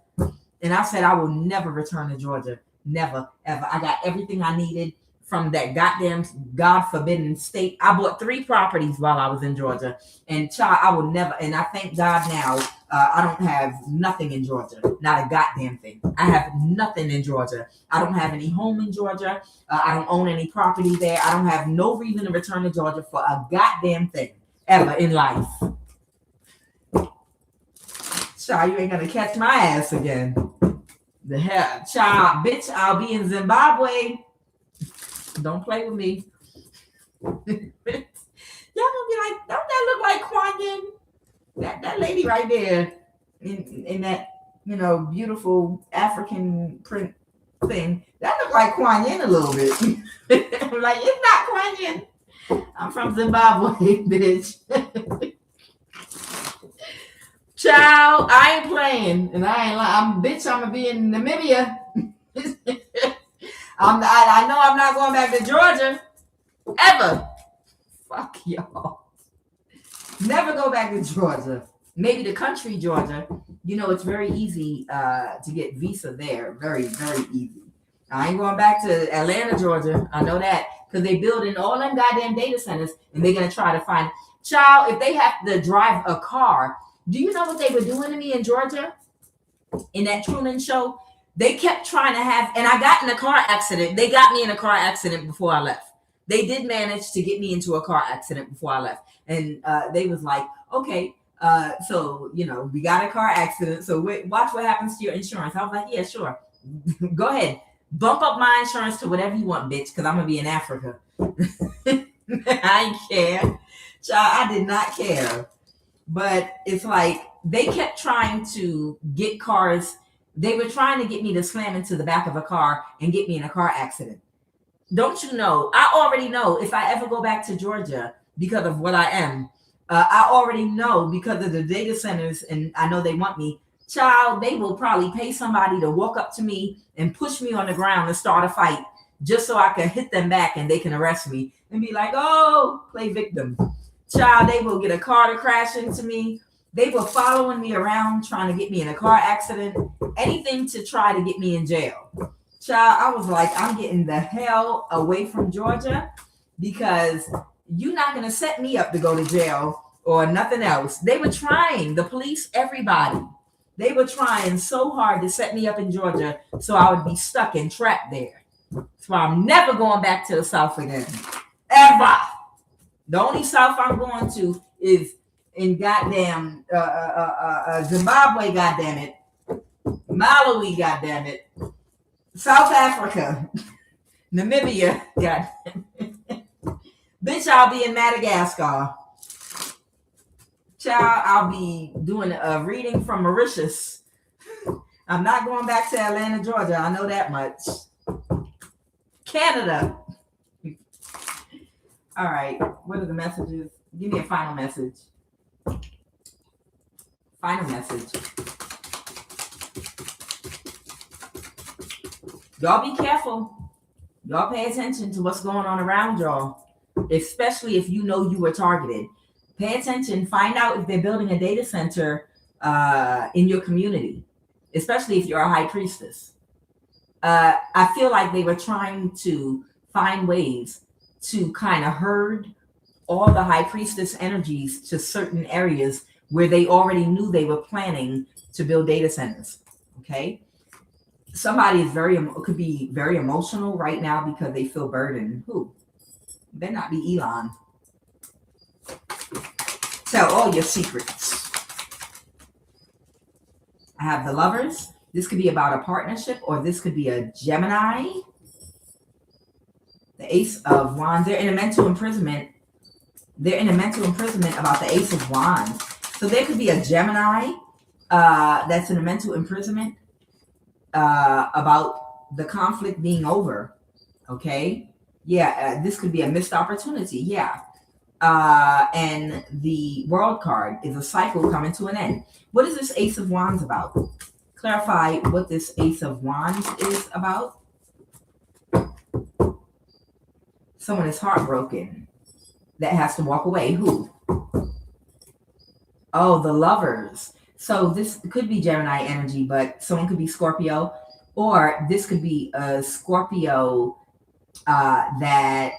And I said I will never return to Georgia. Never, ever. I got everything I needed from that goddamn God forbidden state. I bought 3 properties while I was in Georgia. And child, I will never, and I thank God now, I don't have nothing in Georgia. Not a goddamn thing. I have nothing in Georgia. I don't have any home in Georgia. I don't own any property there. I don't have no reason to return to Georgia for a goddamn thing ever in life. Child, you ain't gonna catch my ass again. The hell, child, bitch, I'll be in Zimbabwe. Don't play with me. Y'all gonna be like, don't that look like QUAN Yin? That lady right there in that, beautiful African print thing, that look like QUAN Yin a little bit. I'm like, it's not QUAN Yin. I'm from Zimbabwe, bitch. Child, I ain't playing, and I'm gonna be in Namibia. I know I'm not going back to Georgia ever. Fuck y'all. Never go back to Georgia. Maybe the country Georgia. It's very easy to get visa there. Very, very easy. I ain't going back to Atlanta, Georgia. I know that because they building all them goddamn data centers, and they're gonna try to find. Child, if they have to drive a car. Do you know what they were doing to me in Georgia? In that Truman Show? They kept trying to have, and I got in a car accident. They got me in a car accident before I left. They did manage to get me into a car accident before I left. And they was like, okay, so, we got a car accident. So watch what happens to your insurance. I was like, yeah, sure. Go ahead. Bump up my insurance to whatever you want, bitch, because I'm going to be in Africa. I ain't care. Child, I did not care. But it's like they kept trying to get cars. They were trying to get me to slam into the back of a car and get me in a car accident. don't you know? I already know if I ever go back to Georgia because of what I am. I already know because of the data centers, and I know they want me. Child, they will probably pay somebody to walk up to me and push me on the ground and start a fight just so I can hit them back and they can arrest me and be like, oh, play victim. Child, they will get a car to crash into me. They were following me around trying to get me in a car accident, anything to try to get me in jail. Child, I was like, I'm getting the hell away from Georgia because you're not going to set me up to go to jail or nothing else. They were trying, the police, everybody. They were trying so hard to set me up in Georgia so I would be stuck and trapped there. So I'm never going back to the South again. Ever. The only South I'm going to is in goddamn Zimbabwe, goddamn it. Malawi, goddamn it. South Africa. Namibia, goddamn it. Bitch, I'll be in Madagascar. Child, I'll be doing a reading from Mauritius. I'm not going back to Atlanta, Georgia. I know that much. Canada. All right. What are the messages? Give me a final message. Final message. Y'all be careful. Y'all pay attention to what's going on around y'all, especially if you know you were targeted. Pay attention. Find out if they're building a data center in your community, especially if you're a high priestess. I feel like they were trying to find ways to kind of herd all the high priestess energies to certain areas where they already knew they were planning to build data centers. Okay. Somebody is could be very emotional right now because they feel burdened. Who? Better not be Elon. Tell all your secrets. I have the Lovers. This could be about a partnership, or this could be a Gemini. The Ace of Wands. They're in a mental imprisonment. They're in a mental imprisonment about the Ace of Wands. So there could be a Gemini that's in a mental imprisonment about the conflict being over. Okay. Yeah. This could be a missed opportunity. Yeah. And the World card is a cycle coming to an end. What is this Ace of Wands about? Clarify what this Ace of Wands is about. Someone is heartbroken that has to walk away. Who? Oh, the Lovers. So this could be Gemini energy, but someone could be Scorpio, or this could be a Scorpio that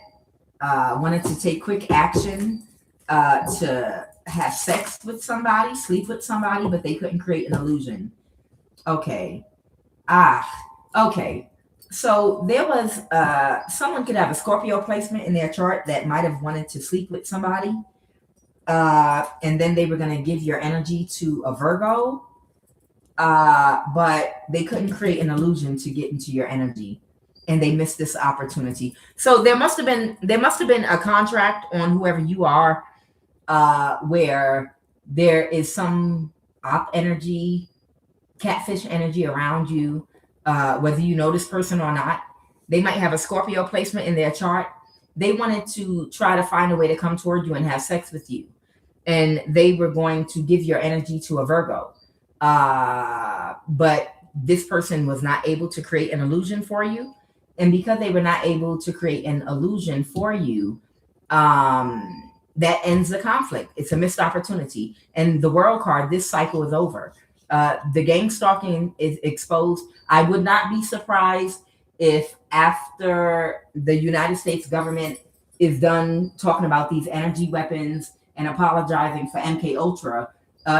wanted to take quick action to have sex with somebody, sleep with somebody, but they couldn't create an illusion. Okay. Okay. So there was someone could have a Scorpio placement in their chart that might have wanted to sleep with somebody. And then they were going to give your energy to a Virgo. But they couldn't create an illusion to get into your energy. And they missed this opportunity. So there must have been a contract on whoever you are, where there is some op energy, catfish energy around you, whether you know this person or not. They might have a Scorpio placement in their chart. They wanted to try to find a way to come toward you and have sex with you. And they were going to give your energy to a Virgo. But this person was not able to create an illusion for you. And because they were not able to create an illusion for you, that ends the conflict. It's a missed opportunity. And the World card, this cycle is over. The gang stalking is exposed. I would not be surprised if after the United States government is done talking about these energy weapons and apologizing for MK Ultra,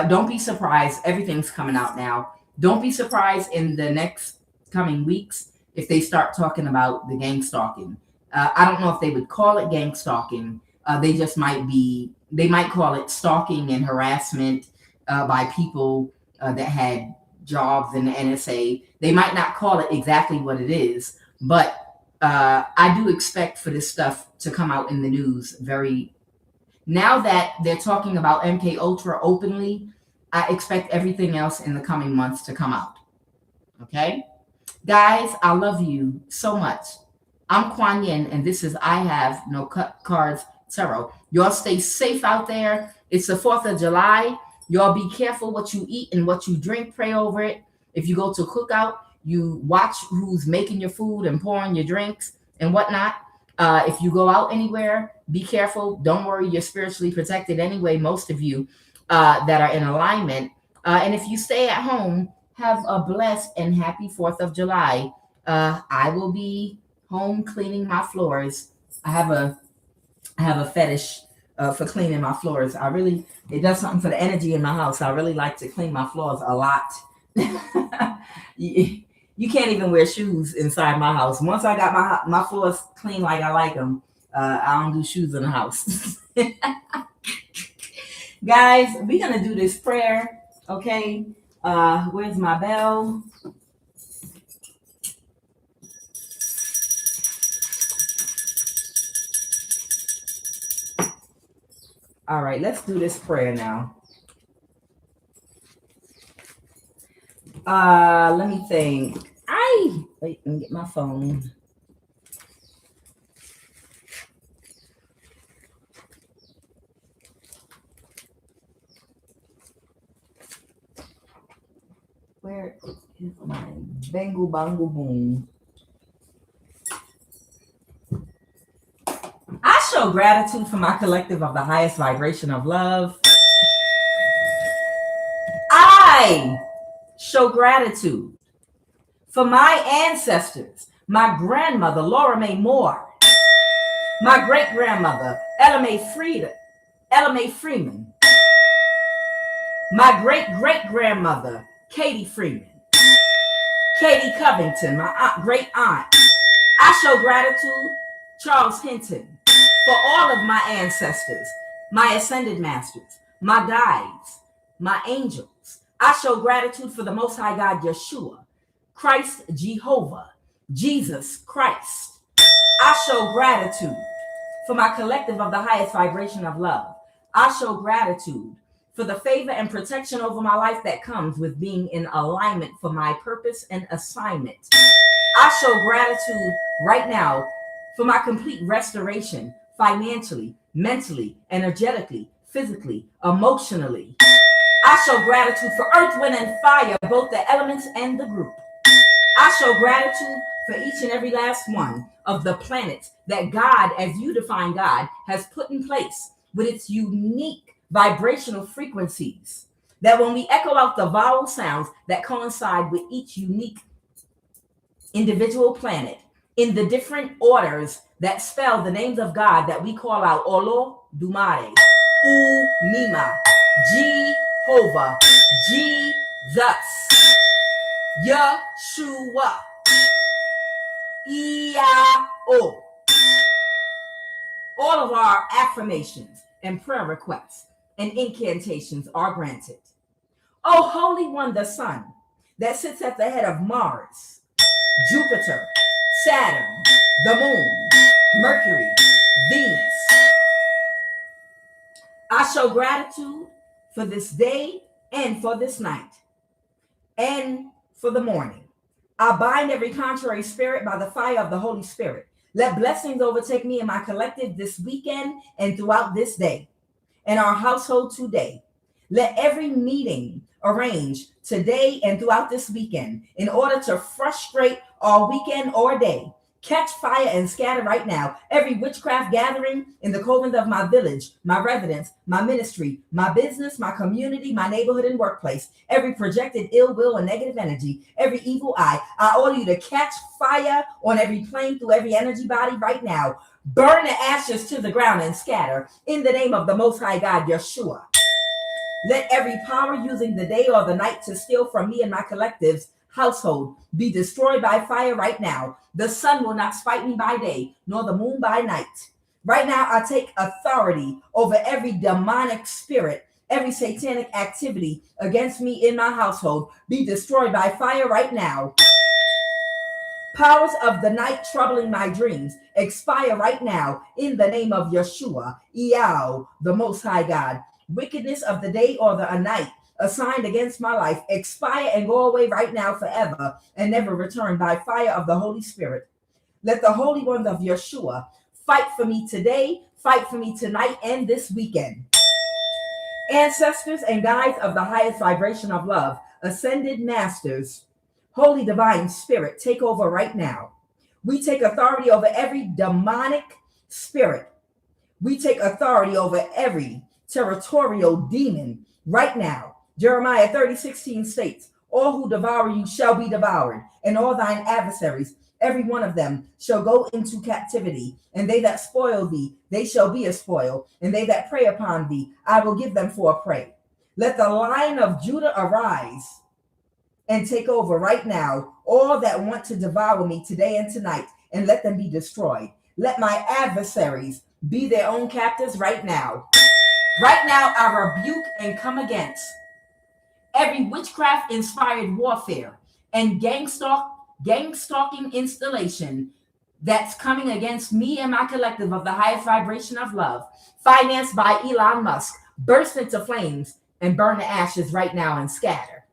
don't be surprised. Everything's coming out now. Don't be surprised in the next coming weeks if they start talking about the gang stalking. I don't know if they would call it gang stalking. They just they might call it stalking and harassment by people that had jobs in the NSA. They might not call it exactly what it is, but I do expect for this stuff to come out in the news now that they're talking about MK Ultra openly. I expect everything else in the coming months to come out. Okay? Guys, I love you so much. I'm Kuan Yin, and this is I Have No Cards Tarot. Y'all stay safe out there. It's the 4th of July. Y'all be careful what you eat and what you drink. Pray over it. If you go to a cookout, you watch who's making your food and pouring your drinks and whatnot. If you go out anywhere, be careful. Don't worry, you're spiritually protected anyway, most of you that are in alignment. And if you stay at home, have a blessed and happy 4th of July. I will be home cleaning my floors. I have a fetish for cleaning my floors. It does something for the energy in my house. I really like to clean my floors a lot. You can't even wear shoes inside my house. Once I got my floors clean like I like them, I don't do shoes in the house. Guys, we're gonna do this prayer, okay? Where's my bell? All right, let's do this prayer now. Let me think. Wait, let me get my phone. Where is my bangle bangle boom? I show gratitude for my collective of the highest vibration of love. I show gratitude for my ancestors, my grandmother, Laura Mae Moore, my great-grandmother, Ella Mae Freeman, my great-great-grandmother, Katie Freeman, Katie Covington, my great-aunt. I show gratitude, Charles Hinton, for all of my ancestors, my ascended masters, my guides, my angels. I show gratitude for the Most High God, Yeshua, Christ Jehovah, Jesus Christ. I show gratitude for my collective of the highest vibration of love. I show gratitude for the favor and protection over my life that comes with being in alignment for my purpose and assignment. I show gratitude right now for my complete restoration financially, mentally, energetically, physically, emotionally. I show gratitude for earth, wind, and fire, both the elements and the group. I show gratitude for each and every last one of the planets that God, as you define God, has put in place with its unique vibrational frequencies, that when we echo out the vowel sounds that coincide with each unique individual planet in the different orders that spell the names of God that we call out Olo, Dumare, U, Mima, Jehovah, Jesus, Yeshua, Iao. All of our affirmations and prayer requests and incantations are granted. O Holy One, the Sun, that sits at the head of Mars, Jupiter, Saturn, the Moon, Mercury, Venus. I show gratitude for this day and for this night and for the morning. I bind every contrary spirit by the fire of the Holy Spirit. Let blessings overtake me and my collective this weekend and throughout this day and our household today. Let every meeting arranged today and throughout this weekend in order to frustrate our weekend or day catch fire and scatter right now. Every witchcraft gathering in the covens of my village, my residence, my ministry, my business, my community, my neighborhood and workplace, every projected ill will and negative energy, every evil eye, I order you to catch fire on every plane through every energy body right now. Burn the ashes to the ground and scatter in the name of the Most High God, Yeshua. Let every power using the day or the night to steal from me and my collective's household be destroyed by fire right now. The sun will not spite me by day, nor the moon by night. Right now, I take authority over every demonic spirit, every satanic activity against me in my household. Be destroyed by fire right now. Powers of the night troubling my dreams, expire right now in the name of Yeshua, Iao, the Most High God. Wickedness of the day or the night assigned against my life, expire and go away right now forever and never return by fire of the Holy Spirit. Let the Holy Ones of Yeshua fight for me today, fight for me tonight and this weekend. Ancestors and guides of the highest vibration of love, ascended masters, Holy Divine Spirit, take over right now. We take authority over every demonic spirit. We take authority over every territorial demon right now. Jeremiah 30:16 states, all who devour you shall be devoured, and all thine adversaries, every one of them, shall go into captivity. And they that spoil thee, they shall be a spoil. And they that prey upon thee, I will give them for a prey. Let the Lion of Judah arise and take over right now all that want to devour me today and tonight, and let them be destroyed. Let my adversaries be their own captives right now. Right now, I rebuke and come against every witchcraft-inspired warfare and gang stalking installation that's coming against me and my collective of the highest vibration of love, financed by Elon Musk, burst into flames and burn to ashes right now and scatter.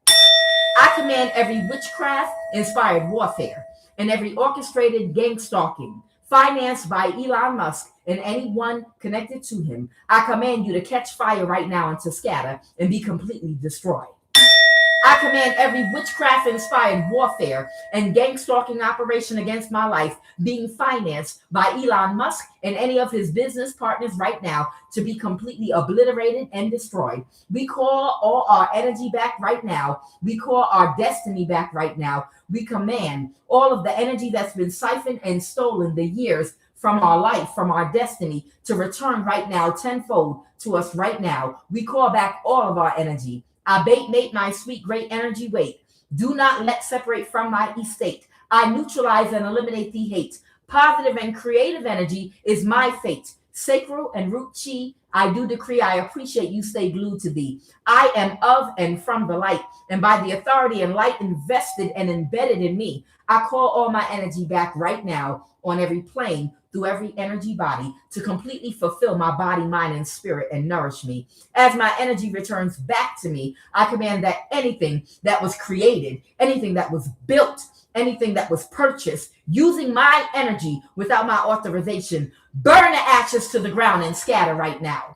I command every witchcraft-inspired warfare and every orchestrated gang stalking financed by Elon Musk and anyone connected to him. I command you to catch fire right now and to scatter and be completely destroyed. I command every witchcraft-inspired warfare and gang-stalking operation against my life being financed by Elon Musk and any of his business partners right now to be completely obliterated and destroyed. We call all our energy back right now. We call our destiny back right now. We command all of the energy that's been siphoned and stolen the years from our life, from our destiny, to return right now tenfold to us right now. We call back all of our energy. I mate my sweet great energy wait. Do not let separate from my estate. I neutralize and eliminate the hate. Positive and creative energy is my fate. Sacral and root chi, I do decree, I appreciate you stay glued to thee. I am of and from the light, and by the authority and light invested and embedded in me, I call all my energy back right now on every plane, through every energy body, to completely fulfill my body, mind, and spirit and nourish me. As my energy returns back to me, I command that anything that was created, anything that was built, anything that was purchased using my energy without my authorization, burn to ashes to the ground and scatter right now.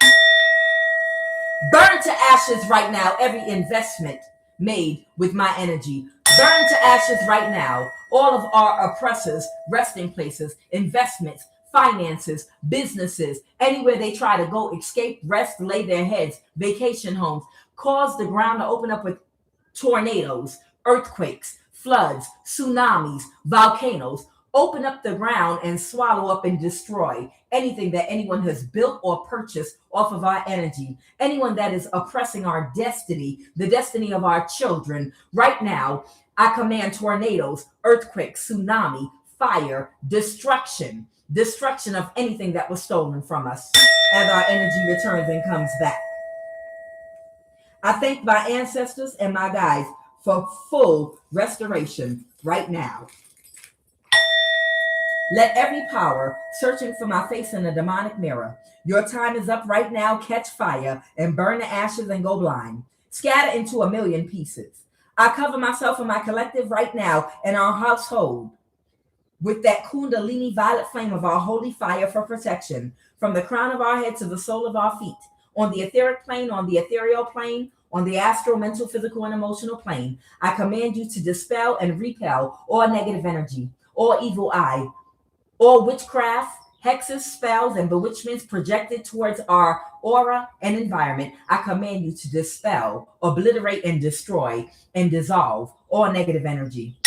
Burn to ashes right now every investment made with my energy. Burn to ashes right now all of our oppressors' resting places, investments, finances, businesses, anywhere they try to go, escape, rest, lay their heads, vacation homes. Cause the ground to open up with tornadoes, earthquakes, floods, tsunamis, volcanoes. Open up the ground and swallow up and destroy anything that anyone has built or purchased off of our energy. Anyone that is oppressing our destiny, the destiny of our children. Right now, I command tornadoes, earthquakes, tsunami, fire, destruction of anything that was stolen from us as our energy returns and comes back. I thank my ancestors and my guides for full restoration right now. Let every power searching for my face in a demonic mirror, your time is up right now, catch fire and burn the ashes and go blind. Scatter into a million pieces. I cover myself and my collective right now and our household with that kundalini violet flame of our holy fire for protection, from the crown of our head to the sole of our feet, on the etheric plane, on the ethereal plane, on the astral, mental, physical, and emotional plane. I command you to dispel and repel all negative energy, all evil eye, all witchcraft, hexes, spells, and bewitchments projected towards our aura and environment. I command you to dispel, obliterate, and destroy, and dissolve all negative energy.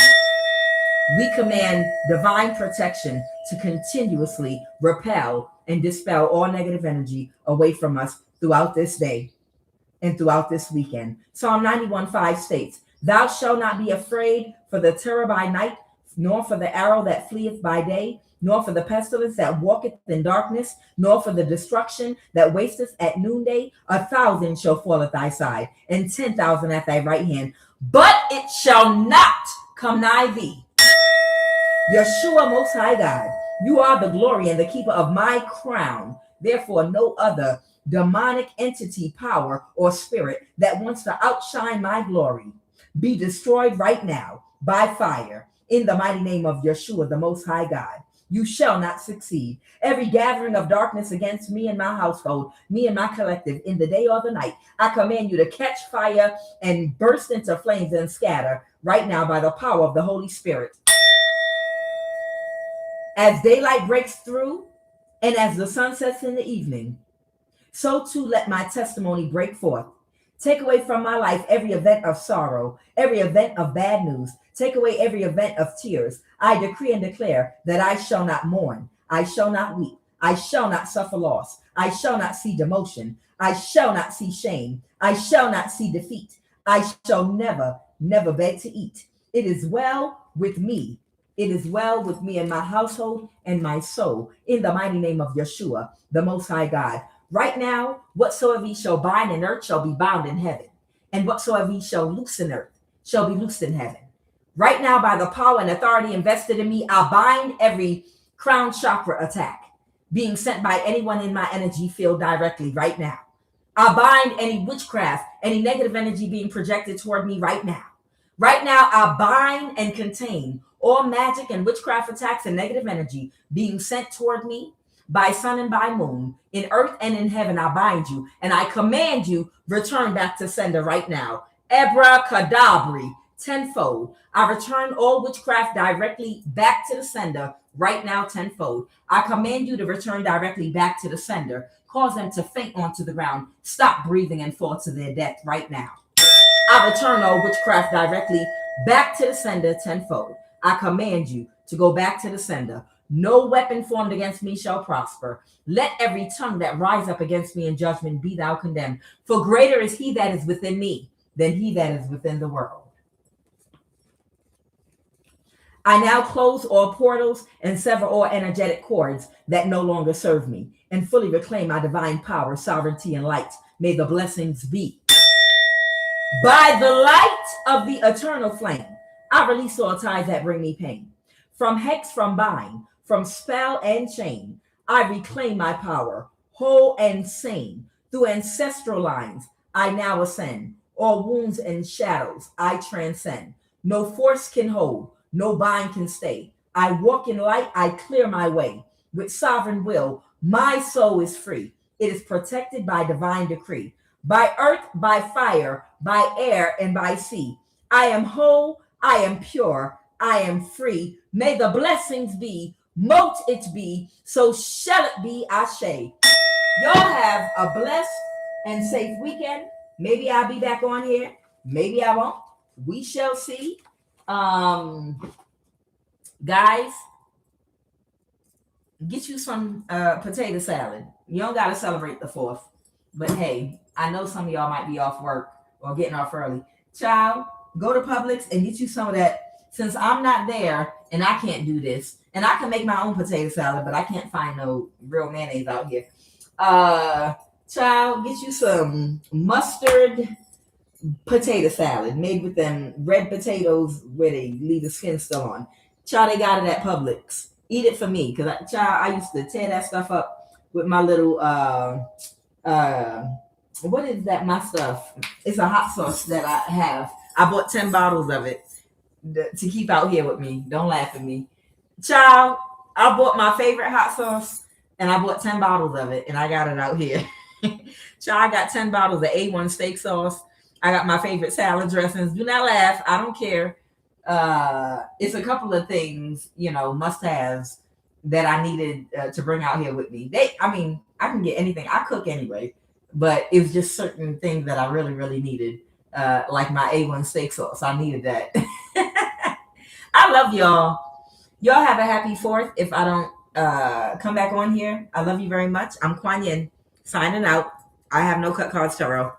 We command divine protection to continuously repel and dispel all negative energy away from us throughout this day and throughout this weekend. Psalm 91:5 states, "Thou shalt not be afraid for the terror by night, nor for the arrow that fleeth by day, nor for the pestilence that walketh in darkness, nor for the destruction that wasteth at noonday. 1,000 shall fall at thy side, and 10,000 at thy right hand, but it shall not come nigh thee." Yeshua, Most High God, you are the glory and the keeper of my crown. Therefore, no other demonic entity, power, or spirit that wants to outshine my glory be destroyed right now by fire in the mighty name of Yeshua, the Most High God. You shall not succeed. Every gathering of darkness against me and my household, me and my collective, in the day or the night, I command you to catch fire and burst into flames and scatter right now by the power of the Holy Spirit. As daylight breaks through and as the sun sets in the evening, so too let my testimony break forth. Take away from my life every event of sorrow, every event of bad news. Take away every event of tears. I decree and declare that I shall not mourn. I shall not weep. I shall not suffer loss. I shall not see demotion. I shall not see shame. I shall not see defeat. I shall never, never beg to eat. It is well with me. It is well with me and my household and my soul. In the mighty name of Yeshua, the Most High God. Right now, whatsoever ye shall bind in earth shall be bound in heaven, and whatsoever ye shall loose in earth shall be loosed in heaven. Right now, by the power and authority invested in me, I bind every crown chakra attack being sent by anyone in my energy field directly right now. I bind any witchcraft, any negative energy being projected toward me right now. Right now, I bind and contain all magic and witchcraft attacks and negative energy being sent toward me by sun and by moon, in earth and in heaven. I bind you, and I command you, return back to sender right now. Abracadabra, tenfold. I return all witchcraft directly back to the sender right now, tenfold. I command you to return directly back to the sender. Cause them to faint onto the ground, stop breathing, and fall to their death right now. I return all witchcraft directly back to the sender tenfold. I command you to go back to the sender. No weapon formed against me shall prosper. Let every tongue that rise up against me in judgment be thou condemned. For greater is he that is within me than he that is within the world. I now close all portals and sever all energetic cords that no longer serve me, and fully reclaim my divine power, sovereignty, and light. May the blessings be. By the light of the eternal flame, I release all ties that bring me pain. From hex, from bind, from spell and chain, I reclaim my power, whole and sane. Through ancestral lines, I now ascend. All wounds and shadows, I transcend. No force can hold, no bind can stay. I walk in light, I clear my way. With sovereign will, my soul is free. It is protected by divine decree. By earth, by fire, by air, and by sea. I am whole, I am pure, I am free. May the blessings be, mote it be, so shall it be, Ashe. Y'all have a blessed and safe weekend. Maybe I'll be back on here. Maybe I won't. We shall see. Guys, get you some potato salad. You don't got to celebrate the 4th. But hey, I know some of y'all might be off work or getting off early. Child, go to Publix and get you some of that. Since I'm not there and I can't do this, and I can make my own potato salad, but I can't find no real mayonnaise out here. Child, get you some mustard potato salad made with them red potatoes where they leave the skin still on. Child, they got it at Publix. Eat it for me, because I used to tear that stuff up with my little what is that? My stuff. It's a hot sauce that I have. I bought 10 bottles of it to keep out here with me. Don't laugh at me. Child, I bought my favorite hot sauce and I bought 10 bottles of it and I got it out here. Child, I got 10 bottles of A1 steak sauce. I got my favorite salad dressings. Do not laugh. I don't care. It's a couple of things, must-haves that I needed to bring out here with me. I can get anything. I cook anyway, but it was just certain things that I really, really needed, like my A1 steak sauce. I needed that. I love y'all. Y'all have a happy 4th. If I don't come back on here, I love you very much. I'm QUAN signing out. I have no cut cards, Tarot.